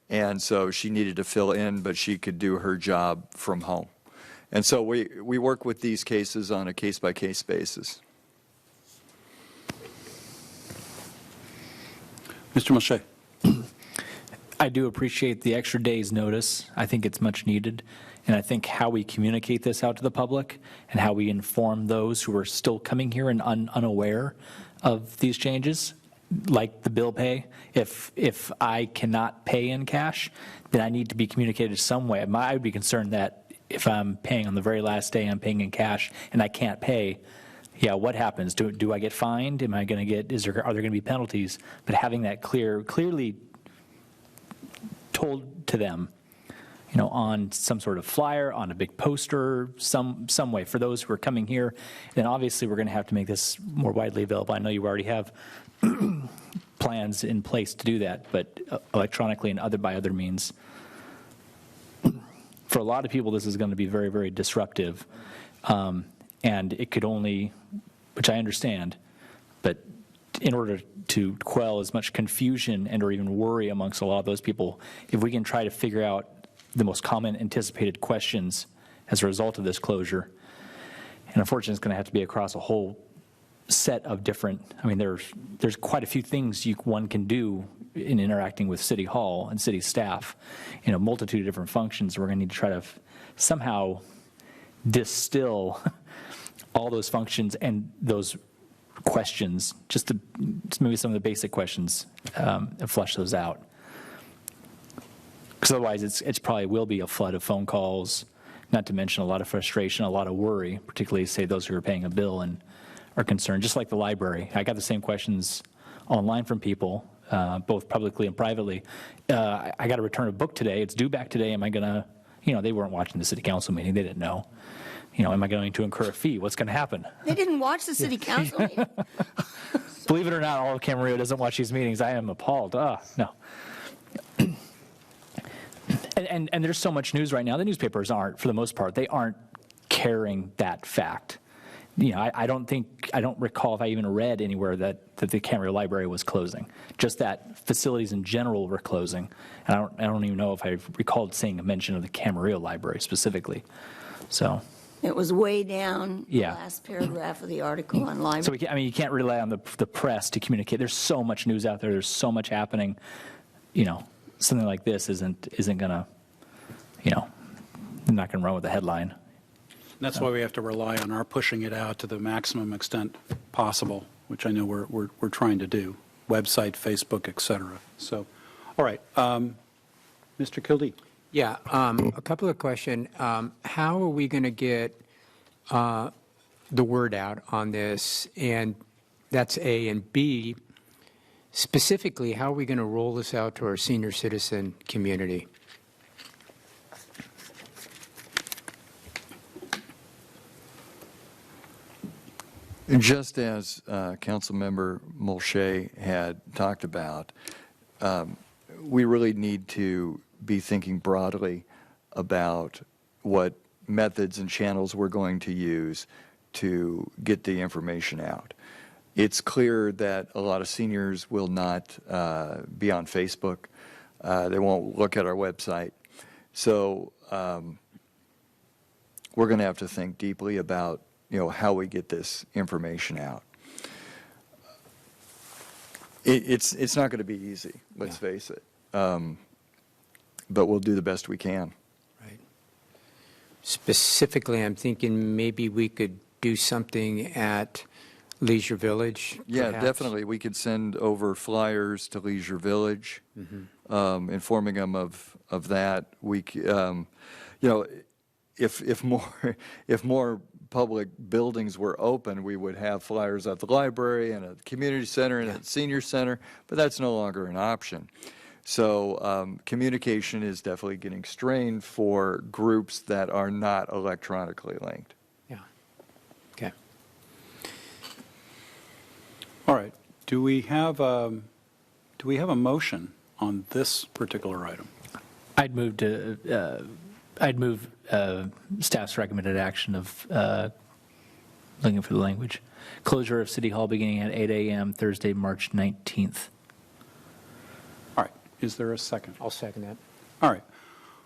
and so she needed to fill in, but she could do her job from home. And so we work with these cases on a case-by-case basis. Mr. Mulchay. I do appreciate the extra day's notice. I think it's much needed. And I think how we communicate this out to the public and how we inform those who are still coming here and unaware of these changes, like the bill pay, if I cannot pay in cash, then I need to be communicated some way. I would be concerned that if I'm paying on the very last day, I'm paying in cash, and I can't pay, what happens? Do I get fined? Am I going to get? Are there going to be penalties? But having that clearly told to them, on some sort of flyer, on a big poster, some way for those who are coming here, then obviously we're going to have to make this more widely available. I know you already have plans in place to do that, but electronically and by other means. For a lot of people, this is going to be very, very disruptive, and it could only, which I understand, but in order to quell as much confusion and or even worry amongst a lot of those people, if we can try to figure out the most common anticipated questions as a result of this closure, and unfortunately it's going to have to be across a whole set of different, I mean, there's quite a few things one can do in interacting with City Hall and city staff, a multitude of different functions. We're going to need to try to somehow distill all those functions and those questions, just maybe some of the basic questions, and flesh those out. Because otherwise it's probably will be a flood of phone calls, not to mention a lot of frustration, a lot of worry, particularly, say, those who are paying a bill and are concerned, just like the library. I got the same questions online from people, both publicly and privately. I got to return a book today. It's due back today. Am I going to, they weren't watching the city council meeting. They didn't know. Am I going to incur a fee? What's going to happen? They didn't watch the city council meeting. Believe it or not, all of Camarillo doesn't watch these meetings. I am appalled. No. And there's so much news right now. The newspapers aren't, for the most part, they aren't carrying that fact. I don't recall if I even read anywhere that the Camarillo Library was closing. Just that facilities in general were closing. And I don't even know if I recalled seeing a mention of the Camarillo Library specifically. So it was way down yeah. the last paragraph of the article on library. So you can't rely on the press to communicate. There's so much news out there. There's so much happening. Something like this isn't gonna, not gonna run with the headline. That's why we have to rely on our pushing it out to the maximum extent possible, which I know we're trying to do. Website, Facebook, et cetera. So, all right, Mr. Kildee. Yeah, a couple of questions. How are we going to get the word out on this? And that's A. And B, specifically, how are we going to roll this out to our senior citizen community? Just as Councilmember Mulchay had talked about, we really need to be thinking broadly about what methods and channels we're going to use to get the information out. It's clear that a lot of seniors will not be on Facebook. They won't look at our website. So we're going to have to think deeply about how we get this information out. It's not going to be easy, let's face it. But we'll do the best we can. Right. Specifically, I'm thinking maybe we could do something at Leisure Village. Yeah, perhaps. Definitely. We could send over flyers to Leisure Village, informing them of that. We, if more public buildings were open, we would have flyers at the library and at the community center and at the senior center, but that's no longer an option. So communication is definitely getting strained for groups that are not electronically linked. Yeah. Okay. All right. Do we have a motion on this particular item? I'd move staff's recommended action of looking for the language. Closure of City Hall beginning at 8 a.m. Thursday, March 19th. All right. Is there a second? I'll second that. All right.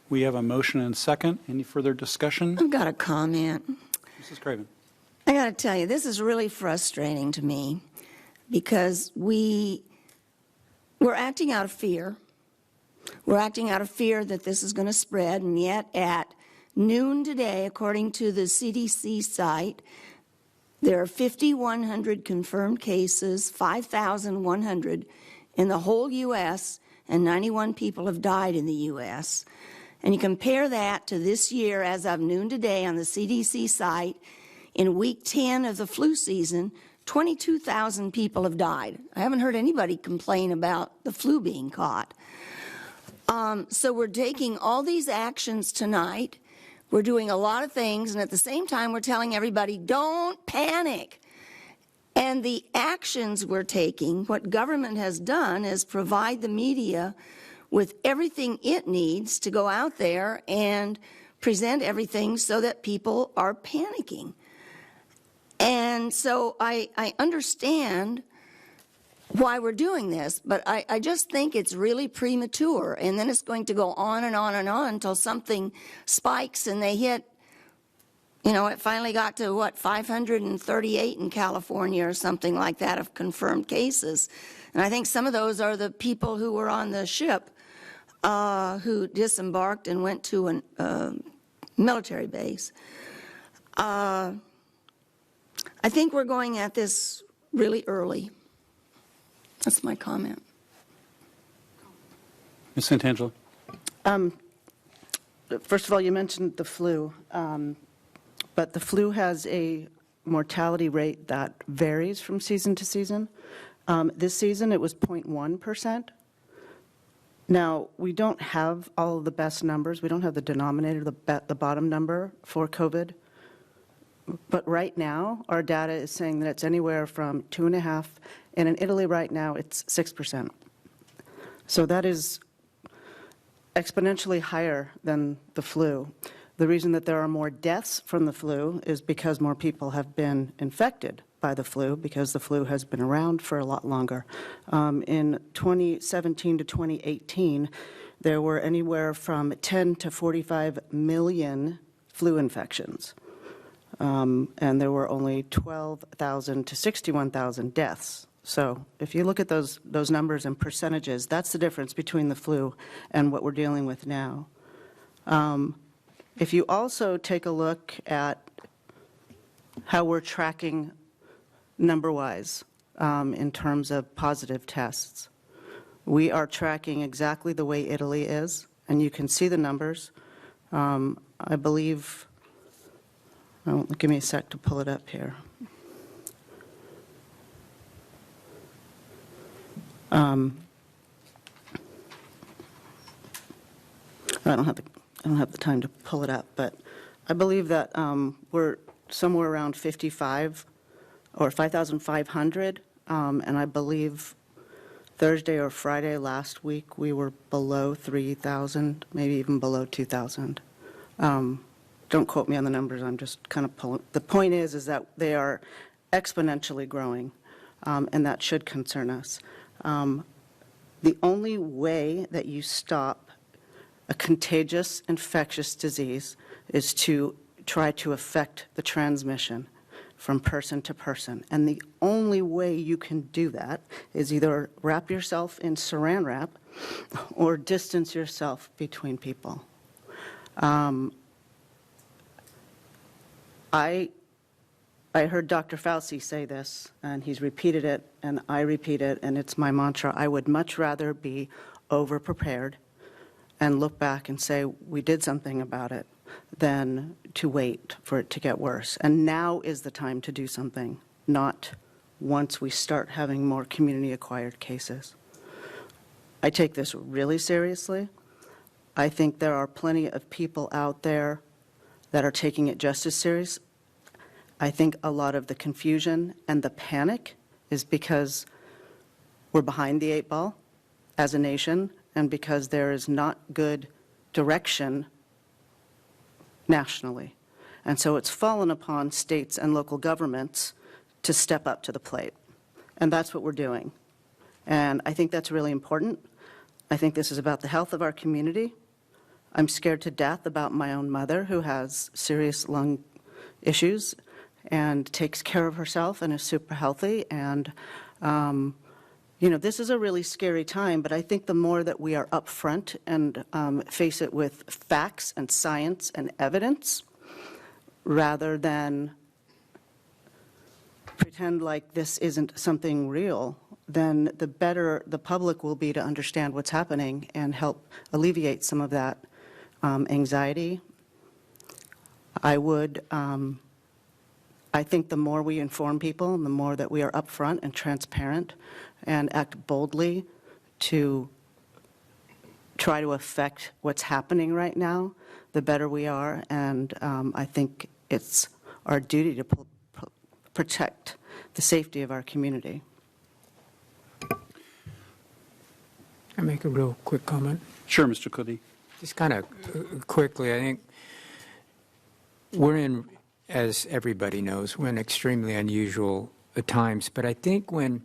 We have a motion and second. Any further discussion? I've got a comment. Mrs. Craven. I got to tell you, this is really frustrating to me because we're acting out of fear. We're acting out of fear that this is going to spread, and yet at noon today, according to the CDC site, there are 5,100 confirmed cases, 5,100 in the whole U.S., and 91 people have died in the U.S. And you compare that to this year, as of noon today on the CDC site, in week 10 of the flu season, 22,000 people have died. I haven't heard anybody complain about the flu being caught. So we're taking all these actions tonight. We're doing a lot of things, and at the same time, we're telling everybody, don't panic. And the actions we're taking, what government has done is provide the media with everything it needs to go out there and present everything so that people are panicking. And so I understand why we're doing this, but I just think it's really premature, and then it's going to go on and on and on until something spikes and they hit it finally got to, 538 in California or something like that of confirmed cases. And I think some of those are the people who were on the ship who disembarked and went to a military base. I think we're going at this really early. That's my comment. Ms. Santangelo. First of all, you mentioned the flu, but the flu has a mortality rate that varies from season to season. This season, it was 0.1%. Now, we don't have all of the best numbers. We don't have the denominator, the bottom number for COVID. But right now, our data is saying that it's anywhere from 2.5%, and in Italy right now, it's 6%. So that is exponentially higher than the flu. The reason that there are more deaths from the flu is because more people have been infected by the flu, because the flu has been around for a lot longer. In 2017 to 2018, there were anywhere from 10 to 45 million flu infections. And there were only 12,000 to 61,000 deaths. So if you look at those numbers and percentages, that's the difference between the flu and what we're dealing with now. If you also take a look at how we're tracking number-wise in terms of positive tests, we are tracking exactly the way Italy is, and you can see the numbers. I believe, give me a sec to pull it up here. I don't have the time to pull it up, but I believe that we're somewhere around 55 or 5,500, and I believe Thursday or Friday last week we were below 3,000, maybe even below 2,000. Don't quote me on the numbers. I'm just kind of pulling. The point is that they are exponentially growing, and that should concern us. The only way that you stop a contagious infectious disease is to try to affect the transmission from person to person. And the only way you can do that is either wrap yourself in saran wrap or distance yourself between people. I heard Dr. Fauci say this, and he's repeated it, and I repeat it, and it's my mantra. I would much rather be over-prepared and look back and say we did something about it than to wait for it to get worse. And now is the time to do something, not once we start having more community-acquired cases. I take this really seriously. I think there are plenty of people out there that are taking it just as serious. I think a lot of the confusion and the panic is because we're behind the 8 ball as a nation, and because there is not good direction nationally. And so it's fallen upon states and local governments to step up to the plate. And that's what we're doing. And I think that's really important. I think this is about the health of our community. I'm scared to death about my own mother, who has serious lung issues and takes care of herself and is super healthy. And this is a really scary time, but I think the more that we are upfront and face it with facts and science and evidence, rather than pretend like this isn't something real, then the better the public will be to understand what's happening and help alleviate some of that anxiety. I think the more we inform people, and the more that we are upfront and transparent and act boldly to try to affect what's happening right now, the better we are. And I think it's our duty to protect the safety of our community. I make a real quick comment? Sure, Mr. Kildee. Just kind of quickly, I think we're in, as everybody knows, we're in extremely unusual times. But I think when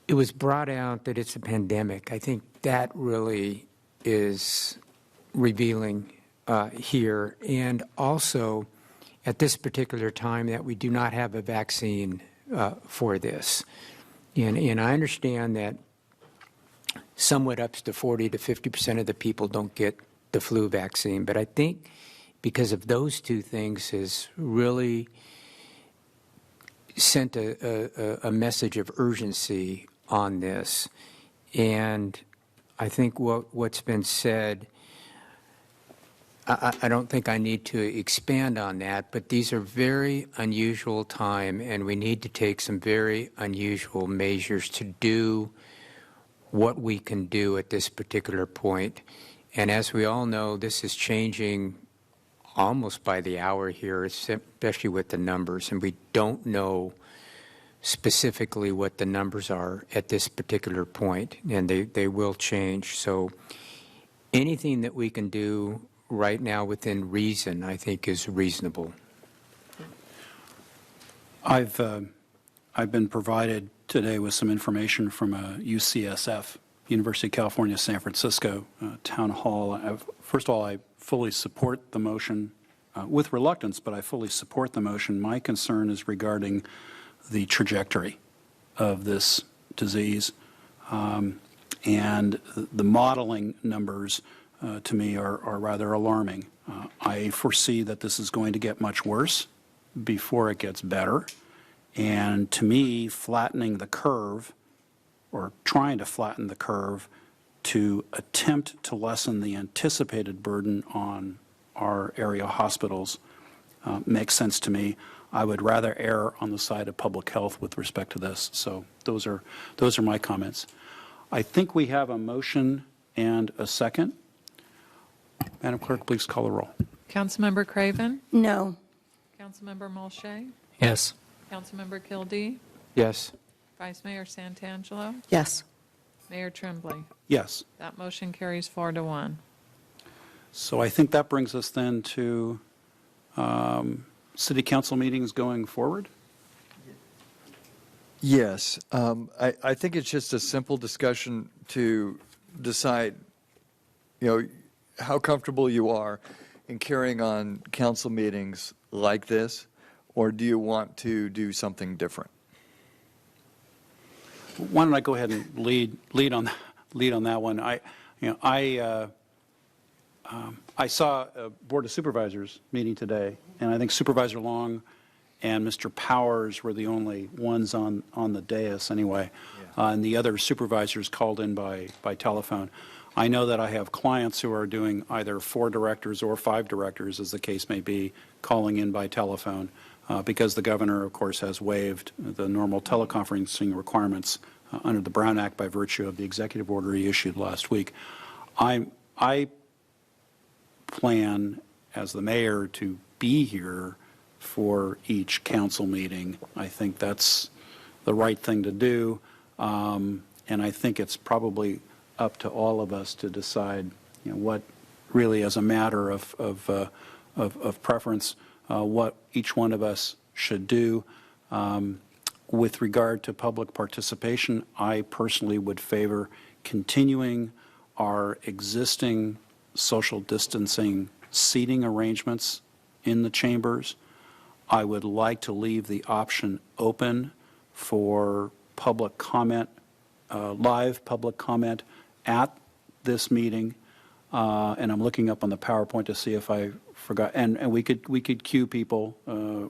it was brought out that it's a pandemic, I think that really is revealing here. And also, at this particular time that we do not have a vaccine for this. And I understand that somewhat up to 40 to 50% of the people don't get the flu vaccine, but I think because of those two things has really sent a message of urgency on this. And I think what's been said, I don't think I need to expand on that, but these are very unusual time, and we need to take some very unusual measures to do what we can do at this particular point. And as we all know, this is changing almost by the hour here, especially with the numbers, and we don't know specifically what the numbers are at this particular point, and they will change. So anything that we can do right now within reason, I think, is reasonable. I've been provided today with some information from a UCSF, University of California, San Francisco town hall. First of all, I fully support the motion with reluctance, but I fully support the motion. My concern is regarding the trajectory of this disease, and the modeling numbers to me are rather alarming. I foresee that this is going to get much worse before it gets better, and to me, flattening the curve, or trying to flatten the curve to attempt to lessen the anticipated burden on our area hospitals makes sense to me. I would rather err on the side of public health with respect to this. So those are my comments. I think we have a motion and a second. Madam Clerk, please call the roll. Councilmember Craven? No. Councilmember Mulchay? Yes. Councilmember Kildee? Yes. Vice Mayor Santangelo? Yes. Mayor Trembley? Yes. That motion carries 4-1. So I think that brings us then to city council meetings going forward. Yes. I think it's just a simple discussion to decide, how comfortable you are in carrying on council meetings like this, or do you want to do something different? Why don't I go ahead and lead on that one? I saw a Board of Supervisors meeting today, and I think Supervisor Long and Mr. Powers were the only ones on the dais anyway, and the other supervisors called in by telephone. I know that I have clients who are doing either 4 directors or 5 directors, as the case may be, calling in by telephone, because the governor, of course, has waived the normal teleconferencing requirements under the Brown Act by virtue of the executive order he issued last week. I plan, as the mayor, to be here for each council meeting. I think that's the right thing to do, and I think it's probably up to all of us to decide, what really, as a matter of preference, what each one of us should do. With regard to public participation, I personally would favor continuing our existing social distancing seating arrangements in the chambers. I would like to leave the option open for public comment, live public comment at this meeting, and I'm looking up on the PowerPoint to see if I forgot. And we could queue people.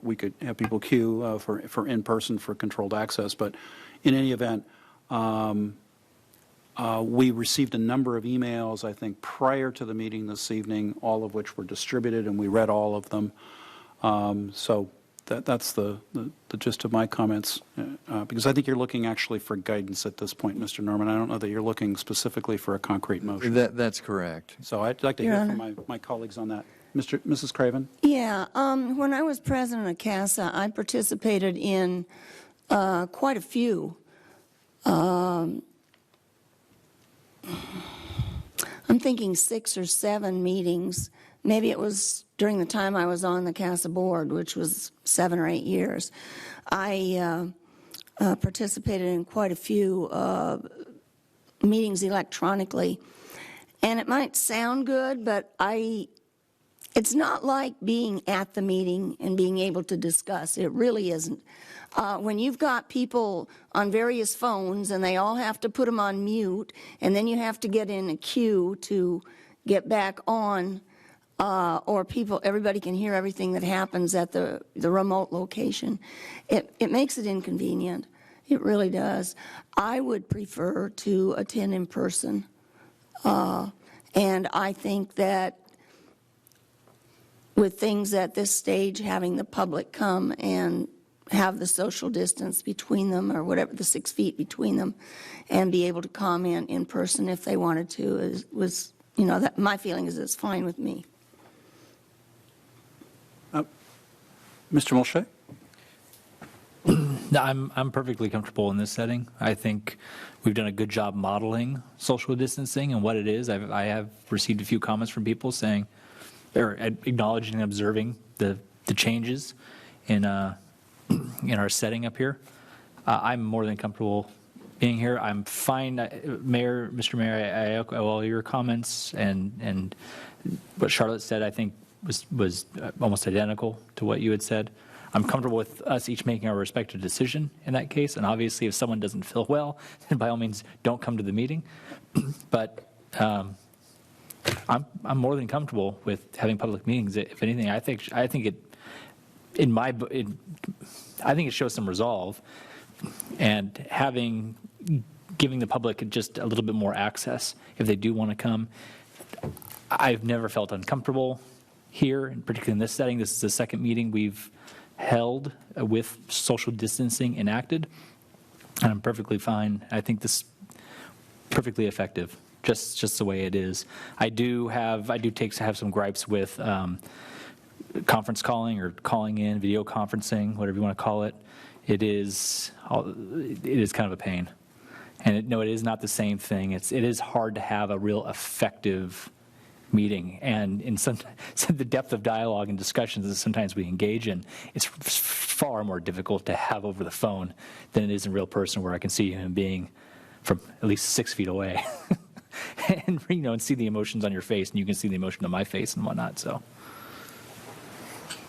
We could have people queue for in person for controlled access. But in any event, we received a number of emails, I think, prior to the meeting this evening, all of which were distributed, and we read all of them. So that's the gist of my comments, because I think you're looking actually for guidance at this point, Mr. Norman. I don't know that you're looking specifically for a concrete motion. That's correct. So I'd like to hear from my colleagues on that. Mrs. Craven? Yeah, when I was president of CASA, I participated in quite a few. I'm thinking 6 or 7 meetings. Maybe it was during the time I was on the CASA board, which was 7 or 8 years. I participated in quite a few meetings electronically. And it might sound good, but I It's not like being at the meeting and being able to discuss. It really isn't. When you've got people on various phones and they all have to put them on mute, and then you have to get in a queue to get back on, or everybody can hear everything that happens at the remote location, it makes it inconvenient. It really does. I would prefer to attend in person. And I think that with things at this stage, having the public come and have the social distance between them, or whatever, the 6 feet between them, and be able to comment in person if they wanted to, was, you know, that my feeling is it's fine with me. Mr. Mulchay? No, I'm perfectly comfortable in this setting. I think we've done a good job modeling social distancing and what it is. I have received a few comments from people saying, or acknowledging and observing the changes in our setting up here. I'm more than comfortable being here. I'm fine. Mr. Mayor, I echo all your comments, and what Charlotte said, I think, was almost identical to what you had said. I'm comfortable with us each making our respective decision in that case, and obviously if someone doesn't feel well, then by all means don't come to the meeting. But I'm more than comfortable with having public meetings. If anything, I think it shows some resolve, and giving the public just a little bit more access if they do want to come. I've never felt uncomfortable here, and particularly in this setting. This is the second meeting we've held with social distancing enacted, and I'm perfectly fine. I think this is perfectly effective, just the way it is. I do have some gripes with conference calling or calling in, video conferencing, whatever you want to call it. It is kind of a pain, and it is not the same thing. It is hard to have a real effective meeting, and in the depth of dialogue and discussions that sometimes we engage in, it's far more difficult to have over the phone than it is in real person, where I can see a human being from at least 6 feet away, and and see the emotions on your face, and you can see the emotion on my face and whatnot. So,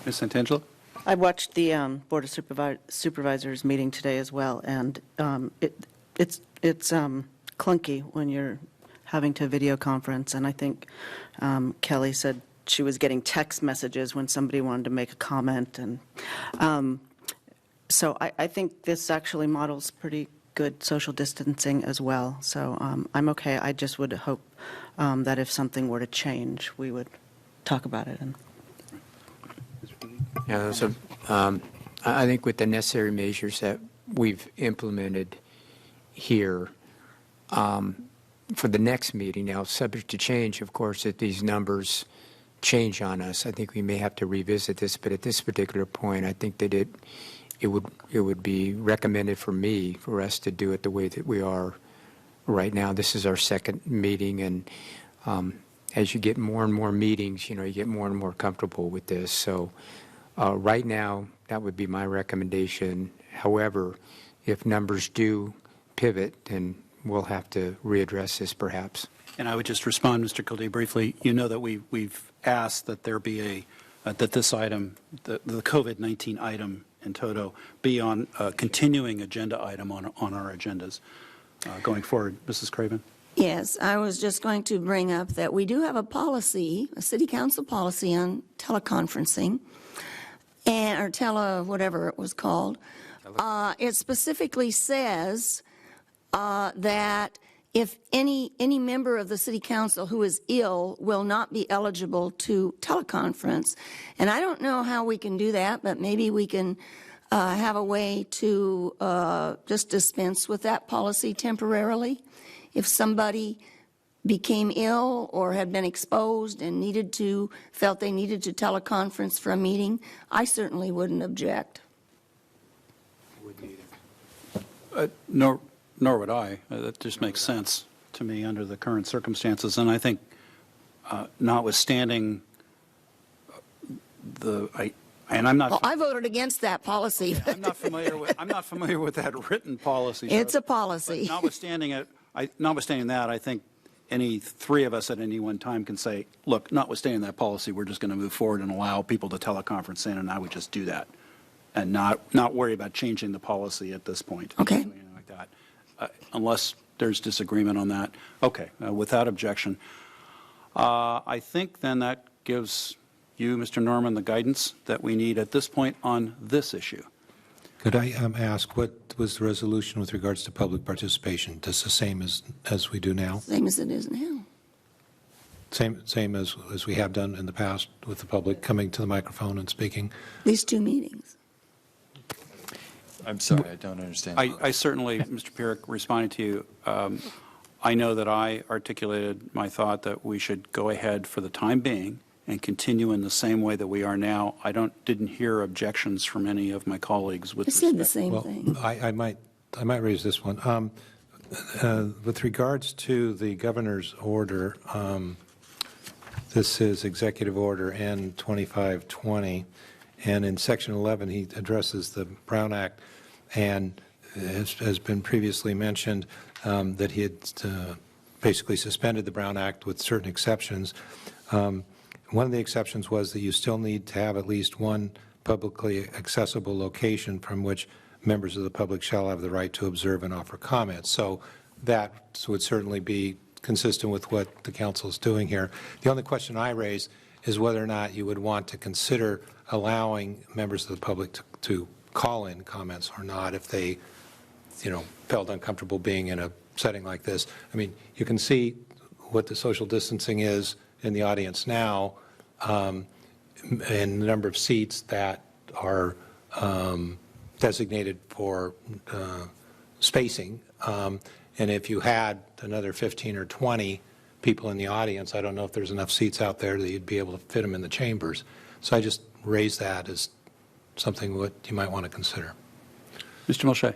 Ms. Santangelo? I watched the Board of Supervisors meeting today as well, and it's clunky when you're having to video conference, and I think Kelly said she was getting text messages when somebody wanted to make a comment, and so I think this actually models pretty good social distancing as well. So I'm okay. I just would hope that if something were to change, we would talk about it. Yeah, so I think with the necessary measures that we've implemented here, for the next meeting, now subject to change, of course, if these numbers change on us, I think we may have to revisit this. But at this particular point, I think that it would be recommended for us to do it the way that we are right now. This is our second meeting, and as you get more and more meetings, you get more and more comfortable with this. So right now, that would be my recommendation. However, if numbers do pivot, then we'll have to readdress this perhaps. And I would just respond, Mr. Kildee, briefly. You know that we've asked that there be that this item, the COVID-19 item in toto, be on a continuing agenda item on our agendas going forward. Mrs. Craven? Yes, I was just going to bring up that we do have a policy, a city council policy on teleconferencing, or whatever it was called. It specifically says that if any member of the city council who is ill will not be eligible to teleconference. And I don't know how we can do that, but maybe we can have a way to just dispense with that policy temporarily. If somebody became ill or had been exposed and felt they needed to teleconference for a meeting, I certainly wouldn't object. Nor would I. That just makes sense to me under the current circumstances. And I think, notwithstanding I voted against that policy. I'm not familiar with that written policy. It's a policy. Notwithstanding that, I think any three of us at any one time can say, look, notwithstanding that policy, we're just going to move forward and allow people to teleconference in, and I would just do that and not worry about changing the policy at this point. Okay. Anything like that. Unless there's disagreement on that. Okay, without objection. I think then that gives you, Mr. Norman, the guidance that we need at this point on this issue. Could I ask, what was the resolution with regards to public participation? Just the same as we do now? Same as it is now. Same as we have done in the past with the public coming to the microphone and speaking? These 2 meetings. I'm sorry, I don't understand. I certainly, Mr. Pierik, responding to you, I know that I articulated my thought that we should go ahead for the time being and continue in the same way that we are now. I didn't hear objections from any of my colleagues with I said the respect. same thing. I might raise this one. With regards to the governor's order, this is Executive Order N2520, and in Section 11 he addresses the Brown Act, and has been previously mentioned that he had basically suspended the Brown Act with certain exceptions. One of the exceptions was that you still need to have at least one publicly accessible location from which members of the public shall have the right to observe and offer comments. So that would certainly be consistent with what the council is doing here. The only question I raise is whether or not you would want to consider allowing members of the public to call in comments or not if they, felt uncomfortable being in a setting like this. I mean, you can see what the social distancing is in the audience now, and the number of seats that are designated for spacing. And if you had another 15 or 20 people in the audience, I don't know if there's enough seats out there that you'd be able to fit them in the chambers. So I just raise that as something what you might want to consider. Mr. Mulchay.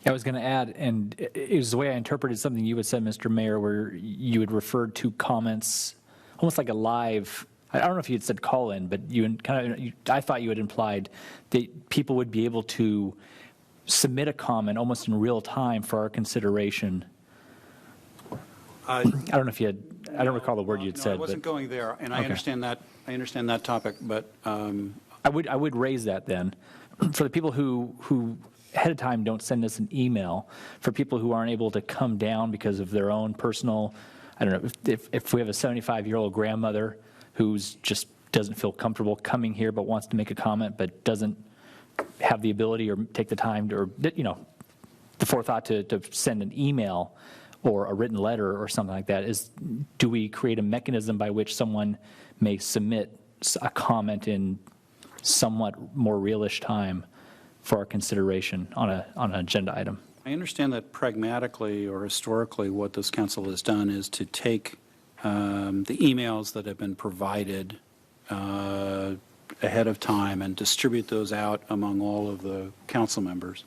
I was going to add, and it was the way I interpreted something you had said, Mr. Mayor, where you had referred to comments almost like a live, I don't know if you had said call in, but I thought you had implied that people would be able to submit a comment almost in real time for our consideration. I don't know if you had, I don't recall the word you had said. I wasn't going there, and Okay. I understand that topic, but I would raise that then. For the people who ahead of time don't send us an email, for people who aren't able to come down because of their own personal, I don't know, if we have a 75-year-old grandmother who's just doesn't feel comfortable coming here but wants to make a comment but doesn't have the ability or take the time to, or, the forethought to send an email or a written letter or something like that, do we create a mechanism by which someone may submit a comment in somewhat more realish time for our consideration on an agenda item? I understand that pragmatically or historically what this council has done is to take the emails that have been provided ahead of time and distribute those out among all of the council members.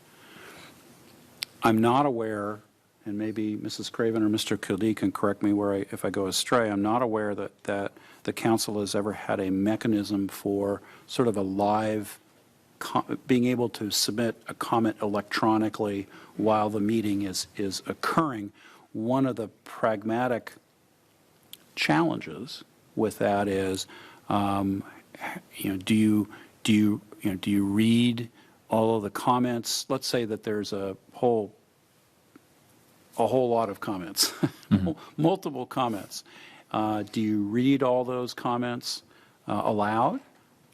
I'm not aware, and maybe Mrs. Craven or Mr. Kildee can correct me if I go astray, I'm not aware that the council has ever had a mechanism for sort of a live being able to submit a comment electronically while the meeting is occurring. One of the pragmatic challenges with that is, do you read all of the comments? Let's say that there's a whole lot of comments, multiple comments. Do you read all those comments aloud?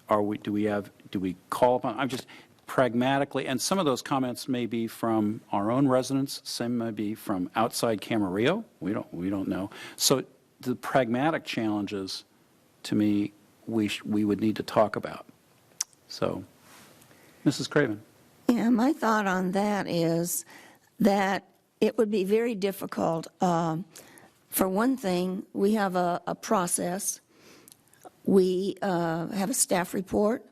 Do we call upon? I'm just pragmatically, and some of those comments may be from our own residents, some may be from outside Camarillo. We don't know. So the pragmatic challenges, to me, we would need to talk about. So, Mrs. Craven. Yeah, my thought on that is that it would be very difficult. For one thing, we have a process. We have a staff report.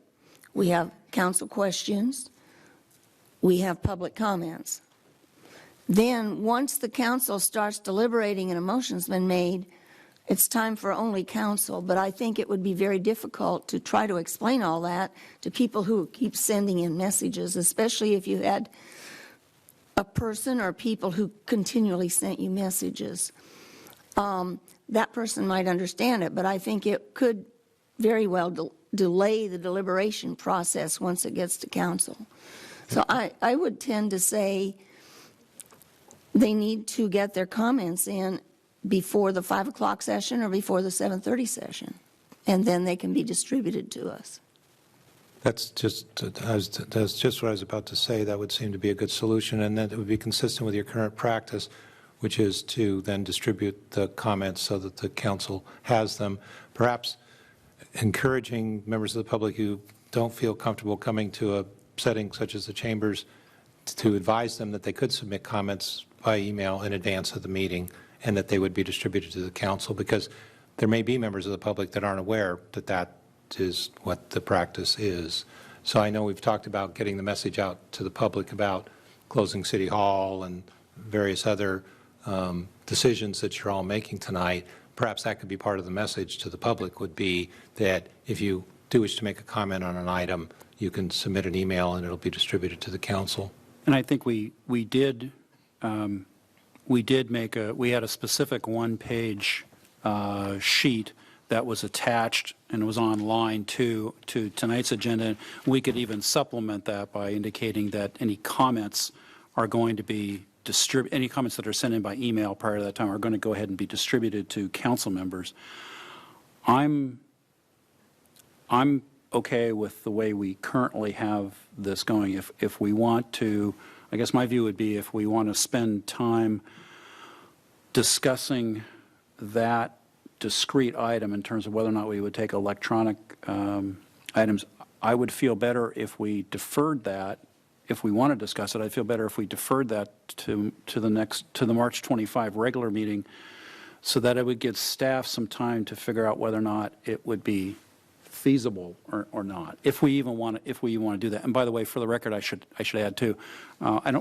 We have council questions. We have public comments. Then, once the council starts deliberating and a motion's been made, it's time for only council. But I think it would be very difficult to try to explain all that to people who keep sending in messages, especially if you had a person or people who continually sent you messages. that person might understand it, but I think it could very well delay the deliberation process once it gets to council. So I would tend to say they need to get their comments in before the 5 o'clock session or before the 7:30 session, and then they can be distributed to us. That's just what I was about to say. That would seem to be a good solution, and that it would be consistent with your current practice, which is to then distribute the comments so that the council has them. Perhaps encouraging members of the public who don't feel comfortable coming to a setting such as the chambers to advise them that they could submit comments by email in advance of the meeting and that they would be distributed to the council, because there may be members of the public that aren't aware that that is what the practice is. So I know we've talked about getting the message out to the public about closing City Hall and various other decisions that you're all making tonight. Perhaps that could be part of the message to the public, would be that if you do wish to make a comment on an item, you can submit an email and it'll be distributed to the council. And I think we did we had a specific one-page sheet that was attached and was online to tonight's agenda. We could even supplement that by indicating that any comments are going to be any comments that are sent in by email prior to that time are going to go ahead and be distributed to council members. I'm okay with the way we currently have this going. If we want to, I guess my view would be, if we want to spend time discussing that discrete item in terms of whether or not we would take electronic items, I would feel better if we deferred that. If we want to discuss it, I'd feel better if we deferred that to the March 25 regular meeting, so that it would give staff some time to figure out whether or not it would be feasible or not, if we even want to do that. And by the way, for the record, I should add too,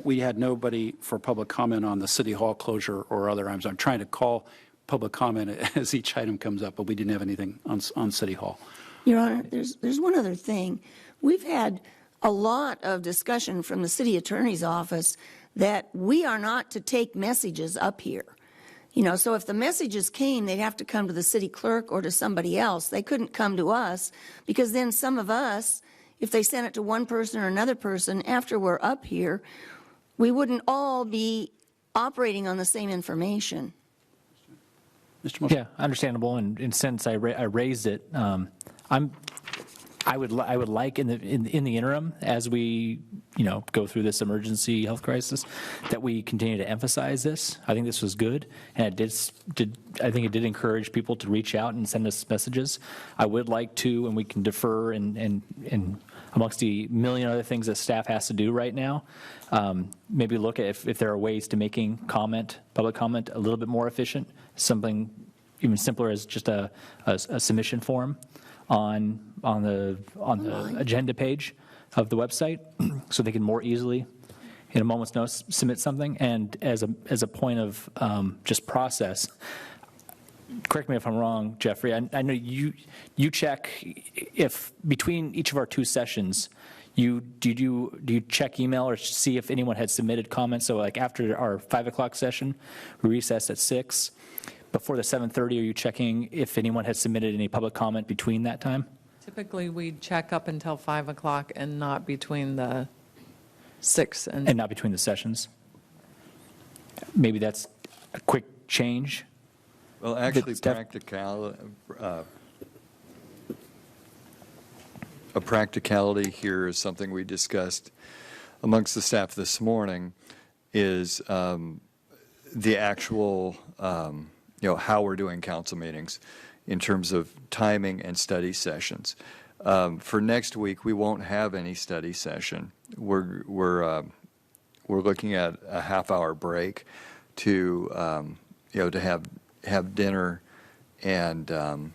we had nobody for public comment on the City Hall closure or other items. I'm trying to call public comment as each item comes up, but we didn't have anything on City Hall. Your Honor, there's one other thing. We've had a lot of discussion from the city attorney's office that we are not to take messages up here. You know, so if the messages came, they'd have to come to the city clerk or to somebody else. They couldn't come to us, because then some of us, if they sent it to one person or another person after we're up here, we wouldn't all be operating on the same information. Mr. Mulchay? Yeah, understandable. And since I raised it, I would like in the interim, as we go through this emergency health crisis, that we continue to emphasize this. I think this was good, and I think it did encourage people to reach out and send us messages. I would like to, and we can defer and amongst the million other things that staff has to do right now, maybe look at if there are ways to making public comment a little bit more efficient, something even simpler as just a submission form on the agenda page of the website, so they can more easily, in a moment's notice, submit something. And as a point of just process, correct me if I'm wrong, Jeffrey, I know you check if between each of our two sessions, do you check email or see if anyone had submitted comments? So like after our 5 o'clock session, we recess at 6. Before the 7:30, are you checking if anyone had submitted any public comment between that time? Typically, we check up until 5 o'clock and not between the 6 and not between the sessions? Maybe that's a quick change? Well, actually, a practicality here is something we discussed amongst the staff this morning, is the actual, how we're doing council meetings in terms of timing and study sessions. For next week, we won't have any study session. We're looking at a half-hour break to have dinner and then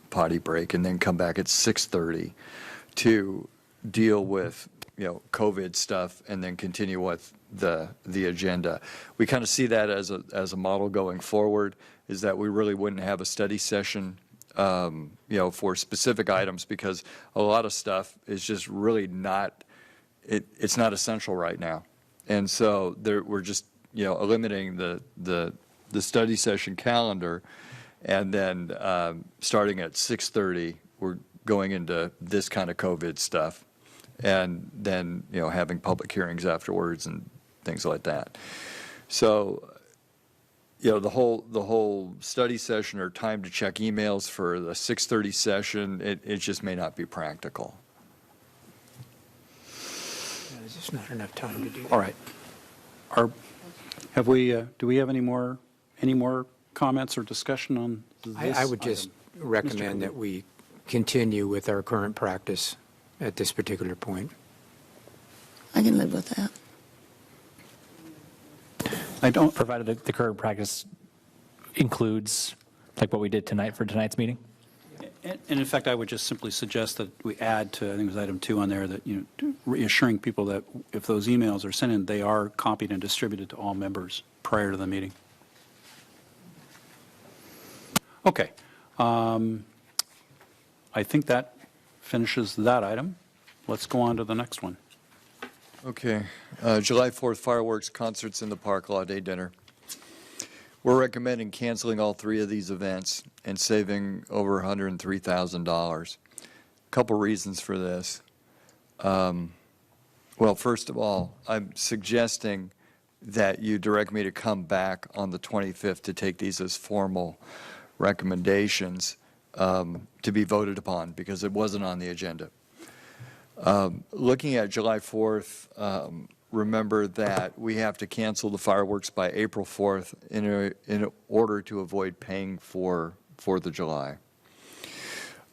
potty break, and then come back at 6:30 to deal with COVID stuff, and then continue with the agenda. We kind of see that as a model going forward, is that we really wouldn't have a study session for specific items, because a lot of stuff is just really not, it's not essential right now. And so we're just eliminating the study session calendar, and then starting at 6:30, we're going into this kind of COVID stuff, and then having public hearings afterwards and things like that. So, the whole study session or time to check emails for the 6:30 session, it just may not be practical. There's just not enough time to do that. All right. Do we have any more comments or discussion on this? I would just recommend that we continue with our current practice at this particular point. I can live with that. I don't. Provided the current practice includes like what we did tonight for tonight's meeting? And in fact, I would just simply suggest that we add to, I think it was item 2 on there, that, reassuring people that if those emails are sent in, they are copied and distributed to all members prior to the meeting. Okay. I think that finishes that item. Let's go on to the next one. Okay. July 4th, fireworks, concerts in the park, Law Day dinner. We're recommending canceling all 3 of these events and saving over $103,000. A couple reasons for this. Well, first of all, I'm suggesting that you direct me to come back on the 25th to take these as formal recommendations to be voted upon, because it wasn't on the agenda. Looking at July 4th, remember that we have to cancel the fireworks by April 4th in order to avoid paying for 4th of July.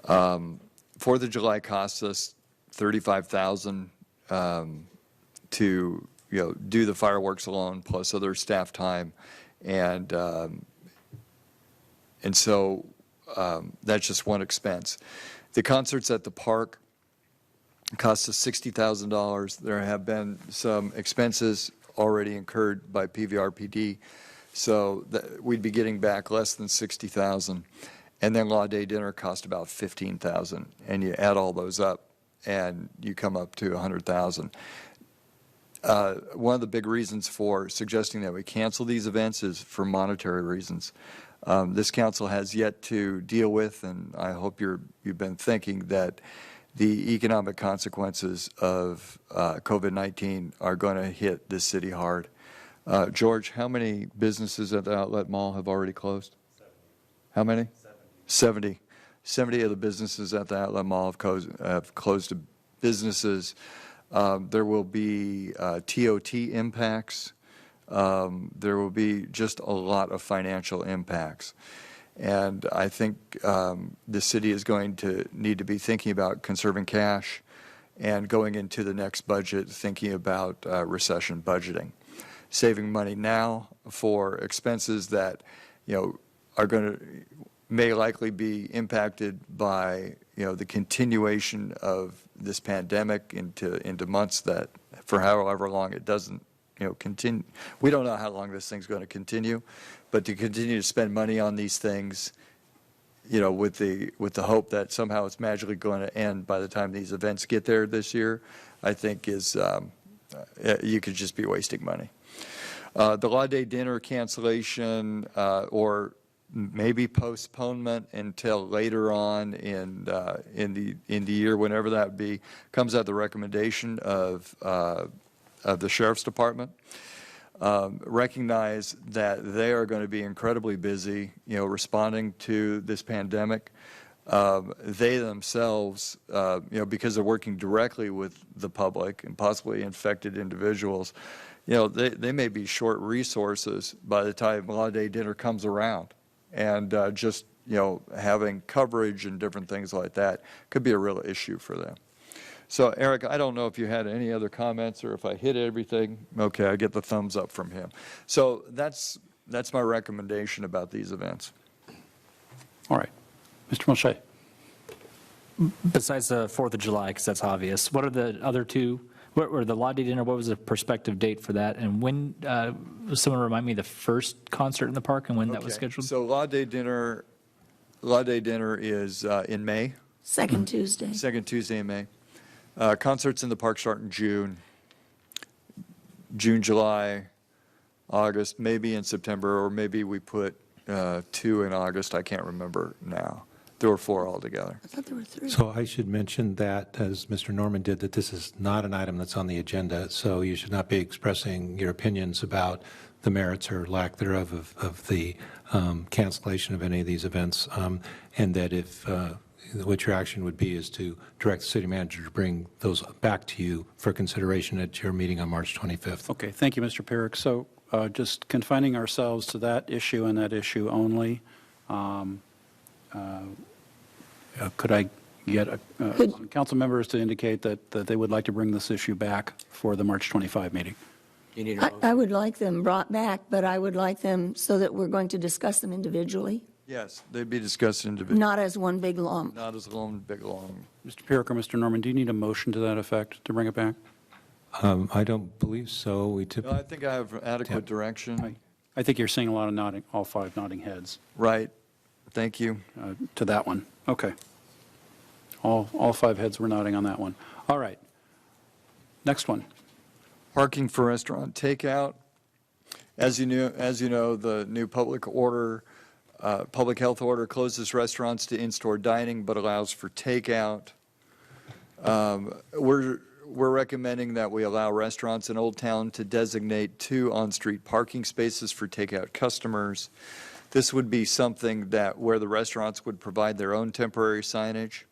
4th of July costs us $35,000 to do the fireworks alone, plus other staff time, and so that's just one expense. The concerts at the park cost us $60,000. There have been some expenses already incurred by PVRPD, so we'd be getting back less than $60,000. And then Law Day dinner cost about $15,000, and you add all those up, and you come up to $100,000. One of the big reasons for suggesting that we cancel these events is for monetary reasons. This council has yet to deal with, and I hope you've been thinking that the economic consequences of COVID-19 are going to hit this city hard. George, how many businesses at the Outlet Mall have already closed? 70. How many? 70. 70 of the businesses at the Outlet Mall have closed businesses. There will be TOT impacts. There will be just a lot of financial impacts. And I think the city is going to need to be thinking about conserving cash and going into the next budget thinking about recession budgeting. Saving money now for expenses that, are going to may likely be impacted by, the continuation of this pandemic into months that for however long it doesn't, continue. We don't know how long this thing's going to continue, but to continue to spend money on these things, with the hope that somehow it's magically going to end by the time these events get there this year, I think is you could just be wasting money. The Law Day dinner cancellation or maybe postponement until later on in the year, whenever that would be, comes at the recommendation of the Sheriff's Department. Recognize that they are going to be incredibly busy, responding to this pandemic. They themselves, because they're working directly with the public and possibly infected individuals, they may be short resources by the time Law Day dinner comes around. And just, having coverage and different things like that could be a real issue for them. So, Eric, I don't know if you had any other comments or if I hit everything. Okay, I get the thumbs up from him. So that's my recommendation about these events. All right. Mr. Mulchay. Besides the 4th of July, because that's obvious, what are the other 2? What were the Law Day dinner? What was the prospective date for that? And when, someone remind me the first concert in the park and when that was scheduled? So Law Day dinner is in May. Second Tuesday. Second Tuesday in May. Concerts in the park start in June, July, August, maybe in September, or maybe we put 2 in August. I can't remember now. There were 4 altogether. I thought there were 3. So I should mention that, as Mr. Norman did, that this is not an item that's on the agenda, so you should not be expressing your opinions about the merits or lack thereof of the cancellation of any of these events, and that if what your action would be is to direct the city manager to bring those back to you for consideration at your meeting on March 25th. Okay, thank you, Mr. Pierik. So just confining ourselves to that issue and that issue only, could I get council members to indicate that they would like to bring this issue back for the March 25 meeting? You need a motion? I would like them brought back, but I would like them so that we're going to discuss them individually, Yes, they'd be discussed individually. not as one big lump. Not as long, big long. Mr. Pierik or Mr. Norman, do you need a motion to that effect to bring it back? I don't believe so. We No, typically. I think I have adequate direction. I think you're seeing a lot of nodding, all 5 nodding heads Right. Thank you. to that one. Okay. All 5 heads were nodding on that one. All right. Next one. Parking for restaurant takeout. As you know, the new public health order closes restaurants to in-store dining but allows for takeout. We're recommending that we allow restaurants in Old Town to designate 2 on-street parking spaces for takeout customers. This would be something that where the restaurants would provide their own temporary signage,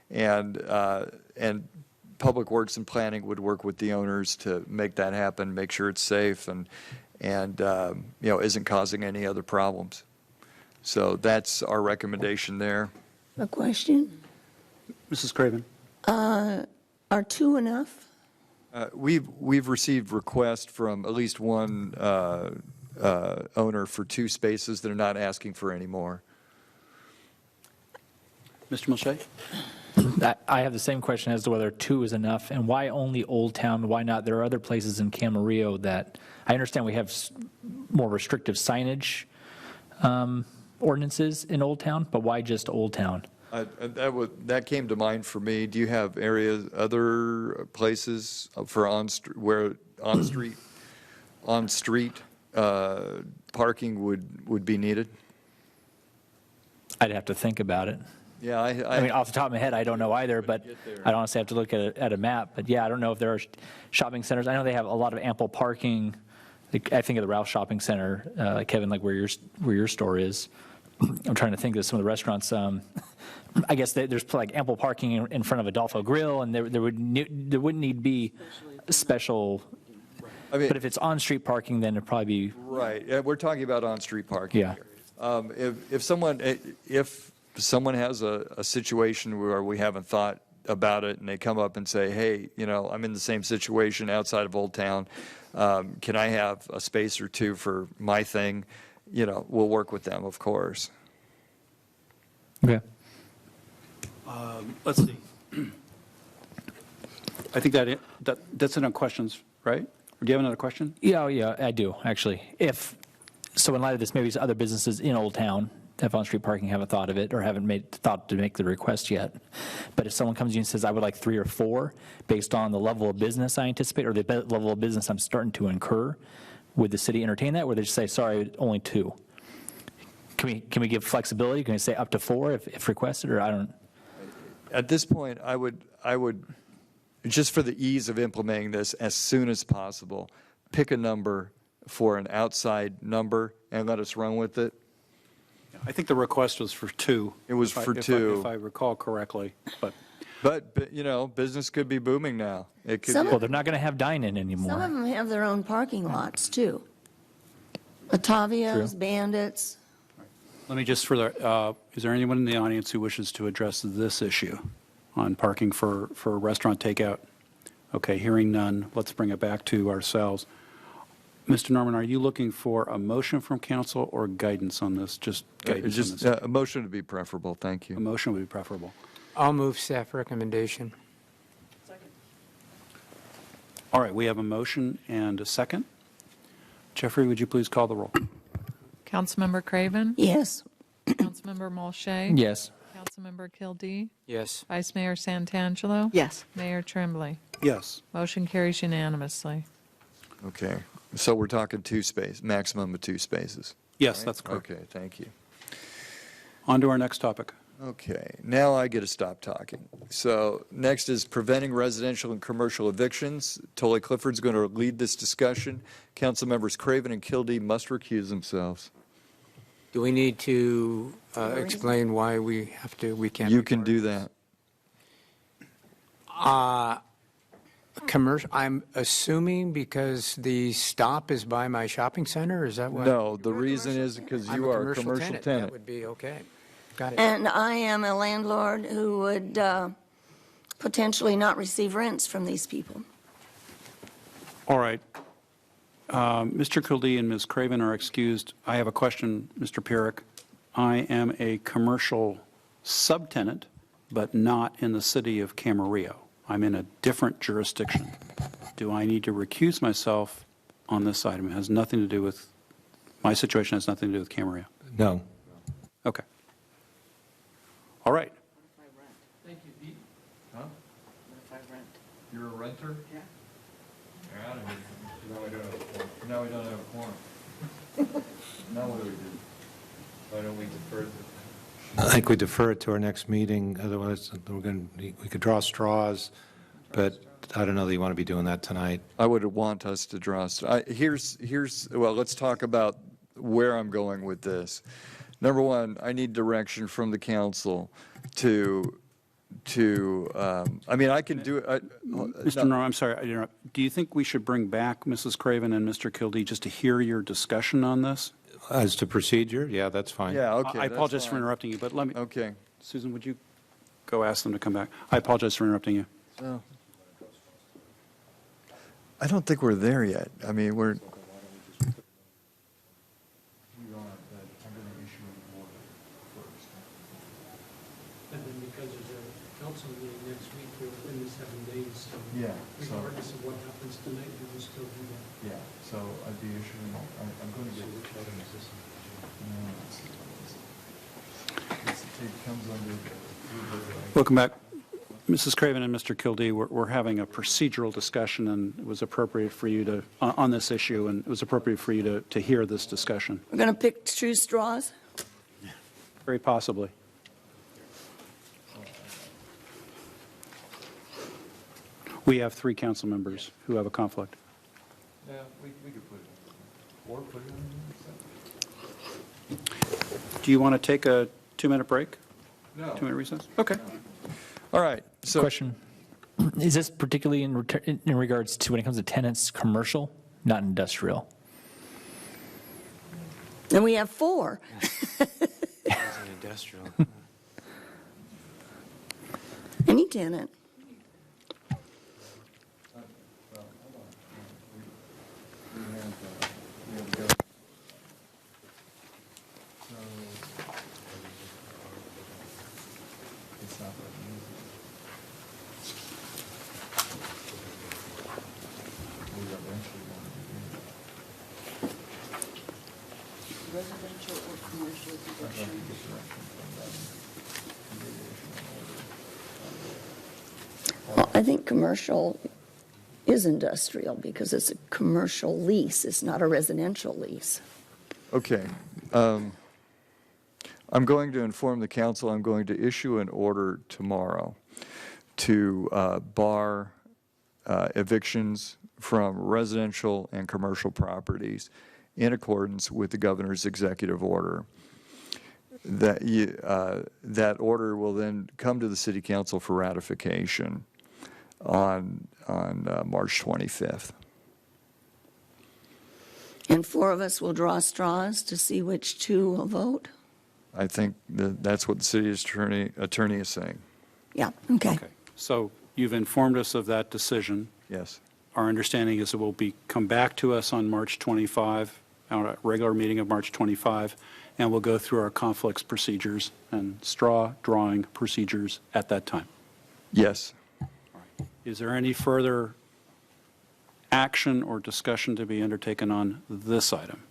and Public Works and Planning would work with the owners to make that happen, make sure it's safe and isn't causing any other problems. So that's our recommendation there. A question? Mrs. Craven. Are 2 enough? We've received requests from at least one owner for 2 spaces. They're not asking for any more. Mr. Mulchay? I have the same question as to whether 2 is enough, and why only Old Town? Why not? There are other places in Camarillo that I understand we have more restrictive signage ordinances in Old Town, but why just Old Town? That came to mind for me. Do you have other places for on-street parking would be needed? I'd have to think about it. Yeah, I mean, off the top of my head, I don't know either, but I'd honestly have to look at a map. But yeah, I don't know if there are shopping centers. I know they have a lot of ample parking. I think of the Ralph Shopping Center, Kevin, like where your store is. I'm trying to think of some of the restaurants. I guess there's like ample parking in front of Adolfo Grill, and there wouldn't need to be special. I mean, but if it's on-street parking, then it'd probably be right. Yeah, we're talking about on-street parking. Yeah. If someone has a situation where we haven't thought about it, and they come up and say, "Hey, I'm in the same situation outside of Old Town. Can I have a space or 2 for my thing?" We'll work with them, of course. Okay. Let's see. I think that's enough questions, right? Or do you have another question? Yeah, I do, actually. So in light of this, maybe other businesses in Old Town have on-street parking haven't thought of it or haven't thought to make the request yet. But if someone comes to you and says, I would like 3 or 4, based on the level of business I anticipate or the level of business I'm starting to incur, would the city entertain that, or would they just say, sorry, only 2? Can we give flexibility? Can we say up to 4 if requested, or I don't? At this point, I would, just for the ease of implementing this as soon as possible, pick a number for an outside number and let us run with it. I think the request was for 2. It was for 2. If I recall correctly, but business could be booming now. It could. Some- Well, they're not going to have dine-in anymore. Some of them have their own parking lots, too. Atavia's, True. Bandits. let me just is there anyone in the audience who wishes to address this issue on parking for restaurant takeout? Okay, hearing none, let's bring it back to ourselves. Mr. Norman, are you looking for a motion from council or guidance on this? Just guidance on this? A motion would be preferable. Thank A you. motion would be preferable. I'll move staff recommendation. All right, we have a motion and a second. Jeffrey, would you please call the roll? Councilmember Craven? Yes. Councilmember Mulchay? Yes. Councilmember Kildee? Yes. Vice Mayor Santangelo? Yes. Mayor Trembley? Yes. Motion carries unanimously. Okay. So we're talking maximum of 2 spaces. Yes, right? that's correct. Okay, thank you. On to our next topic. Okay, now I get to stop talking. So next is preventing residential and commercial evictions. Tully Clifford's going to lead this discussion. Council members Craven and Kildee must recuse themselves. Do we need to explain why we can't? You can do that. Commercial, I'm assuming because the stop is by my shopping center, is that what? No, the reason is because I'm you are a commercial commercial That tenant. would be okay. Got it. And I am a landlord who would potentially not receive rents from these people. All right. Mr. Kildee and Ms. Craven are excused. I have a question, Mr. Pierik. I am a commercial subtenant, but not in the city of Camarillo. I'm in a different jurisdiction. Do I need to recuse myself on this item? It has nothing to do with, my situation has nothing to do with Camarillo. No. Okay. All right. Thank you, Pete. Huh? What if I rent? You're a renter? Yeah. You're out of here. Now we don't have a quorum. Now we don't have a quorum. Now what do we do? Why don't we defer it? I think we defer it to our next meeting, otherwise we could draw straws, but I don't know that you want to be doing that tonight. I would want us to draw. Well, let's talk about where I'm going with this. Number one, I need direction from the council I mean, I can do it. Mr. Norm, I'm sorry, I interrupt. Do you think we should bring back Mrs. Craven and Mr. Kildee just to hear your discussion on this? As to procedure, yeah, that's fine. Yeah, okay. I apologize for interrupting you, but let me. Okay. Susan, would you go ask them to come back? I apologize for interrupting you. So, I don't think we're there yet. I mean, we're. And then because there's a council meeting next week, we're within the 7 days, so Yeah. regardless of what happens tonight, we will still do that. Yeah, so I'd be issuing, I'm going to get. It comes under. Welcome back. Mrs. Craven and Mr. Kildee, we're having a procedural discussion, and it was appropriate for you to, on this issue, and it was appropriate for you to hear this discussion. We're going to pick true straws? Very possibly. We have 3 council members who have a conflict. Yeah, we could put it, or put it on. Do you want to take a 2-minute break? No. 2-minute recess? Okay. All right, so. Question. Is this particularly in regards to when it comes to tenants, commercial, not industrial? And we have 4. Industrial. Any tenant. Residential or commercial eviction? Well, I think commercial is industrial because it's a commercial lease. It's not a residential lease. Okay. I'm going to inform the council, I'm going to issue an order tomorrow to bar evictions from residential and commercial properties in accordance with the governor's executive order. That order will then come to the city council for ratification on March 25th. And 4 of us will draw straws to see which 2 will vote? I think that's what the city attorney is saying. Yeah, okay. So you've informed us of that decision. Yes. Our understanding is it will come back to us on March 25, our regular meeting of March 25, and we'll go through our conflicts procedures and straw drawing procedures at that time. Yes. Is there any further action or discussion to be undertaken on this item?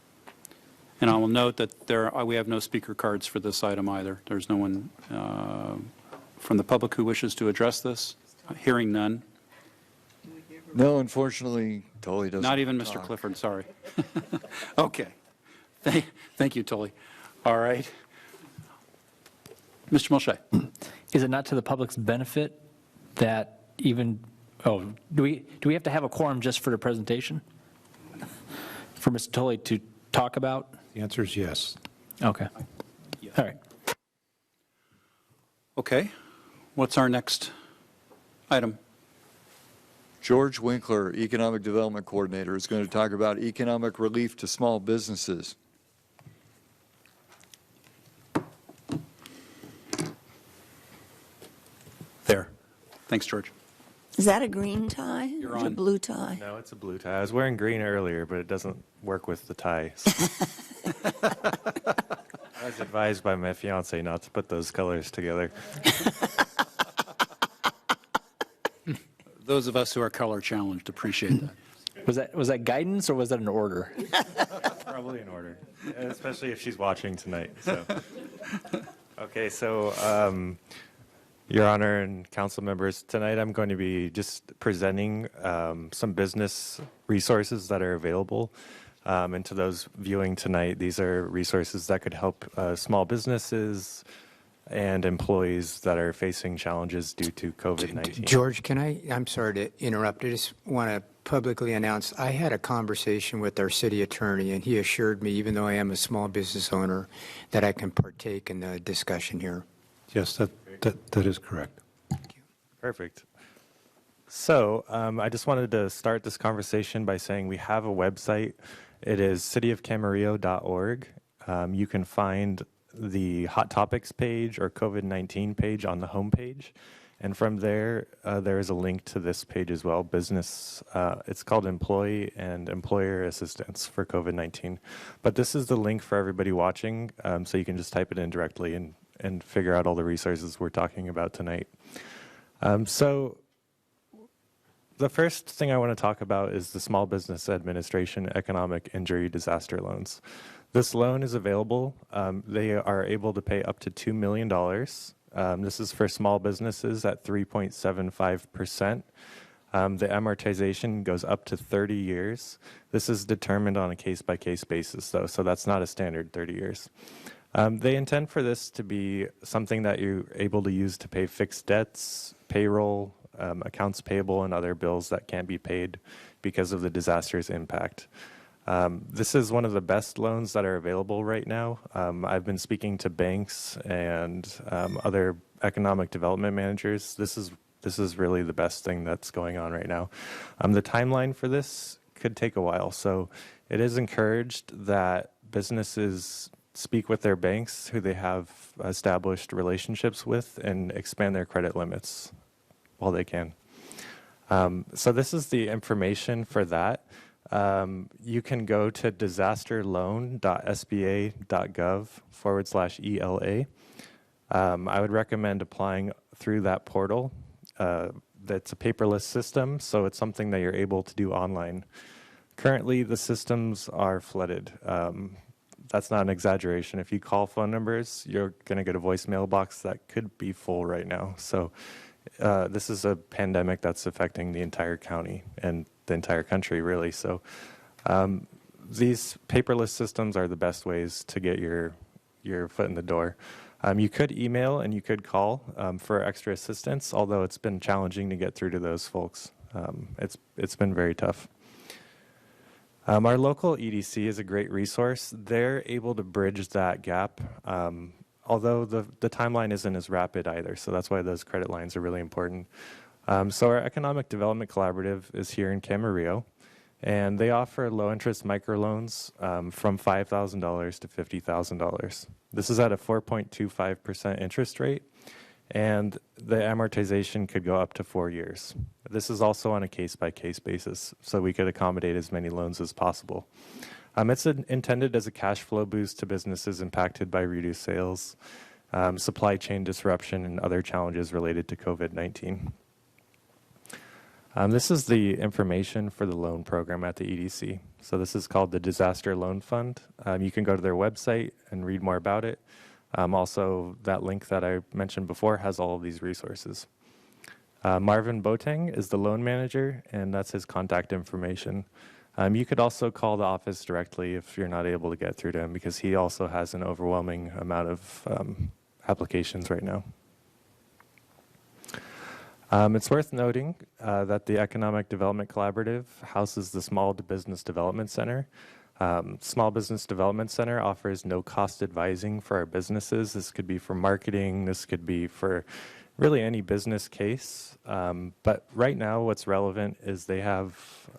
And I will note that we have no speaker cards for this item either. There's no one from the public who wishes to address this. Hearing none. No, unfortunately, Tully doesn't Not even Mr. talk. Clifford, sorry. Okay. Thank you, Tully. All right. Mr. Mulchay. Is it not to the public's benefit that even, do we have to have a quorum just for the presentation? For Mr. Tully to talk about? The answer is yes. Okay. All right. Okay. What's our next item? George Winkler, Economic Development Coordinator, is going to talk about economic relief to small businesses. There. Thanks, George. Is that a green tie You're or a on. blue tie? No, it's a blue tie. I was wearing green earlier, but it doesn't work with the tie. I was advised by my fiance not to put those colors together. Those of us who are color challenged appreciate that. Was that guidance or was that an order? Probably in order, especially if she's watching tonight. So, okay, so Your Honor and council members, tonight I'm going to be just presenting some business resources that are available. And to those viewing tonight, these are resources that could help small businesses and employees that are facing challenges due to COVID-19. George, I'm sorry to interrupt. I just want to publicly announce, I had a conversation with our city attorney, and he assured me, even though I am a small business owner, that I can partake in the discussion here. Yes, that is correct. Perfect. So I just wanted to start this conversation by saying we have a website. It is cityofcamarillo.org. You can find the Hot Topics page or COVID-19 page on the homepage. And from there, there is a link to this page as well, business. It's called Employee and Employer Assistance for COVID-19. But this is the link for everybody watching, so you can just type it in directly and figure out all the resources we're talking about tonight. So the first thing I want to talk about is the Small Business Administration Economic Injury Disaster Loans. This loan is available. They are able to pay up to $2 million. This is for small businesses at 3.75%. The amortization goes up to 30 years. This is determined on a case-by-case basis, though, so that's not a standard 30 years. They intend for this to be something that you're able to use to pay fixed debts, payroll, accounts payable, and other bills that can't be paid because of the disaster's impact. This is one of the best loans that are available right now. I've been speaking to banks and other economic development managers. This is really the best thing that's going on right now. The timeline for this could take a while, so it is encouraged that businesses speak with their banks who they have established relationships with and expand their credit limits while they can. So this is the information for that. You can go to disasterloan.sba.gov/ELA. I would recommend applying through that portal. That's a paperless system, so it's something that you're able to do online. Currently, the systems are flooded. That's not an exaggeration. If you call phone numbers, you're going to get a voicemail box that could be full right now. So this is a pandemic that's affecting the entire county and the entire country, really. So these paperless systems are the best ways to get your foot in the door. You could email and you could call for extra assistance, although it's been challenging to get through to those folks. It's been very tough. Our local EDC is a great resource. They're able to bridge that gap, although the timeline isn't as rapid either, so that's why those credit lines are really important. So our Economic Development Collaborative is here in Camarillo, and they offer low-interest microloans from $5,000 to $50,000. This is at a 4.25% interest rate, and the amortization could go up to 4 years. This is also on a case-by-case basis, so we could accommodate as many loans as possible. It's intended as a cash flow boost to businesses impacted by reduced sales, supply chain disruption, and other challenges related to COVID-19. This is the information for the loan program at the EDC. So this is called the Disaster Loan Fund. You can go to their website and read more about it. Also, that link that I mentioned before has all of these resources. Marvin Boateng is the loan manager, and that's his contact information. You could also call the office directly if you're not able to get through to him, because he also has an overwhelming amount of applications right now. It's worth noting that the Economic Development Collaborative houses the Small Business Development Center. Small Business Development Center offers no-cost advising for our businesses. This could be for marketing. This could be for really any business case. But right now what's relevant is they have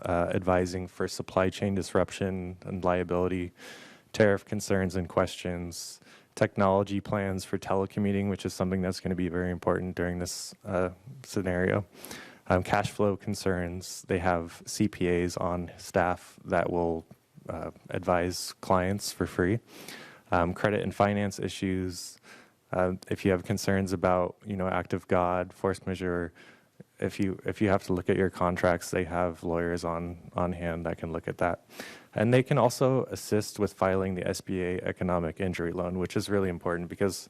advising for supply chain disruption and liability, tariff concerns and questions, technology plans for telecommuting, which is something that's going to be very important during this scenario. Cash flow concerns. They have CPAs on staff that will advise clients for free. Credit and finance issues. If you have concerns about, act of God, force majeure, if you have to look at your contracts, they have lawyers on hand that can look at that. And they can also assist with filing the SBA economic injury loan, which is really important because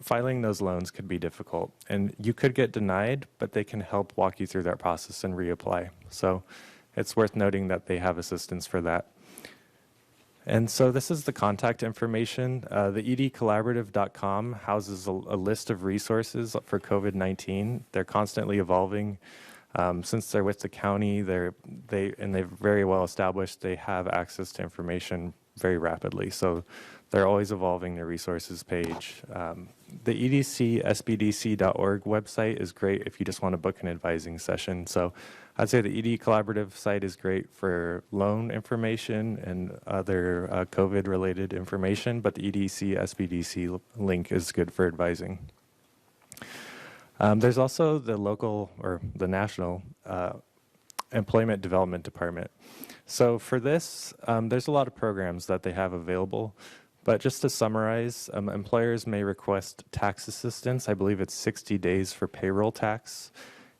filing those loans could be difficult. And you could get denied, but they can help walk you through that process and reapply. So it's worth noting that they have assistance for that. And so this is the contact information. The edcollaborative.com houses a list of resources for COVID-19. They're constantly evolving. Since they're with the county, they're very well established. They have access to information very rapidly. So they're always evolving their resources page. The edcsbdc.org website is great if you just want to book an advising session. So I'd say the ED Collaborative site is great for loan information and other COVID-related information, but the EDC SBDC link is good for advising. There's also the local or the national employment development department. So for this, there's a lot of programs that they have available. But just to summarize, employers may request tax assistance. I believe it's 60 days for payroll tax.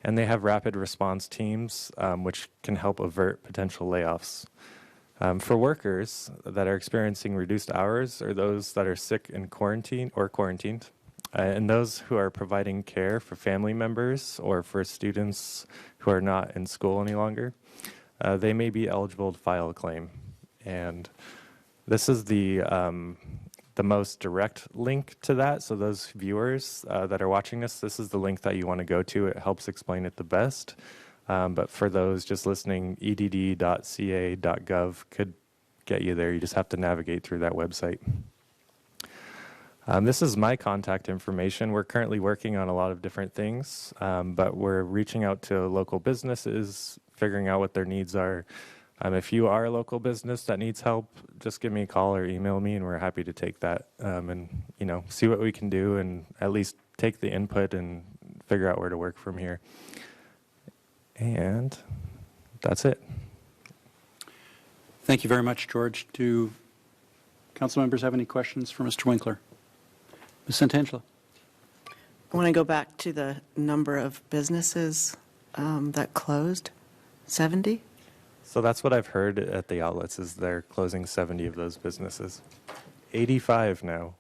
And they have rapid response teams, which can help avert potential layoffs. For workers that are experiencing reduced hours or those that are sick and quarantined, and those who are providing care for family members or for students who are not in school any longer, they may be eligible to file a claim. And this is the most direct link to that. So those viewers that are watching this is the link that you want to go to. It helps explain it the best. But for those just listening, edd.ca.gov could get you there. You just have to navigate through that website. This is my contact information. We're currently working on a lot of different things, but we're reaching out to local businesses, figuring out what their needs are. If you are a local business that needs help, just give me a call or email me, and we're happy to take that and see what we can do and at least take the input and figure out where to work from here. And that's it. Thank you very much, George. Do council members have any questions for Mr. Winkler? Ms. Santangelo. I want to go back to the number of businesses that closed, 70? So that's what I've heard at the outlets is they're closing 70 of those businesses. 85 now.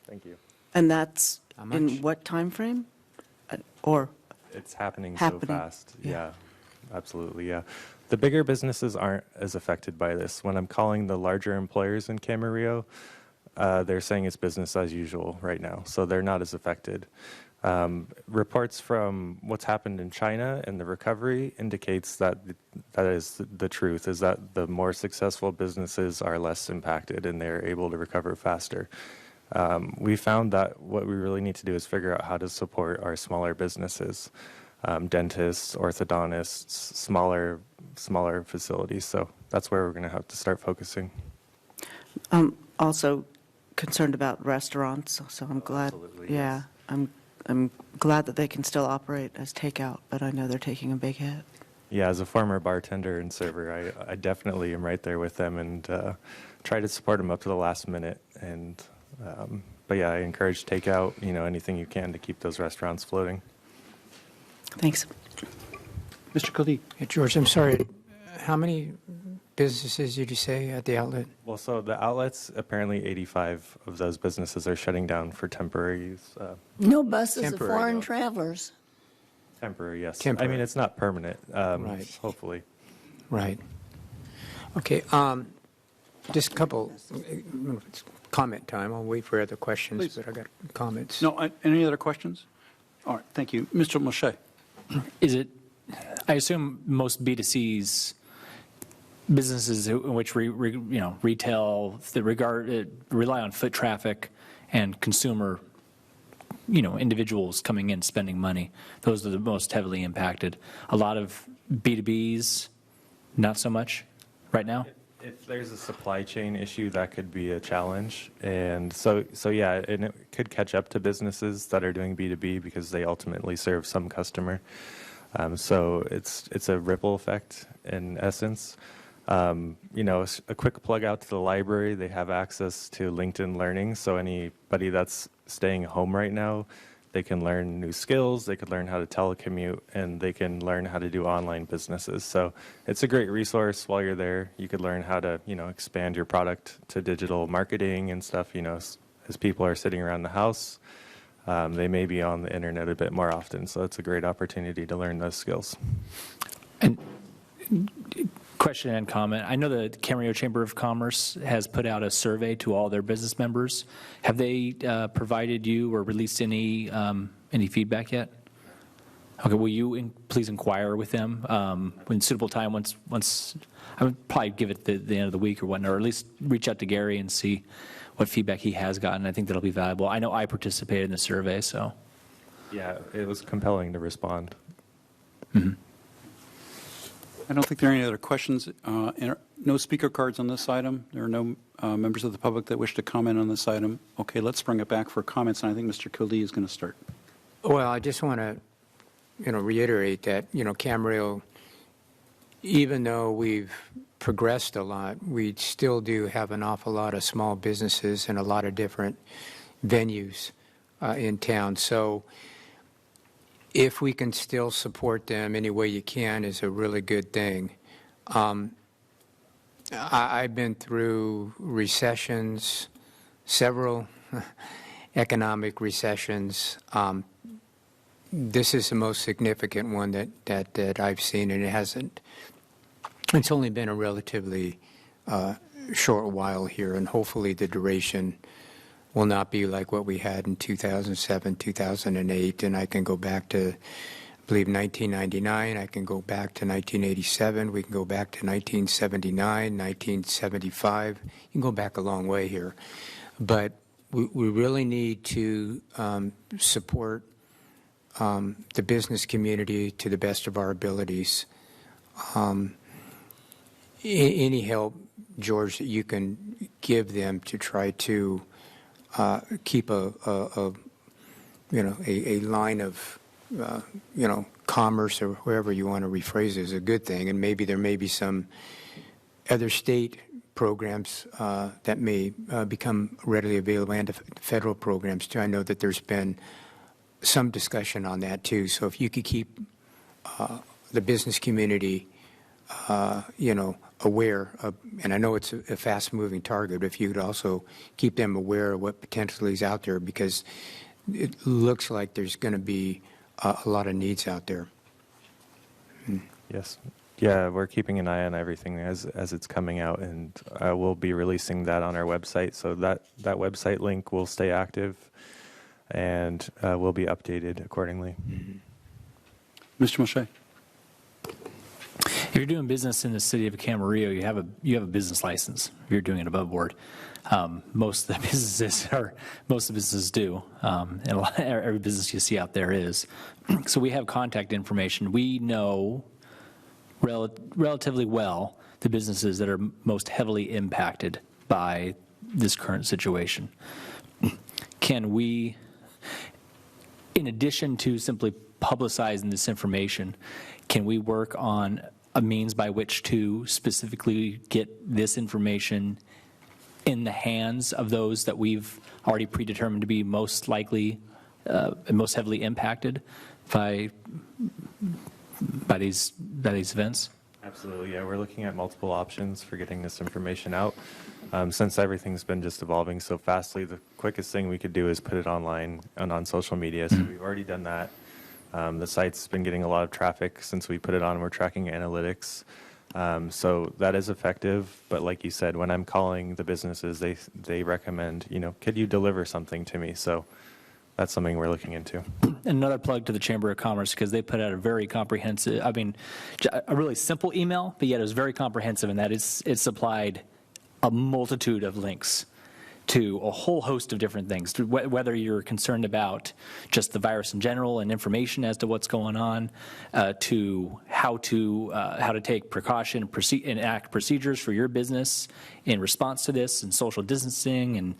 Thank you. And that's in what time frame? Or it's happening so fast. Yeah, absolutely. Yeah. The bigger businesses aren't as affected by this. When I'm calling the larger employers in Camarillo, they're saying it's business as usual right now. So they're not as affected. Reports from what's happened in China and the recovery indicates that that is the truth, is that the more successful businesses are less impacted and they're able to recover faster. We found that what we really need to do is figure out how to support our smaller businesses, dentists, orthodontists, smaller facilities. So that's where we're going to have to start focusing. Also concerned about restaurants, so I'm glad. Absolutely, yeah, yes. I'm glad that they can still operate as takeout, but I know they're taking a big hit. Yeah, as a former bartender and server, I definitely am right there with them and try to support them up to the last minute. And but yeah, I encourage takeout, anything you can to keep those restaurants floating. Thanks. Mr. Kildee. Hey, George, I'm sorry. How many businesses did you say at the outlet? Well, so the outlets, apparently 85 of those businesses are shutting down for temporary use. No buses of Temporary, foreign though. travelers. Temporary, yes. I Temporary. mean, it's not permanent, Right. hopefully. Right. Okay, just a couple, it's comment time. I'll wait for other questions, Please. but I got comments. No, any other questions? All right, thank you. Mr. Mulchay. Is it, I assume most B2Cs, businesses in which retail that rely on foot traffic and consumer, individuals coming in spending money, those are the most heavily impacted. A lot of B2Bs, not so much right now. If there's a supply chain issue, that could be a challenge. And so yeah, and it could catch up to businesses that are doing B2B because they ultimately serve some customer. So it's a ripple effect in essence. A quick plug out to the library. They have access to LinkedIn Learning. So anybody that's staying home right now, they can learn new skills, they could learn how to telecommute, and they can learn how to do online businesses. So it's a great resource while you're there. You could learn how to, expand your product to digital marketing and stuff, as people are sitting around the house. They may be on the internet a bit more often, so it's a great opportunity to learn those skills. And question and comment. I know the Camarillo Chamber of Commerce has put out a survey to all their business members. Have they provided you or released any feedback yet? Okay, will you please inquire with them when suitable time? Once I would probably give it the end of the week or whatnot, or at least reach out to Gary and see what feedback he has gotten. I think that'll be valuable. I know I participated in the survey, so. Yeah, it was compelling to respond. Mm-hmm. I don't think there are any other questions. No speaker cards on this item. There are no members of the public that wish to comment on this item. Okay, let's bring it back for comments, and I think Mr. Kildee is going to start. Well, I just want to, reiterate that, Camarillo, even though we've progressed a lot, we still do have an awful lot of small businesses and a lot of different venues in town. So if we can still support them any way you can is a really good thing. I've been through recessions, several economic recessions. This is the most significant one that I've seen, and it's only been a relatively short while here, and hopefully the duration will not be like what we had in 2007, 2008, and I can go back to, I believe, 1999. I can go back to 1987. We can go back to 1979, 1975. You can go back a long way here. But we really need to support the business community to the best of our abilities. Any help, George, that you can give them to try to keep a line of commerce, or wherever you want to rephrase it, is a good thing. And maybe there may be some other state programs that may become readily available, and federal programs too. I know that there's been some discussion on that too. So if you could keep the business community, aware of, and I know it's a fast-moving target, but if you could also keep them aware of what potentially is out there, because it looks like there's going to be a lot of needs out there. Yes. Yeah, we're keeping an eye on everything as it's coming out, and we'll be releasing that on our website. So that website link will stay active, and will be updated accordingly. Mm-hmm. Mr. Mulchay. If you're doing business in the city of Camarillo, you have a business license. If you're doing it above board, most of the businesses do, and every business you see out there is. So we have contact information. We know relatively well the businesses that are most heavily impacted by this current situation. Can we, in addition to simply publicizing this information, can we work on a means by which to specifically get this information in the hands of those that we've already predetermined to be most likely and most heavily impacted by these events? Absolutely, yeah. We're looking at multiple options for getting this information out. Since everything's been just evolving so fastly, the quickest thing we could do is put it online and on social media. So we've already done that. The site's been getting a lot of traffic since we put it on. We're tracking analytics. So that is effective. But like you said, when I'm calling the businesses, they recommend, could you deliver something to me? So that's something we're looking into. Another plug to the Chamber of Commerce, because they put out a very comprehensive, a really simple email, but yet it was very comprehensive in that it supplied a multitude of links to a whole host of different things, whether you're concerned about just the virus in general and information as to what's going on, to how to take precaution and enact procedures for your business in response to this, and social distancing, and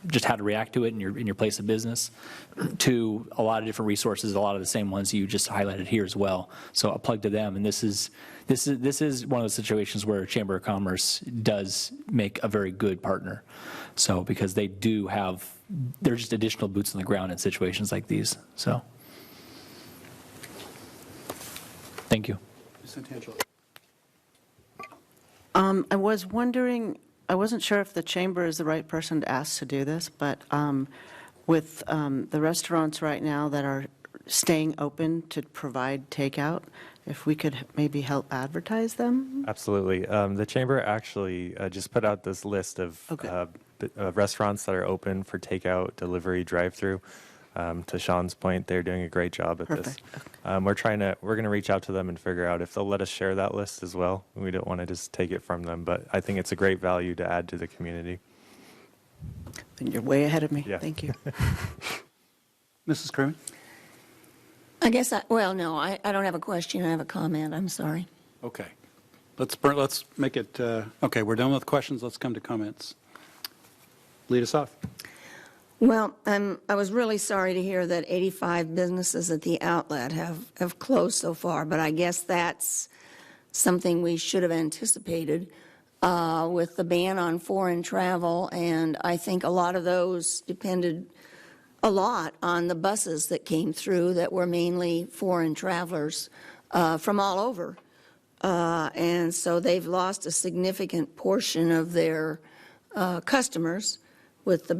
just how to react to it in your place of business, to a lot of different resources, a lot of the same ones you just highlighted here as well. So a plug to them, and this is one of those situations where Chamber of Commerce does make a very good partner. So because they're just additional boots on the ground in situations like these. So thank you. I was wondering, I wasn't sure if the chamber is the right person to ask to do this, but with the restaurants right now that are staying open to provide takeout, if we could maybe help advertise them? Absolutely. The chamber actually just put out this list of restaurants that are open for takeout, delivery, drive-through. To Shawn's point, they're doing a great job at this. We're going to reach out to them and figure out if they'll let us share that list as well. We don't want to just take it from them, but I think it's a great value to add to the community. Then you're way ahead of me. Yeah. Thank you. Mrs. Carmen? I guess, I don't have a question, I have a comment, I'm sorry. Okay. Let's make it, okay, we're done with questions, let's come to comments. Lead us off. Well, I was really sorry to hear that 85 businesses at the outlet have closed so far, but I guess that's something we should have anticipated with the ban on foreign travel, and I think a lot of those depended a lot on the buses that came through that were mainly foreign travelers from all over. And so they've lost a significant portion of their customers with the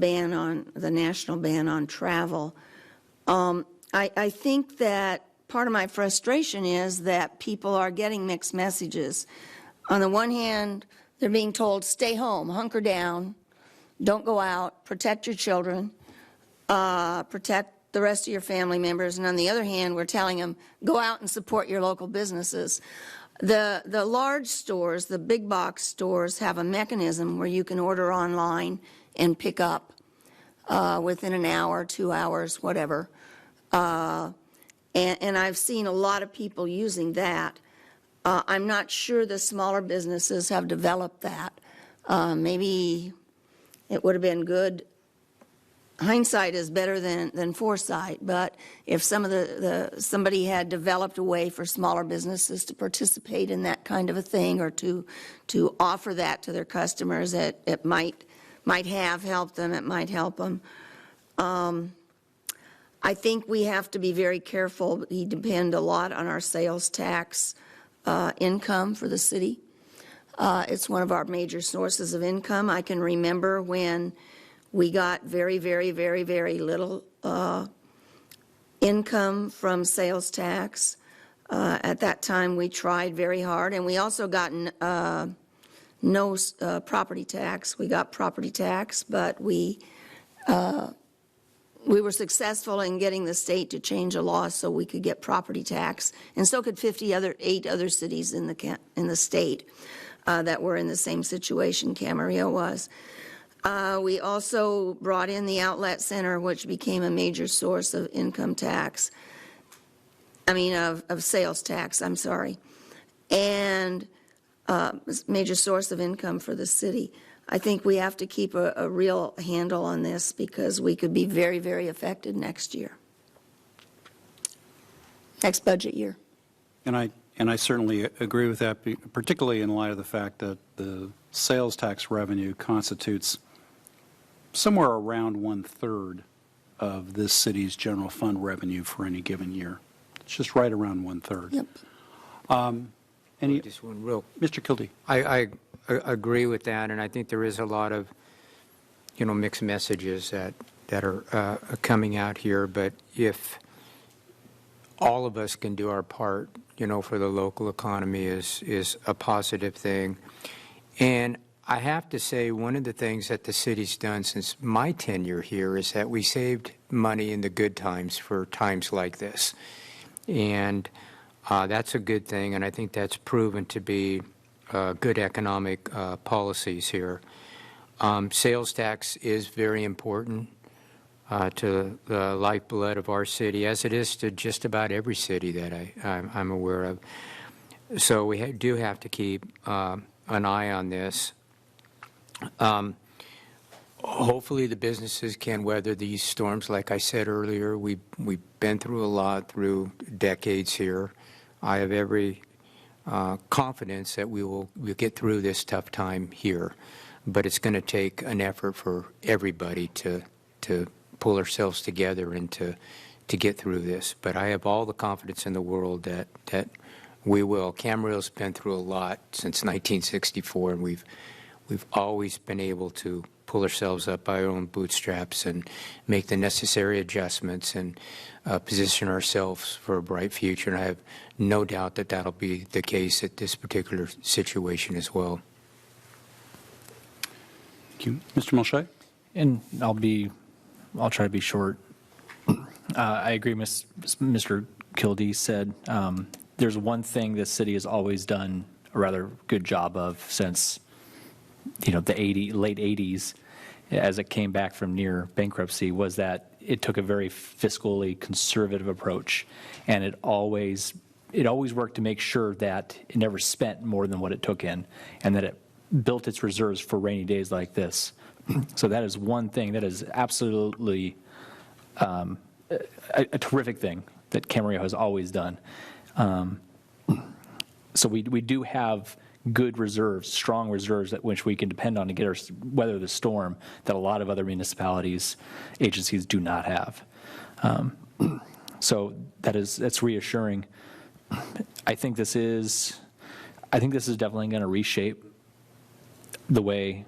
national ban on travel. I think that part of my frustration is that people are getting mixed messages. On the one hand, they're being told, stay home, hunker down, don't go out, protect your children, protect the rest of your family members. And on the other hand, we're telling them, go out and support your local businesses. The large stores, the big box stores, have a mechanism where you can order online and pick up within an hour, 2 hours, whatever. And I've seen a lot of people using that. I'm not sure the smaller businesses have developed that. Maybe it would have been good. Hindsight is better than foresight, but if somebody had developed a way for smaller businesses to participate in that kind of a thing, or to offer that to their customers, it might have helped them, it might help them. I think we have to be very careful. We depend a lot on our sales tax income for the city. It's one of our major sources of income. I can remember when we got very, very, very, very little income from sales tax. At that time, we tried very hard, and we also got no property tax. We got property tax, but we were successful in getting the state to change a law so we could get property tax, and so could 8 other cities in the state that were in the same situation Camarillo was. We also brought in the outlet center, which became a major source of income tax. Of sales tax, I'm sorry. And major source of income for the city. I think we have to keep a real handle on this because we could be very, very affected next year. Next budget year. And I certainly agree with that, particularly in light of the fact that the sales tax revenue constitutes somewhere around 1/3 of this city's general fund revenue for any given year. It's just right around 1/3. Yep. Just one real. Mr. Kildee. I agree with that, and I think there is a lot of, mixed messages that are coming out here. But if all of us can do our part, for the local economy is a positive thing. And I have to say, one of the things that the city's done since my tenure here is that we saved money in the good times for times like this. And that's a good thing, and I think that's proven to be good economic policies here. Sales tax is very important to the lifeblood of our city, as it is to just about every city that I'm aware of. So we do have to keep an eye on this. Hopefully the businesses can weather these storms. Like I said earlier, we've been through a lot through decades here. I have every confidence that we'll get through this tough time here, but it's going to take an effort for everybody to pull ourselves together and to get through this. But I have all the confidence in the world that we will. Camarillo's been through a lot since 1964, and we've always been able to pull ourselves up by our own bootstraps and make the necessary adjustments and position ourselves for a bright future. And I have no doubt that that'll be the case at this particular situation as well. Thank you. Mr. Mulchay? And I'll try to be short. I agree with Mr. Kildee said. There's one thing this city has always done a rather good job of since the late 80s, as it came back from near bankruptcy, was that it took a very fiscally conservative approach, and it always worked to make sure that it never spent more than what it took in, and that it built its reserves for rainy days like this. So that is one thing that is absolutely a terrific thing that Camarillo has always done. So we do have good reserves, strong reserves at which we can depend on to weather the storm that a lot of other municipalities, agencies do not have. So that's reassuring. I think this is definitely going to reshape the way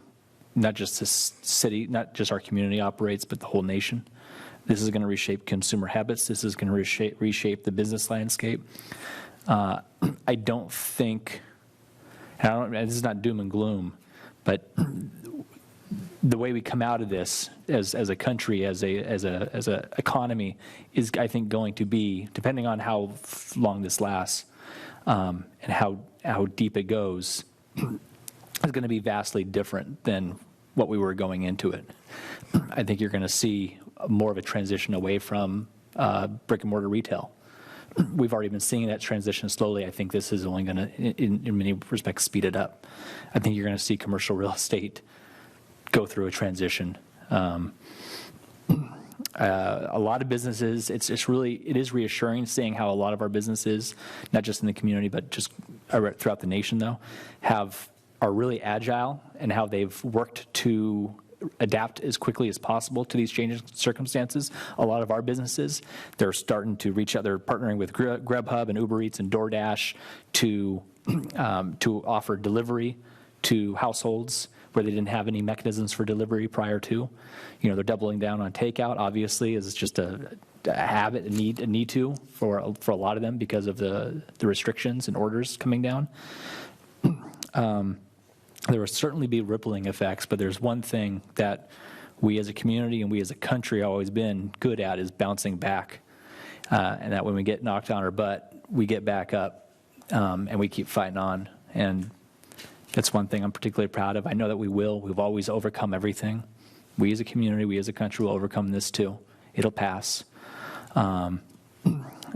not just this city, not just our community operates, but the whole nation. This is going to reshape consumer habits. This is going to reshape the business landscape. I don't think, and this is not doom and gloom, but the way we come out of this as a country, as a economy, is, I think, going to be, depending on how long this lasts and how deep it goes, is going to be vastly different than what we were going into it. I think you're going to see more of a transition away from brick and mortar retail. We've already been seeing that transition slowly. I think this is only going to, in many respects, speed it up. I think you're going to see commercial real estate go through a transition. A lot of businesses, it is reassuring seeing how a lot of our businesses, not just in the community, but just throughout the nation, though, are really agile, and how they've worked to adapt as quickly as possible to these changing circumstances. A lot of our businesses, they're starting to reach out. They're partnering with Grubhub and Uber Eats and DoorDash to offer delivery to households where they didn't have any mechanisms for delivery prior to. They're doubling down on takeout. Obviously, is just a habit, a need to for a lot of them because of the restrictions and orders coming down. There will certainly be rippling effects, but there's one thing that we as a community and we as a country have always been good at, is bouncing back. And that when we get knocked on our butt, we get back up and we keep fighting on. And that's one thing I'm particularly proud of. I know that we will. We've always overcome everything. We as a community, we as a country will overcome this too. It'll pass.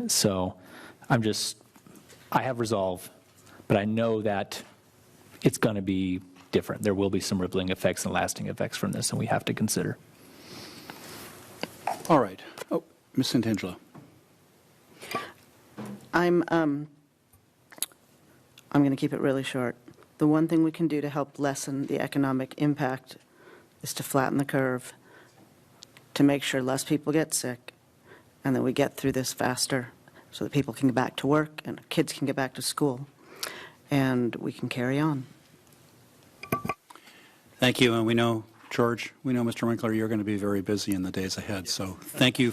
So I have resolve, but I know that it's going to be different. There will be some rippling effects and lasting effects from this, and we have to consider. All right. Oh, Ms. Santangelo. I'm going to keep it really short. The one thing we can do to help lessen the economic impact is to flatten the curve, to make sure less people get sick, and that we get through this faster so that people can get back to work and kids can get back to school, and we can carry on. Thank you. And we know, George, Mr. Winkler, you're going to be very busy in the days ahead. So thank you.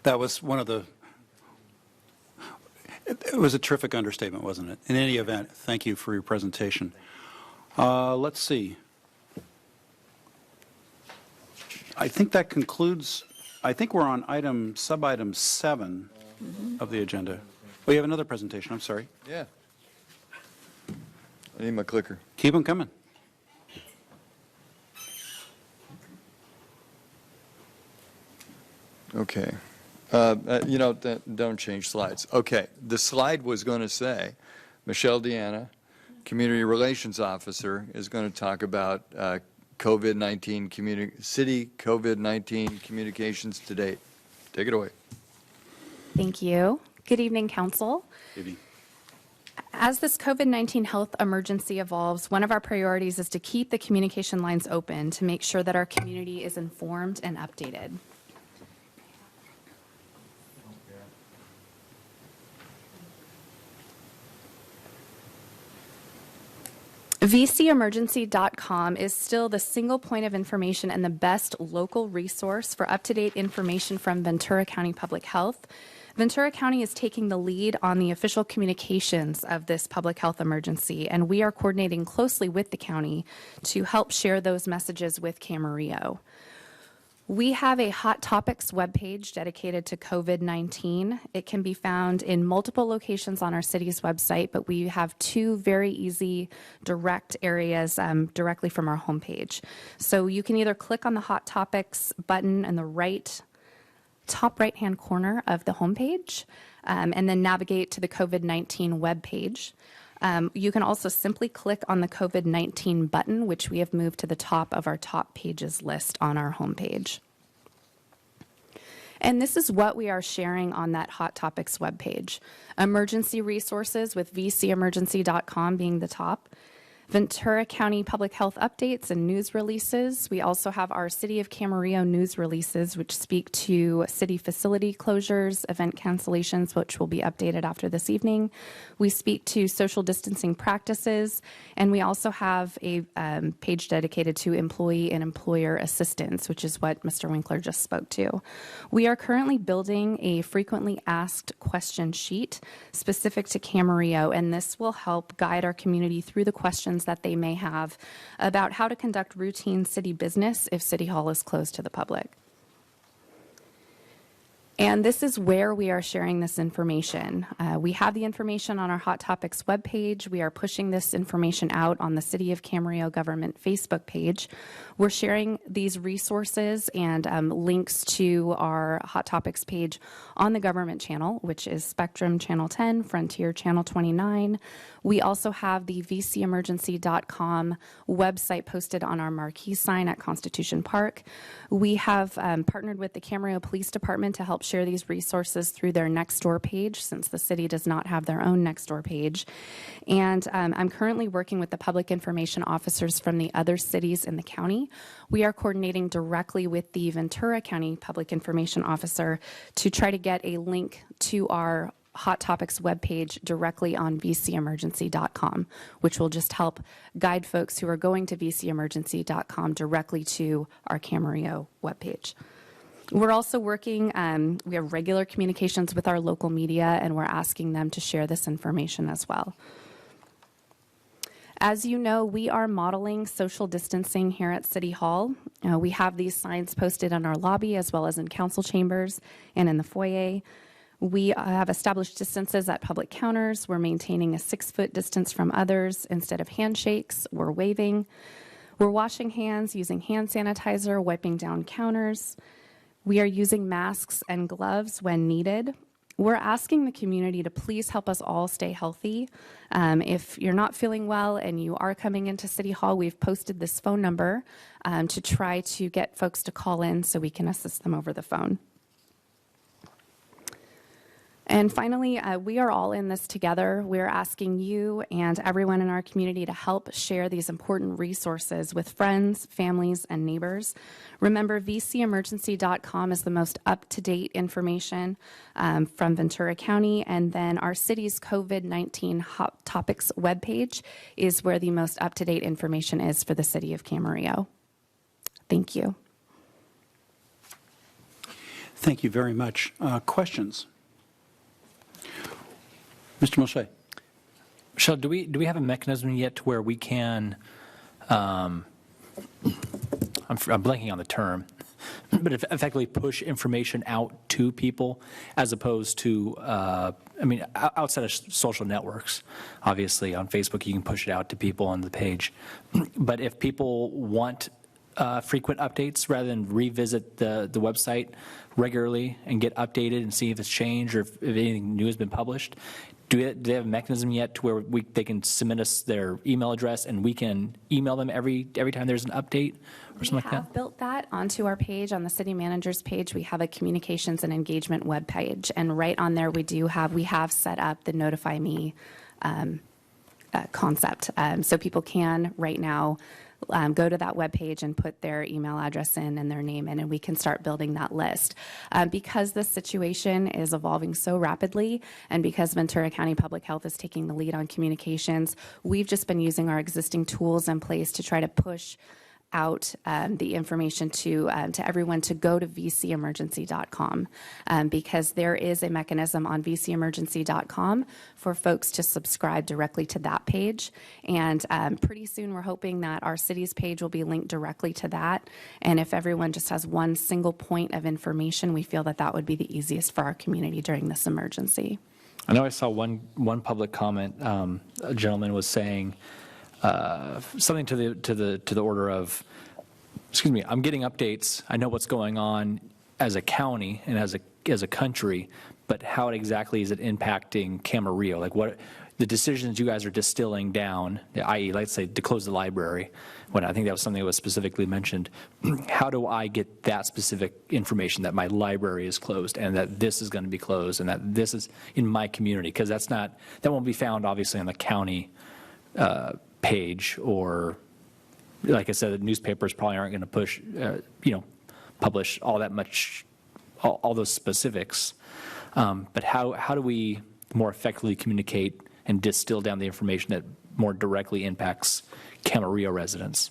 That was one of the It was a terrific understatement, wasn't it? In any event, thank you for your presentation. Let's see. I think that concludes, I think we're on sub-item 7 of the agenda. Oh, you have another presentation, I'm sorry. Yeah. I need my clicker. Keep them coming. Okay. Don't change slides. Okay. The slide was going to say, Michelle Deanna, Community Relations Officer, is going to talk about COVID-19 city COVID-19 communications to date. Take it away. Thank you. Good evening, Council. Good evening. As this COVID-19 health emergency evolves, one of our priorities is to keep the communication lines open to make sure that our community is informed and updated. VCemergency.com is still the single point of information and the best local resource for up-to-date information from Ventura County Public Health. Ventura County is taking the lead on the official communications of this public health emergency, and we are coordinating closely with the county to help share those messages with Camarillo. We have a Hot Topics webpage dedicated to COVID-19. It can be found in multiple locations on our city's website, but we have 2 very easy direct areas directly from our homepage. So you can either click on the Hot Topics button in the top right-hand corner of the homepage and then navigate to the COVID-19 webpage. You can also simply click on the COVID-19 button, which we have moved to the top of our top pages list on our homepage. And this is what we are sharing on that Hot Topics webpage. Emergency resources with VCemergency.com being the top. Ventura County Public Health updates and news releases. We also have our City of Camarillo news releases, which speak to city facility closures, event cancellations, which will be updated after this evening. We speak to social distancing practices, and we also have a page dedicated to employee and employer assistance, which is what Mr. Winkler just spoke to. We are currently building a frequently asked question sheet specific to Camarillo, and this will help guide our community through the questions that they may have about how to conduct routine city business if City Hall is closed to the public. And this is where we are sharing this information. We have the information on our Hot Topics webpage. We are pushing this information out on the City of Camarillo government Facebook page. We're sharing these resources and links to our Hot Topics page on the government channel, which is Spectrum Channel 10, Frontier Channel 29. We also have the VCemergency.com website posted on our marquee sign at Constitution Park. We have partnered with the Camarillo Police Department to help share these resources through their Nextdoor page, since the city does not have their own Nextdoor page. And I'm currently working with the public information officers from the other cities in the county. We are coordinating directly with the Ventura County Public Information Officer to try to get a link to our Hot Topics webpage directly on VCemergency.com, which will just help guide folks who are going to VCemergency.com directly to our Camarillo webpage. We're also working, we have regular communications with our local media, and we're asking them to share this information as well. As you know, we are modeling social distancing here at City Hall. We have these signs posted in our lobby as well as in council chambers and in the foyer. We have established distances at public counters. We're maintaining a 6-foot distance from others. Instead of handshakes, we're waving. We're washing hands, using hand sanitizer, wiping down counters. We are using masks and gloves when needed. We're asking the community to please help us all stay healthy. If you're not feeling well and you are coming into City Hall, we've posted this phone number to try to get folks to call in so we can assist them over the phone. And finally, we are all in this together. We're asking you and everyone in our community to help share these important resources with friends, families, and neighbors. Remember, VCemergency.com is the most up-to-date information from Ventura County, and then our city's COVID-19 Hot Topics webpage is where the most up-to-date information is for the city of Camarillo. Thank you. Thank you very much. Questions? Mr. Mulchay. Michelle, do we have a mechanism yet to where we can, I'm blanking on the term, but effectively push information out to people as opposed to, outside of social networks, obviously on Facebook you can push it out to people on the page. But if people want frequent updates rather than revisit the website regularly and get updated and see if it's changed or if anything new has been published, do they have a mechanism yet to where they can submit us their email address and we can email them every time there's an update or something like that? We have built that onto our page. On the city manager's page, we have a communications and engagement web page. And right on there, we have set up the Notify Me concept. So people can right now go to that web page and put their email address in and their name in, and we can start building that list. Because this situation is evolving so rapidly, and because Ventura County Public Health is taking the lead on communications, we've just been using our existing tools in place to try to push out the information to everyone to go to vcemergency.com because there is a mechanism on vcemergency.com for folks to subscribe directly to that page. And pretty soon we're hoping that our city's page will be linked directly to that. And if everyone just has one single point of information, we feel that that would be the easiest for our community during this emergency. I know I saw one public comment. A gentleman was saying something to the order of, excuse me, I'm getting updates. I know what's going on as a county and as a country, but how exactly is it impacting Camarillo? Like what the decisions you guys are distilling down, i.e., let's say to close the library. When I think that was something that was specifically mentioned. How do I get that specific information that my library is closed and that this is going to be closed and that this is in my community? Because that won't be found obviously on the county page, or like I said, the newspapers probably aren't going to publish all that much, all those specifics. But how do we more effectively communicate and distill down the information that more directly impacts Camarillo residents?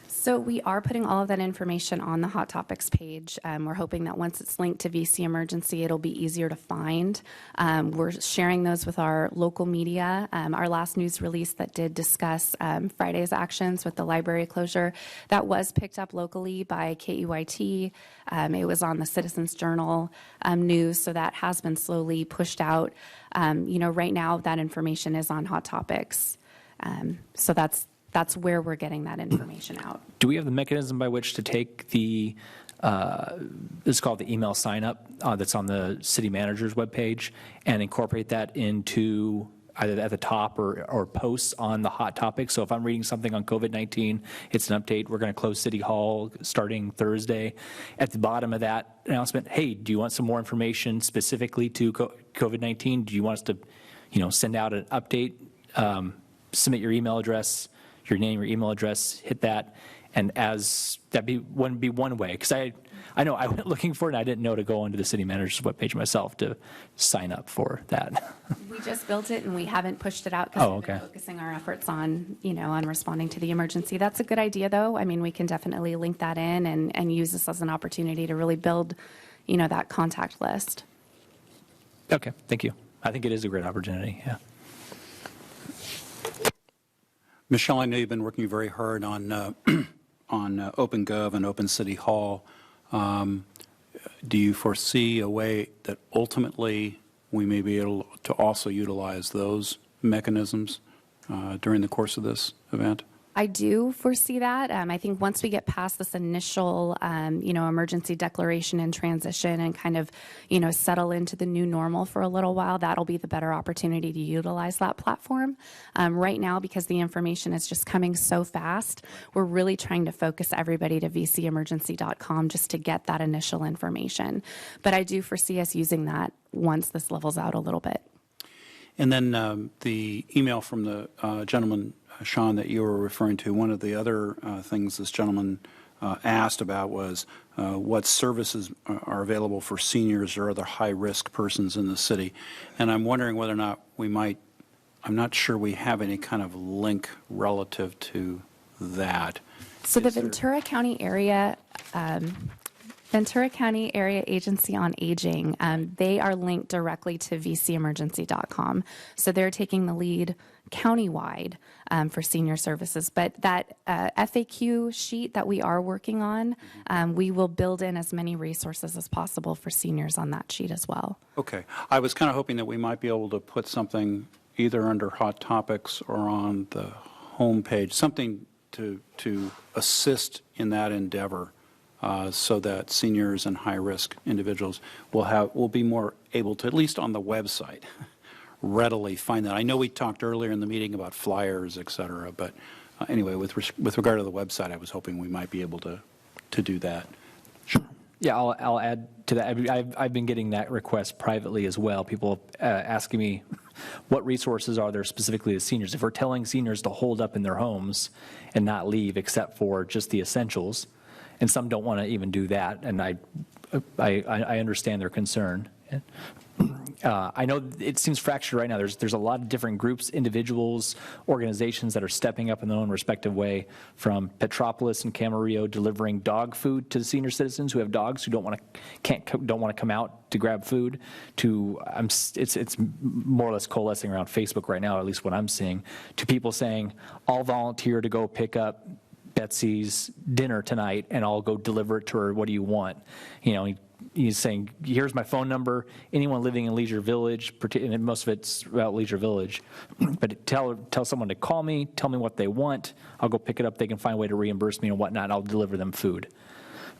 So we are putting all of that information on the Hot Topics page. We're hoping that once it's linked to VC Emergency, it'll be easier to find. We're sharing those with our local media. Our last news release that did discuss Friday's actions with the library closure, that was picked up locally by KEYT. It was on the Citizens Journal news, so that has been slowly pushed out. Right now that information is on Hot Topics. So that's where we're getting that information out. Do we have the mechanism by which to take the, it's called the email sign up that's on the city manager's webpage and incorporate that into either at the top or posts on the hot topics? So if I'm reading something on COVID-19, it's an update. We're going to close City Hall starting Thursday. At the bottom of that announcement, hey, do you want some more information specifically to COVID-19? Do you want us to, send out an update? Submit your email address, your name, your email address, hit that, and that'd be one way. Because I know I went looking for it and I didn't know to go onto the city manager's webpage myself to sign up for that. We just built it and we haven't pushed it out because we've been okay. focusing our efforts on, on responding to the emergency. That's a good idea though. I mean, we can definitely link that in and use this as an opportunity to really build, that contact list. Okay, thank you. I think it is a great opportunity, yeah. Michelle, I know you've been working very hard on OpenGov and Open City Hall. Do you foresee a way that ultimately we may be able to also utilize those mechanisms during the course of this event? I do foresee that. I think once we get past this initial, emergency declaration and transition and kind of, settle into the new normal for a little while, that'll be the better opportunity to utilize that platform. Right now, because the information is just coming so fast, we're really trying to focus everybody to vcemergency.com just to get that initial information. But I do foresee us using that once this levels out a little bit. And then the email from the gentleman, Shawn, that you were referring to, one of the other things this gentleman asked about was what services are available for seniors or other high-risk persons in the city. And I'm wondering whether or not I'm not sure we have any kind of link relative to that. So the Ventura County area Ventura County Area Agency on Aging, they are linked directly to vcemergency.com. So they're taking the lead countywide for senior services. But that FAQ sheet that we are working on, we will build in as many resources as possible for seniors on that sheet as well. Okay. I was kind of hoping that we might be able to put something either under Hot Topics or on the homepage, something to assist in that endeavor. So that seniors and high-risk individuals will be more able to, at least on the website, readily find that. I know we talked earlier in the meeting about flyers, et cetera, but anyway, with regard to the website, I was hoping we might be able to do that. Sure. Yeah, I'll add to that. I've been getting that request privately as well. People asking me what resources are there specifically to seniors. If we're telling seniors to hold up in their homes and not leave except for just the essentials, and some don't want to even do that, and I understand their concern. I know it seems fractured right now. There's a lot of different groups, individuals, organizations that are stepping up in their own respective way, from Petropolis and Camarillo delivering dog food to senior citizens who have dogs who don't want to come out to grab food, to it's more or less coalescing around Facebook right now, at least what I'm seeing, to people saying, I'll volunteer to go pick up Betsy's dinner tonight and I'll go deliver it to her. What do you want? You know, he's saying, here's my phone number. Anyone living in Leisure Village, and most of it's about Leisure Village, but tell someone to call me, tell me what they want. I'll go pick it up. They can find a way to reimburse me and whatnot. I'll deliver them food.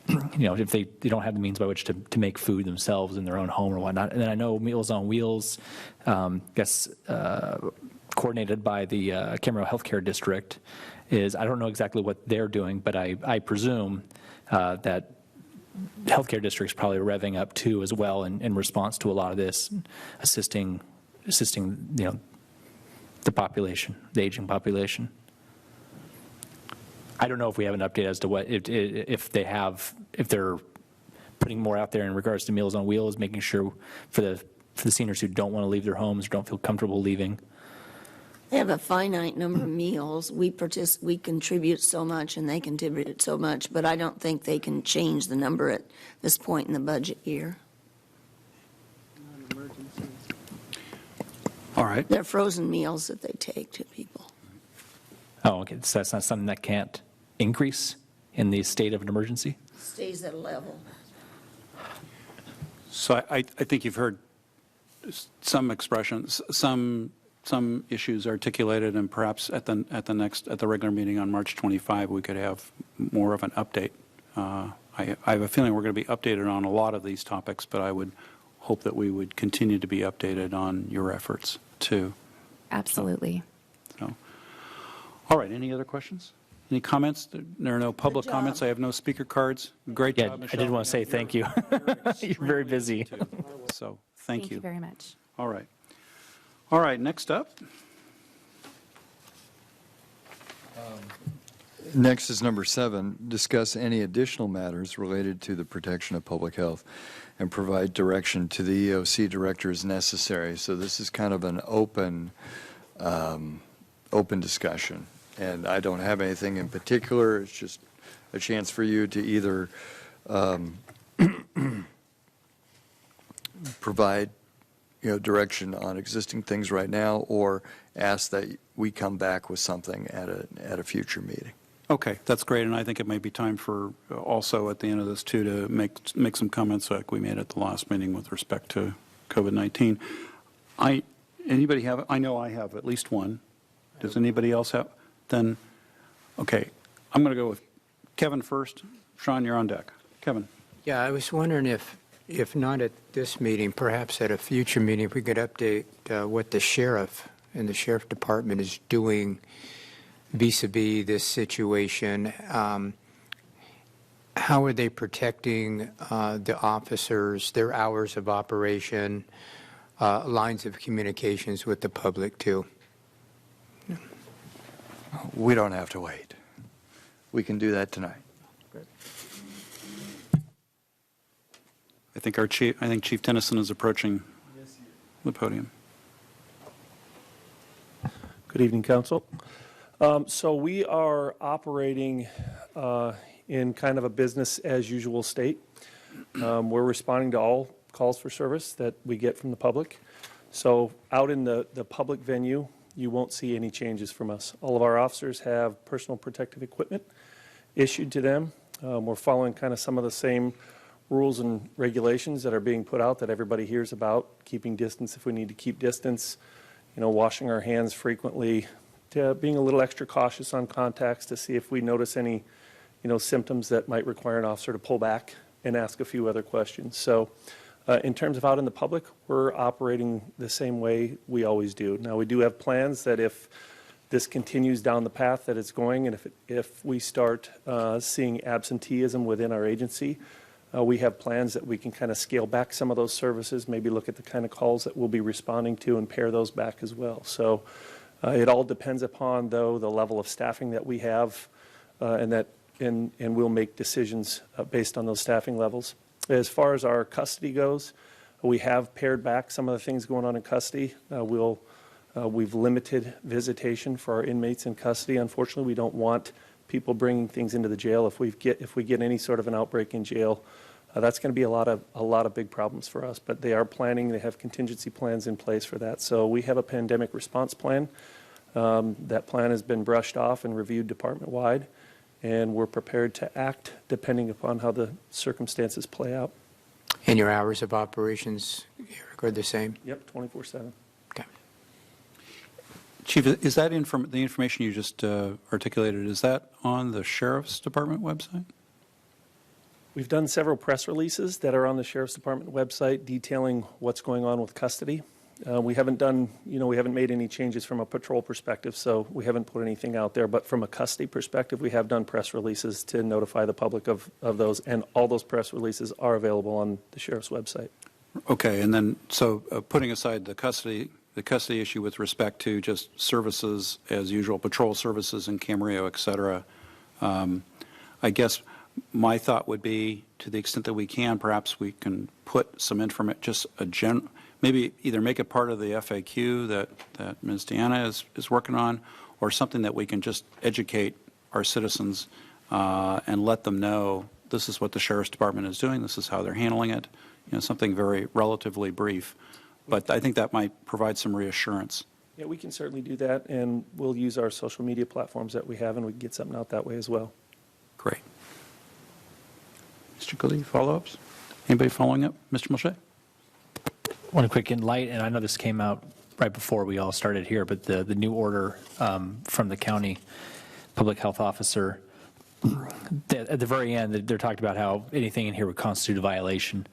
You know, if they don't have the means by which to make food themselves in their own home or whatnot. And then I know Meals on Wheels, coordinated by the Camarillo Healthcare District, I don't know exactly what they're doing, but I presume that healthcare districts probably revving up too as well in response to a lot of this, assisting the population, the aging population. I don't know if we have an update as to what if they're putting more out there in regards to Meals on Wheels, making sure for the seniors who don't want to leave their homes or don't feel comfortable leaving. They have a finite number of meals. We contribute so much and they contribute so much, but I don't think they can change the number at this point in the budget year. All right. They're frozen meals that they take to people. Oh, okay. So that's not something that can't increase in the state of an emergency? Stays at a level. So I think you've heard some expressions, some issues articulated, and perhaps at the regular meeting on March 25, we could have more of an update. I have a feeling we're going to be updated on a lot of these topics, but I would hope that we would continue to be updated on your efforts too. Absolutely. So, all right. Any other questions? Any comments? There are no public comments. I have no speaker cards. Great job, Michelle. I did want to say thank you. You're very busy. So thank you. Thank you very much. All right. All right, next up. Next is number 7, discuss any additional matters related to the protection of public health and provide direction to the EOC director as necessary. So this is kind of an open discussion. And I don't have anything in particular. It's just a chance for you to either provide direction on existing things right now, or ask that we come back with something at a future meeting. Okay, that's great, and I think it may be time for also at the end of this too to make some comments like we made at the last meeting with respect to COVID-19. Anybody have? I know I have at least one. Does anybody else have? Then, okay, I'm going to go with Kevin first. Shawn, you're on deck. Kevin. Yeah, I was wondering if not at this meeting, perhaps at a future meeting, if we could update what the sheriff and the sheriff department is doing vis-a-vis this situation. How are they protecting the officers, their hours of operation, lines of communications with the public too? We don't have to wait. We can do that tonight. I think Chief Tennyson is approaching the podium. Good evening, Council. So we are operating in kind of a business as usual state. We're responding to all calls for service that we get from the public. So out in the public venue, you won't see any changes from us. All of our officers have personal protective equipment issued to them. We're following kind of some of the same rules and regulations that are being put out that everybody hears about, keeping distance if we need to keep distance, washing our hands frequently, being a little extra cautious on contacts to see if we notice any, symptoms that might require an officer to pull back and ask a few other questions. So in terms of out in the public, we're operating the same way we always do. Now, we do have plans that if this continues down the path that it's going, and if we start seeing absenteeism within our agency, we have plans that we can kind of scale back some of those services, maybe look at the kind of calls that we'll be responding to and pare those back as well. So it all depends upon, though, the level of staffing that we have, and we'll make decisions based on those staffing levels. As far as our custody goes, we have pared back some of the things going on in custody. We've limited visitation for our inmates in custody. Unfortunately, we don't want people bringing things into the jail. If we get any sort of an outbreak in jail, that's going to be a lot of big problems for us. But they are planning; they have contingency plans in place for that. So we have a pandemic response plan. That plan has been brushed off and reviewed department-wide, and we're prepared to act depending upon how the circumstances play out. And your hours of operations are the same? Yep, 24/7. Okay. Chief, is that the information you just articulated, is that on the Sheriff's Department website? We've done several press releases that are on the Sheriff's Department website detailing what's going on with custody. We haven't made any changes from a patrol perspective, so we haven't put anything out there. But from a custody perspective, we have done press releases to notify the public of those, and all those press releases are available on the Sheriff's website. Okay, and then, so putting aside the custody issue with respect to just services as usual, patrol services in Camarillo, et cetera, I guess my thought would be, to the extent that we can, perhaps we can put some information, just maybe either make it part of the FAQ that Ms. Deanna is working on, or something that we can just educate our citizens and let them know this is what the Sheriff's Department is doing, this is how they're handling it, something very relatively brief. But I think that might provide some reassurance. Yeah, we can certainly do that, and we'll use our social media platforms that we have, and we can get something out that way as well. Great. Mr. Kildee, follow-ups? Anybody following up? Mr. Mulchay? One quick in light, and I know this came out right before we all started here, but the new order from the county public health officer, at the very end, they're talking about how anything in here would constitute a violation,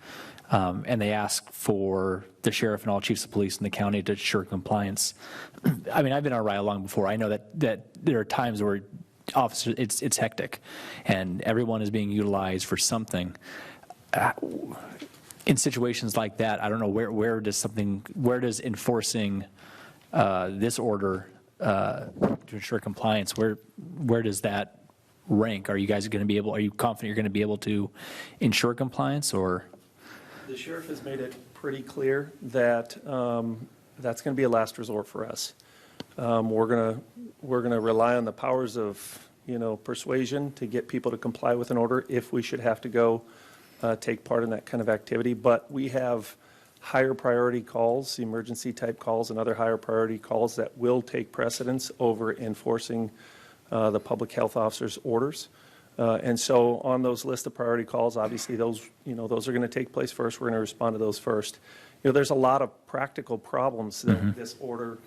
and they ask for the sheriff and all chiefs of police in the county to ensure compliance. I mean, I've been on a ride along before. I know that there are times where officers, it's hectic, and everyone is being utilized for something. In situations like that, I don't know where does enforcing this order to ensure compliance, where does that rank? Are you guys going to be able? Are you confident you're going to be able to ensure compliance, or? The sheriff has made it pretty clear that that's going to be a last resort for us. We're going to rely on the powers of persuasion to get people to comply with an order if we should have to go take part in that kind of activity. But we have higher priority calls, emergency type calls, and other higher priority calls that will take precedence over enforcing the public health officer's orders. And so on those list of priority calls, obviously those are going to take place first. We're going to respond to those first. There's a lot of practical problems that this order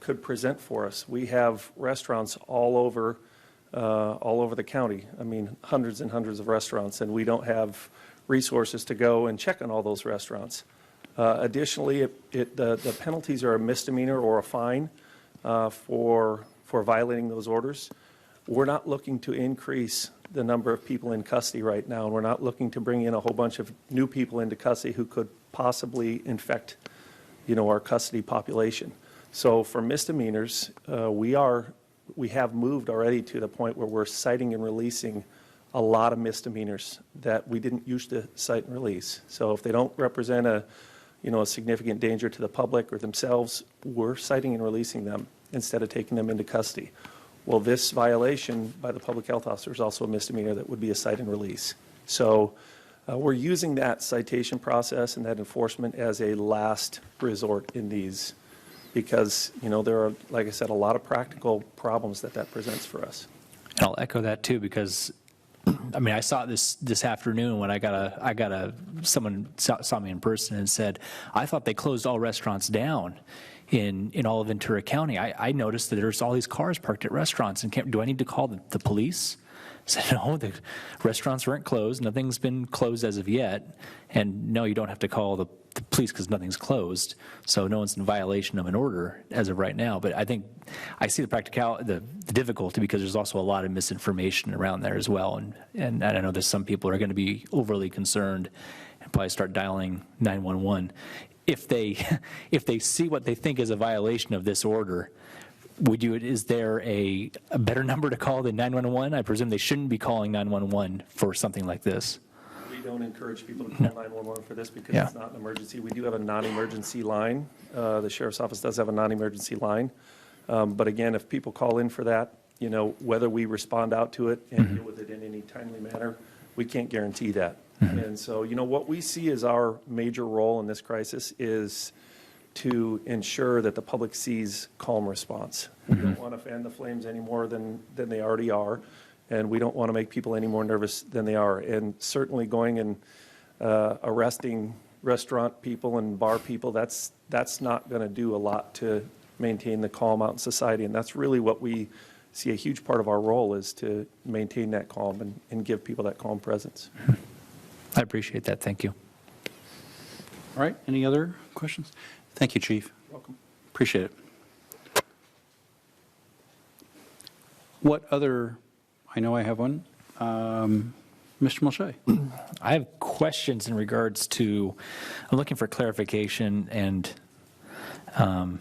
could present for us. We have restaurants all over the county. I mean, hundreds and hundreds of restaurants, and we don't have resources to go and check on all those restaurants. Additionally, the penalties are a misdemeanor or a fine for violating those orders. We're not looking to increase the number of people in custody right now, and we're not looking to bring in a whole bunch of new people into custody who could possibly infect, our custody population. So for misdemeanors, we have moved already to the point where we're citing and releasing a lot of misdemeanors that we didn't used to cite and release. So if they don't represent a significant danger to the public or themselves, we're citing and releasing them instead of taking them into custody. Well, this violation by the public health officer is also a misdemeanor that would be a cite and release. So We're using that citation process and that enforcement as a last resort in these because, there are, like I said, a lot of practical problems that presents for us. And I'll echo that too, because I saw it this afternoon when someone saw me in person and said, I thought they closed all restaurants down in all of Ventura County. I noticed that there's all these cars parked at restaurants, and do I need to call the police? I said, no, the restaurants weren't closed. Nothing's been closed as of yet. And no, you don't have to call the police because nothing's closed. So no one's in violation of an order as of right now. But I think I see the difficulty because there's also a lot of misinformation around there as well. And I know that some people are going to be overly concerned and probably start dialing 911. If they see what they think is a violation of this order, is there a better number to call than 911? I presume they shouldn't be calling 911 for something like this. We don't encourage people to call 911 for this because it's not an emergency. We do have a non-emergency line. The Sheriff's Office does have a non-emergency line. But again, if people call in for that, whether we respond out to it and deal with it in any timely manner, we can't guarantee that. And so, what we see as our major role in this crisis is to ensure that the public sees calm response. We don't want to fan the flames any more than they already are, and we don't want to make people any more nervous than they are. And certainly going and arresting restaurant people and bar people, that's not going to do a lot to maintain the calm out in society. And that's really what we see a huge part of our role is to maintain that calm and give people that calm presence. I appreciate that. Thank you. All right, any other questions? Thank you, Chief. Welcome. Appreciate it. What other, I know I have one. Mr. Mulchay. I have questions in regards to, I'm looking for clarification, and I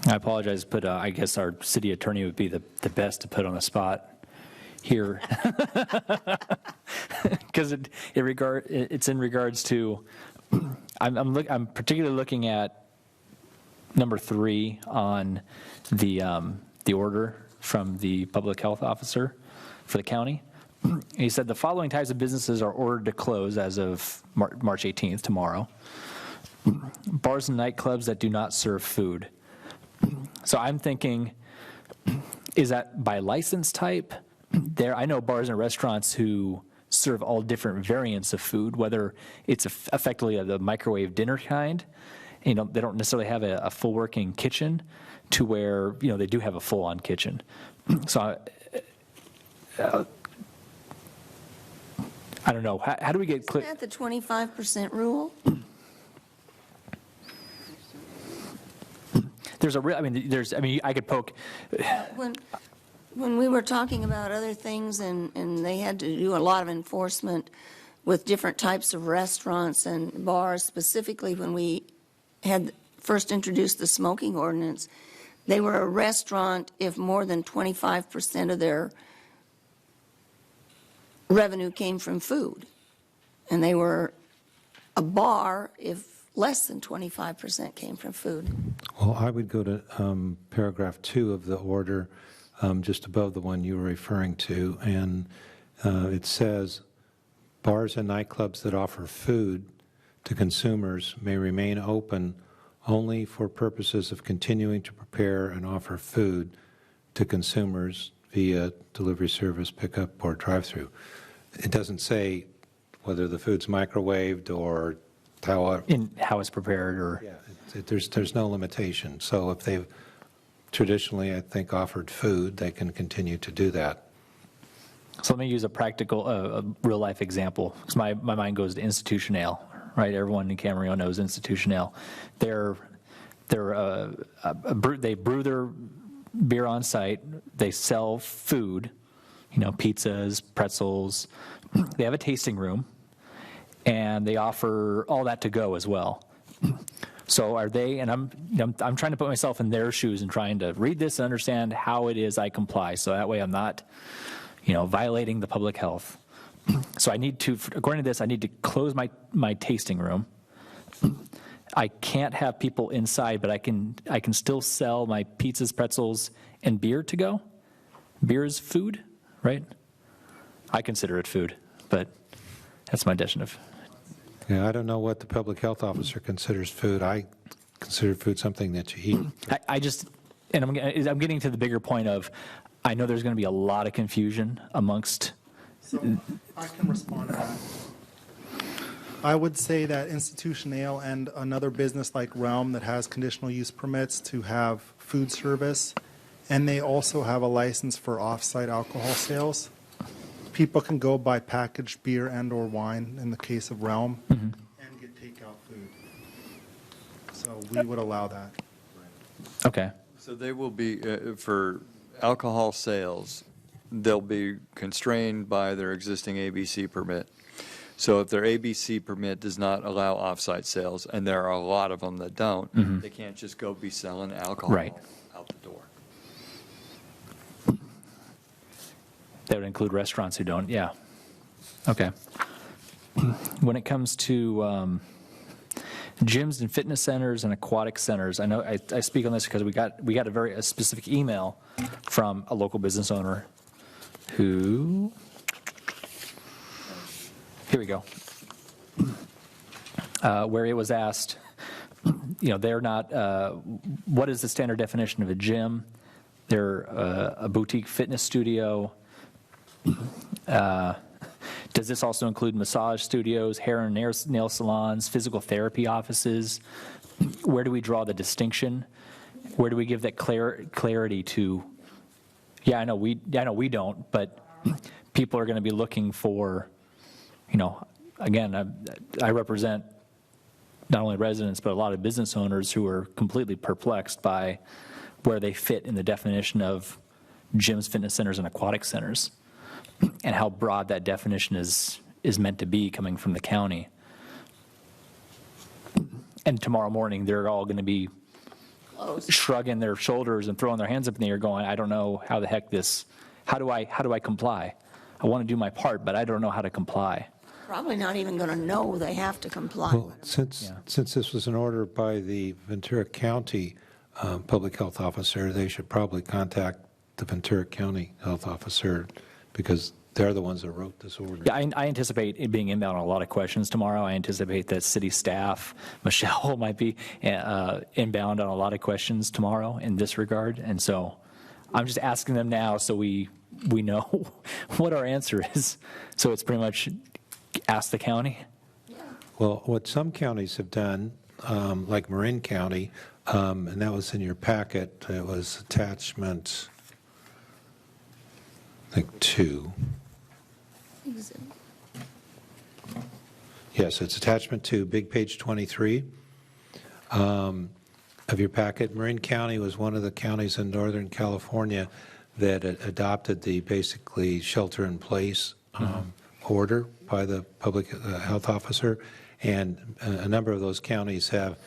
apologize, but I guess our city attorney would be the best to put on the spot here. Because it's in regards to, I'm particularly looking at number 3 on the order from the public health officer for the county. He said the following types of businesses are ordered to close as of March 18th, tomorrow. Bars and nightclubs that do not serve food. So I'm thinking, is that by license type? I know bars and restaurants who serve all different variants of food, whether it's effectively the microwave dinner kind. They don't necessarily have a full working kitchen to where, they do have a full on kitchen. So I don't know. How do we get clear? Isn't that the 25% rule? I could poke. When we were talking about other things and they had to do a lot of enforcement with different types of restaurants and bars, specifically when we had first introduced the smoking ordinance, they were a restaurant if more than 25% of their revenue came from food. And they were a bar if less than 25% came from food. Well, I would go to paragraph 2 of the order, just above the one you were referring to, and it says, bars and nightclubs that offer food to consumers may remain open only for purposes of continuing to prepare and offer food to consumers via delivery service, pickup, or drive-through. It doesn't say whether the food's microwaved or how it's prepared, or there's no limitation. So if they've traditionally, I think, offered food, they can continue to do that. So let me use a practical, a real life example, because my mind goes to Institution Ale, right? Everyone in Camarillo knows Institution Ale. They brew their beer on site. They sell food, pizzas, pretzels. They have a tasting room, and they offer all that to go as well. So are they, and I'm trying to put myself in their shoes and trying to read this and understand how it is I comply, so that way I'm not, violating the public health. So I need to, according to this, I need to close my tasting room. I can't have people inside, but I can still sell my pizzas, pretzels, and beer to go. Beer is food, right? I consider it food, but That's my definition. Yeah, I don't know what the public health officer considers food. I consider food something that you eat. I'm getting to the bigger point of, I know there's going to be a lot of confusion amongst. So I can respond to that. I would say that Institution Ale and another business like Realm that has conditional use permits to have food service, and they also have a license for off-site alcohol sales. People can go buy packaged beer and or wine in the case of Realm and get takeout food. So we would allow that. Okay. So they will be, for alcohol sales, they'll be constrained by their existing ABC permit. So if their ABC permit does not allow off-site sales, and there are a lot of them that don't, they can't just go be selling alcohol out the door. That would include restaurants who don't, yeah. Okay. When it comes to gyms and fitness centers and aquatic centers, I know I speak on this because we got a specific email from a local business owner who, here we go, where it was asked, they're not, what is the standard definition of a gym? They're a boutique fitness studio. Does this also include massage studios, hair and nail salons, physical therapy offices? Where do we draw the distinction? Where do we give that clarity to? Yeah, I know we don't, but people are going to be looking for, again, I represent not only residents but a lot of business owners who are completely perplexed by where they fit in the definition of gyms, fitness centers, and aquatic centers, and how broad that definition is meant to be coming from the county. And tomorrow morning, they're all going to be shrugging their shoulders and throwing their hands up in the air going, I don't know how the heck how do I comply? I want to do my part, but I don't know how to comply. Probably not even going to know they have to comply. Well, since this was an order by the Ventura County public health officer, they should probably contact the Ventura County health officer, because they're the ones that wrote this order. Yeah, I anticipate it being inbound on a lot of questions tomorrow. I anticipate that city staff, Michelle, might be inbound on a lot of questions tomorrow in this regard. And so I'm just asking them now so we know what our answer is. So it's pretty much ask the county. Well, what some counties have done, like Marin County, and that was in your packet, it was attachment, I think 2. Yes, it's attachment 2, big page 23 of your packet. Marin County was one of the counties in Northern California that adopted the basically shelter-in-place order by the public health officer, and a number of those counties have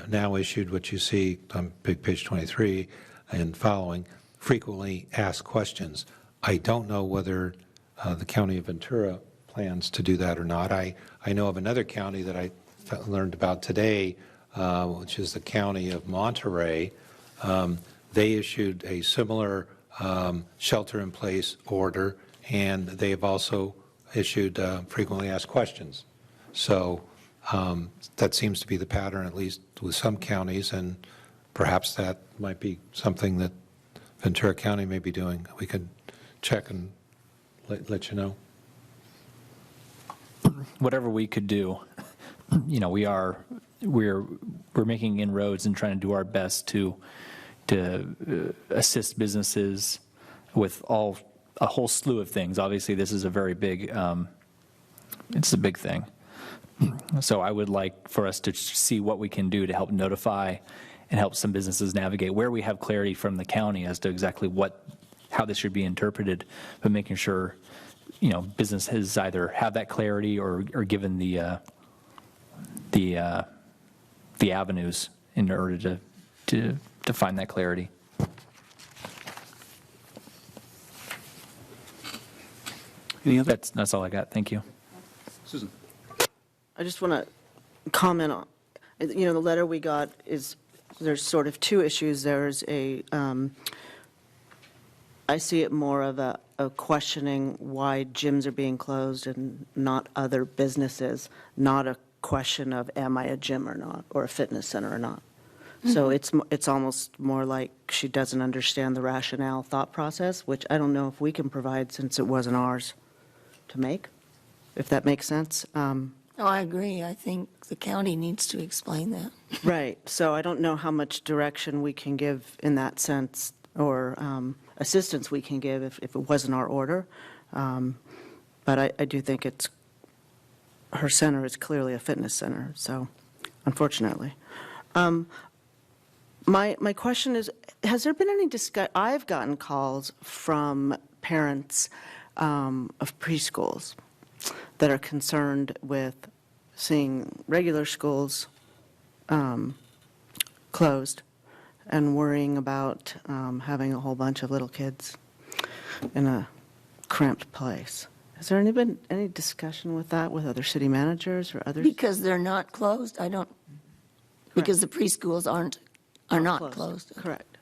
now issued what you see on big page 23 and following, frequently asked questions. I don't know whether the County of Ventura plans to do that or not. I know of another county that I learned about today, which is the County of Monterey. They issued a similar shelter-in-place order, and they have also issued frequently asked questions. So that seems to be the pattern, at least with some counties, and perhaps that might be something that Ventura County may be doing. We could check and let you know. Whatever we could do, we're making inroads and trying to do our best to assist businesses with a whole slew of things. Obviously, this is a very big, it's a big thing. So I would like for us to see what we can do to help notify and help some businesses navigate where we have clarity from the county as to exactly how this should be interpreted, but making sure, businesses either have that clarity or given the avenues in order to find that clarity. Any other? That's all I got. Thank you. Susan. I just want to comment on, the letter we got there's sort of two issues. There's I see it more of questioning why gyms are being closed and not other businesses, not a question of am I a gym or not, or a fitness center or not. So it's almost more like she doesn't understand the rationale thought process, which I don't know if we can provide since it wasn't ours to make, if that makes sense. No, I agree. I think the county needs to explain that. Right. So I don't know how much direction we can give in that sense, or assistance we can give if it wasn't our order. But I do think her center is clearly a fitness center, so unfortunately. My question is, has there been any I've gotten calls from parents of preschools that are concerned with seeing regular schools closed and worrying about having a whole bunch of little kids in a cramped place. Has there been any discussion with that with other city managers or others? Because they're not closed, because the preschools are not closed. Correct.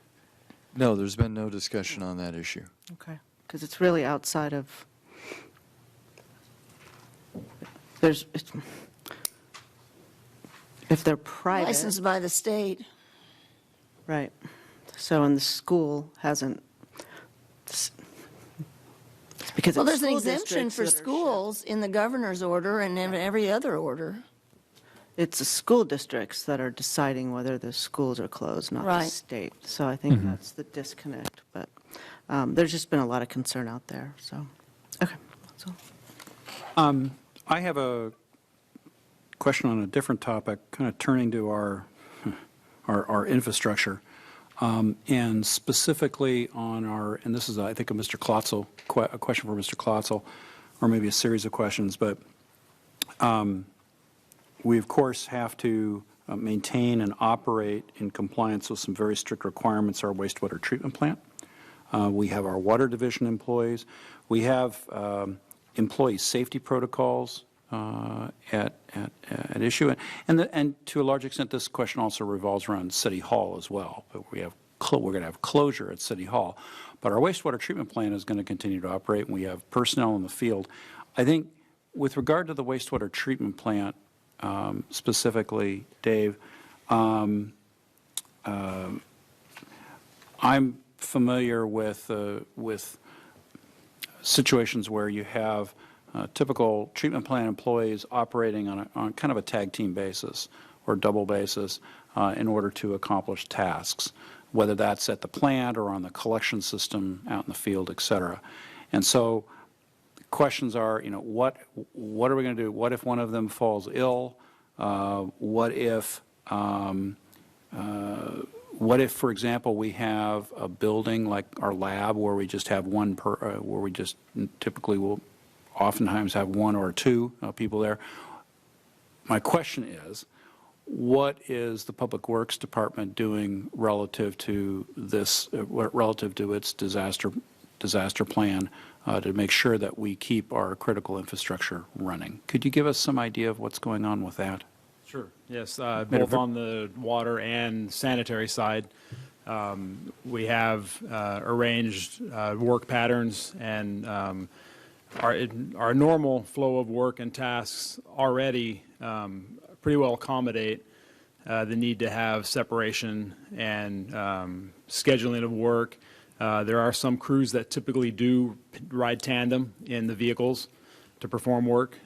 No, there's been no discussion on that issue. Okay. Because it's really outside of, if they're private. Licensed by the state. Right. So, and the school hasn't, because Well, it's there's an school exemption districts for that are schools in the governor's order and in every other order. It's the school districts that are deciding whether the schools are closed, not the Right. state. So I think that's the disconnect. But there's just been a lot of concern out there. So, okay, that's all. I have a question on a different topic, kind of turning to our infrastructure, and specifically on and this is, I think, a Mr. Klotzel, a question for Mr. Klotzel, or maybe a series of questions, but we, of course, have to maintain and operate in compliance with some very strict requirements, our wastewater treatment plant. We have our water division employees. We have employee safety protocols at issue. And to a large extent, this question also revolves around City Hall as well. But we're going to have closure at City Hall. But our wastewater treatment plant is going to continue to operate, and we have personnel in the field. I think with regard to the wastewater treatment plant, specifically, Dave, I'm familiar with situations where you have typical treatment plant employees operating on kind of a tag team basis or double basis in order to accomplish tasks, whether that's at the plant or on the collection system out in the field, et cetera. And so questions are, what are we going to do? What if one of them falls ill? What if, for example, we have a building like our lab where we just have where we just typically will oftentimes have one or two people there? My question is, what is the Public Works Department doing relative to this, relative to its disaster plan to make sure that we keep our critical infrastructure running? Could you give us some idea of what's going on with that? Sure. Yes, both on the water and sanitary side, we have arranged work patterns, and our normal flow of work and tasks already pretty well accommodate the need to have separation and scheduling of work. There are some crews that typically do ride tandem in the vehicles to perform work,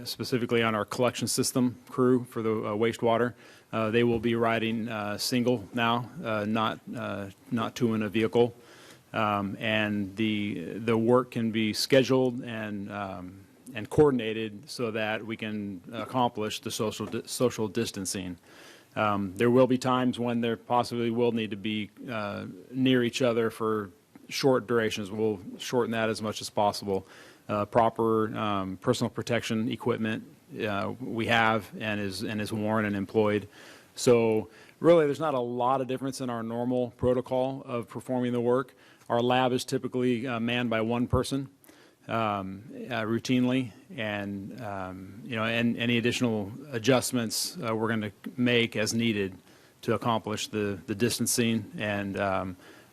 specifically on our collection system crew for the wastewater. They will be riding single now, not two in a vehicle. And the work can be scheduled and coordinated so that we can accomplish the social distancing. There will be times when there possibly will need to be near each other for short durations. We'll shorten that as much as possible. Proper personal protection equipment we have and is worn and employed. So really, there's not a lot of difference in our normal protocol of performing the work. Our lab is typically manned by one person routinely, and and any additional adjustments we're going to make as needed to accomplish the distancing. And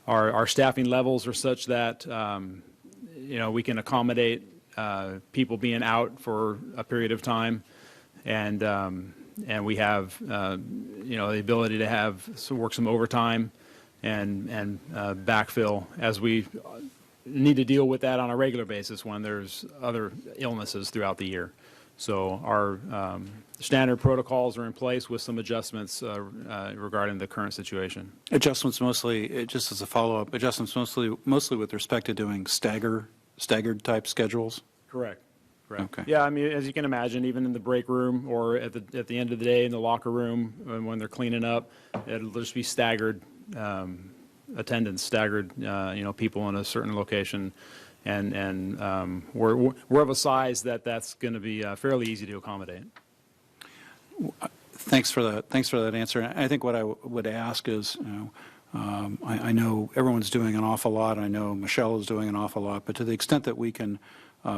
our staffing levels are such that we can accommodate people being out for a period of time, and we have the ability to work some overtime and backfill as we need to deal with that on a regular basis when there's other illnesses throughout the year. So our standard protocols are in place with some adjustments regarding the current situation. Adjustments mostly, just as a follow-up, adjustments mostly with respect to doing staggered type schedules? Correct. Okay. Yeah, I mean, as you can imagine, even in the break room or at the end of the day in the locker room when they're cleaning up, it'll just be staggered attendance, staggered, people in a certain location. And we're of a size that's going to be fairly easy to accommodate. Thanks for that answer. I think what I would ask is, I know everyone's doing an awful lot. I know Michelle is doing an awful lot. But to the extent that we can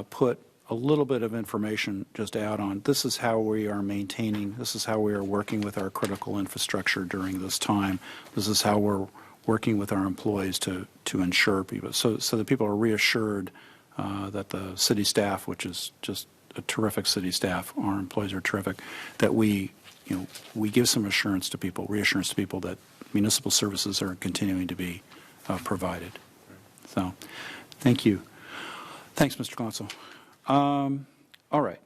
put a little bit of information just out on, this is how we are maintaining, this is how we are working with our critical infrastructure during this time. This is how we're working with our employees to ensure people, so that people are reassured that the city staff, which is just a terrific city staff, our employees are terrific, that we give some reassurance to people that municipal services are continuing to be provided. So, thank you. Thanks, Mr. Glanzel. All right.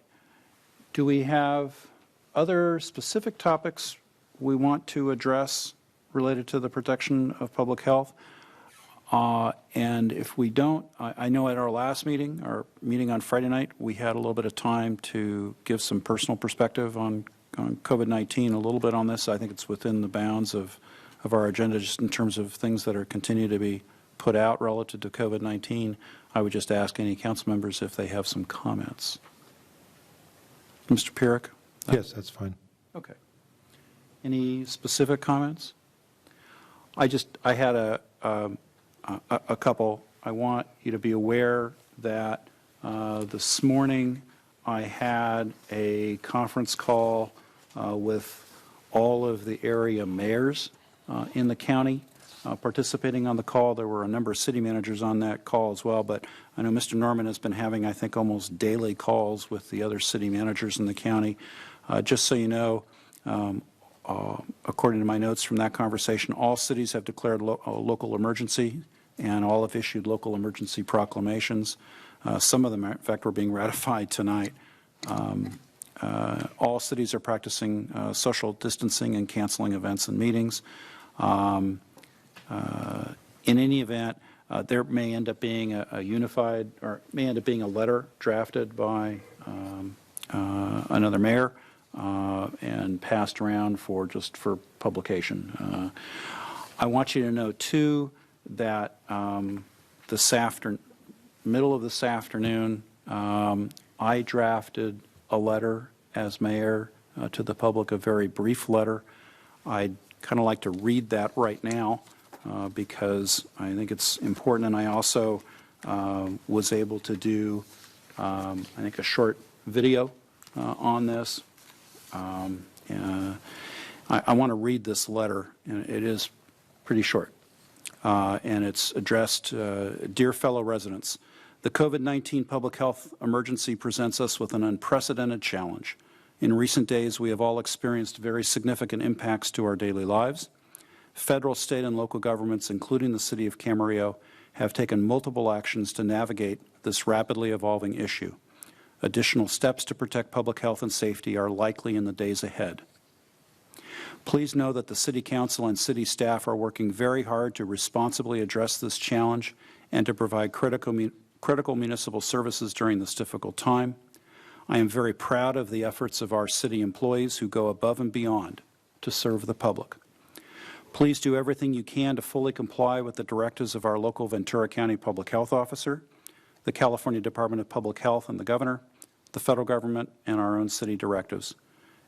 Do we have other specific topics we want to address related to the protection of public health? And if we don't, I know at our last meeting, our meeting on Friday night, we had a little bit of time to give some personal perspective on COVID-19, a little bit on this. I think it's within the bounds of our agenda, just in terms of things that are continue to be put out relative to COVID-19. I would just ask any council members if they have some comments. Mr. Pierik? Yes, that's fine. Okay. Any specific comments? I had a couple. I want you to be aware that this morning I had a conference call with all of the area mayors in the county participating on the call. There were a number of city managers on that call as well, but I know Mr. Norman has been having, I think, almost daily calls with the other city managers in the county. Just so you know, according to my notes from that conversation, all cities have declared a local emergency, and all have issued local emergency proclamations. Some of them, in fact, were being ratified tonight. All cities are practicing social distancing and canceling events and meetings. In any event, there may end up being a unified, or may end up being a letter drafted by another mayor and passed around for publication. I want you to know, too, that middle of this afternoon, I drafted a letter as mayor to the public, a very brief letter. I'd kind of like to read that right now because I think it's important, and I also was able to do, I think, a short video on this. I want to read this letter, and it is pretty short. And it's addressed, Dear fellow residents, the COVID-19 public health emergency presents us with an unprecedented challenge. In recent days, we have all experienced very significant impacts to our daily lives. Federal, state, and local governments, including the city of Camarillo, have taken multiple actions to navigate this rapidly evolving issue. Additional steps to protect public health and safety are likely in the days ahead. Please know that the City Council and city staff are working very hard to responsibly address this challenge and to provide critical municipal services during this difficult time. I am very proud of the efforts of our city employees who go above and beyond to serve the public. Please do everything you can to fully comply with the directives of our local Ventura County Public Health Officer, the California Department of Public Health and the Governor, the federal government, and our own city directives.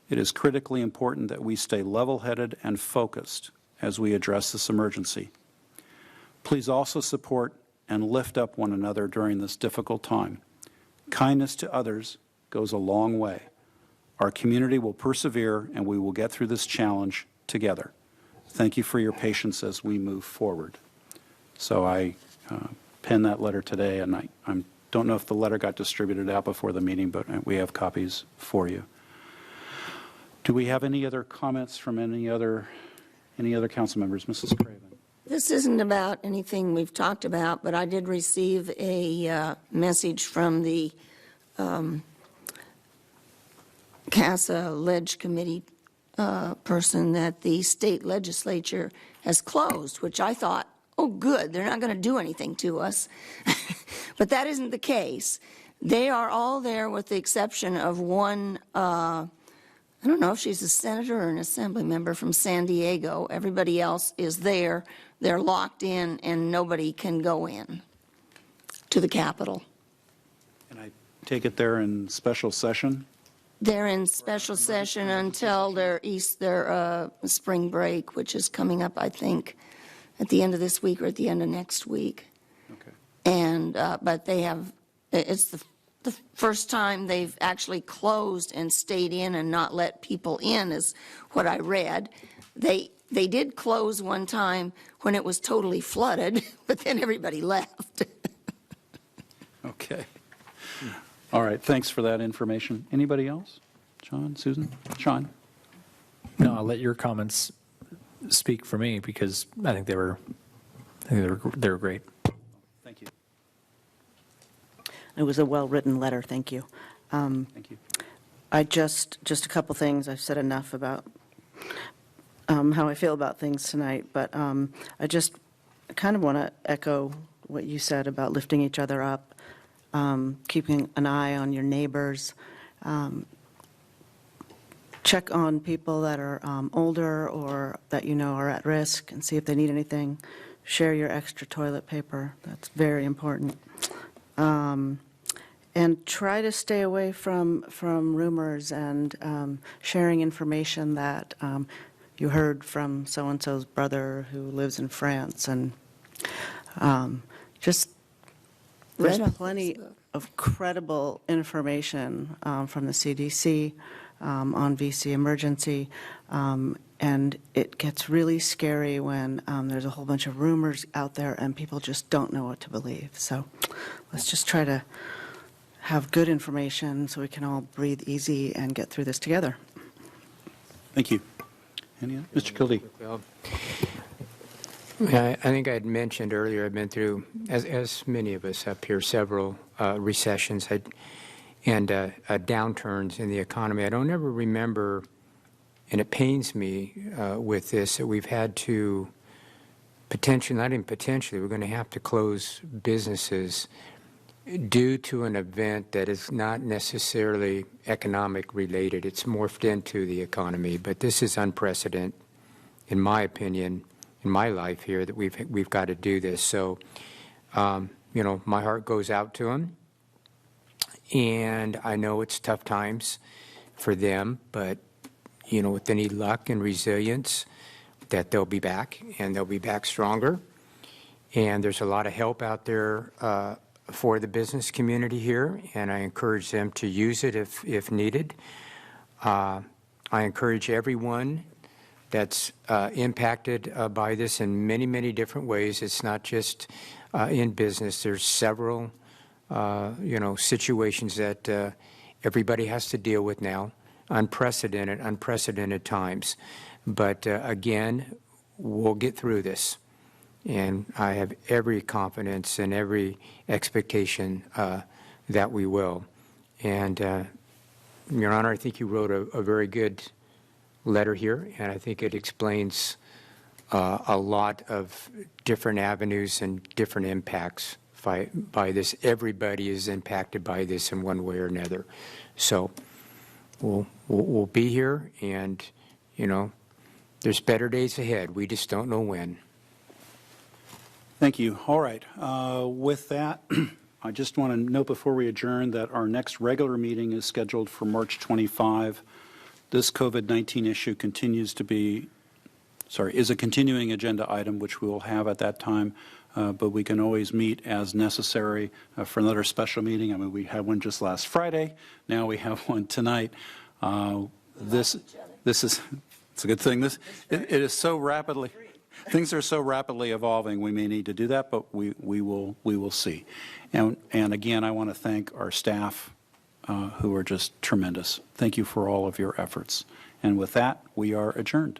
It is critically important that we stay level-headed and focused as we address this emergency. Please also support and lift up one another during this difficult time. Kindness to others goes a long way. Our community will persevere, and we will get through this challenge together. Thank you for your patience as we move forward. So I pen that letter today, and I don't know if the letter got distributed out before the meeting, but we have copies for you. Do we have any other comments from any other council members? Mrs. Craven. This isn't about anything we've talked about, but I did receive a message from the CASA Ledge Committee person that the state legislature has closed, which I thought, oh, good, they're not going to do anything to us. But that isn't the case. They are all there with the exception of one, I don't know if she's a senator or an assembly member from San Diego. Everybody else is there. They're locked in, and nobody can go in to the Capitol. And I take it they're in special session? They're in special session until their spring break, which is coming up, I think, at the end of this week or at the end of next week. Okay. And but they have, it's the first time they've actually closed and stayed in and not let people in, is what I read. They did close one time when it was totally flooded, but then everybody left. Okay. All right, thanks for that information. Anybody else? John, Susan? Shawn? No, I'll let your comments speak for me because I think they were great. Thank you. It was a well-written letter, thank you. Thank you. I just a couple things. I've said enough about how I feel about things tonight, but I just kind of want to echo what you said about lifting each other up, keeping an eye on your neighbors, check on people that are older or that you know are at risk and see if they need anything. Share your extra toilet paper. That's very important. And try to stay away from rumors and sharing information that you heard from so-and-so's brother who lives in France. And just there's plenty of credible information from the CDC on VC emergency. And it gets really scary when there's a whole bunch of rumors out there and people just don't know what to believe. So let's just try to have good information so we can all breathe easy and get through this together. Thank you. Any other? Mr. Kildee. Well, I think I had mentioned earlier, I've been through, as many of us up here, several recessions and downturns in the economy. I don't ever remember, and it pains me with this, that we've had to potentially, not even potentially, we're going to have to close businesses due to an event that is not necessarily economic related. It's morphed into the economy, but this is unprecedented, in my opinion, in my life here, that we've got to do this. So, you know, my heart goes out to them, and I know it's tough times for them, but, you know, with any luck and resilience, that they'll be back, and they'll be back stronger. And there's a lot of help out there for the business community here, and I encourage them to use it if needed. I encourage everyone that's impacted by this in many, many different ways. It's not just in business. There's several, you know, situations that everybody has to deal with now. Unprecedented times. But again, we'll get through this. And I have every confidence and every expectation that we will. And, Your Honor, I think you wrote a very good letter here, and I think it explains a lot of different avenues and different impacts by this. Everybody is impacted by this in one way or another. So we'll be here, and, you know, there's better days ahead. We just don't know when. Thank you. All right. With that, I just want to note before we adjourn that our next regular meeting is scheduled for March 25. This COVID-19 issue is a continuing agenda item, which we will have at that time, but we can always meet as necessary for another special meeting. I mean, we had one just last Friday. Now we have one tonight. This is, it's a good thing. It is so rapidly. things are so rapidly evolving, we may need to do that, but we will see. And again, I want to thank our staff who are just tremendous. Thank you for all of your efforts. And with that, we are adjourned.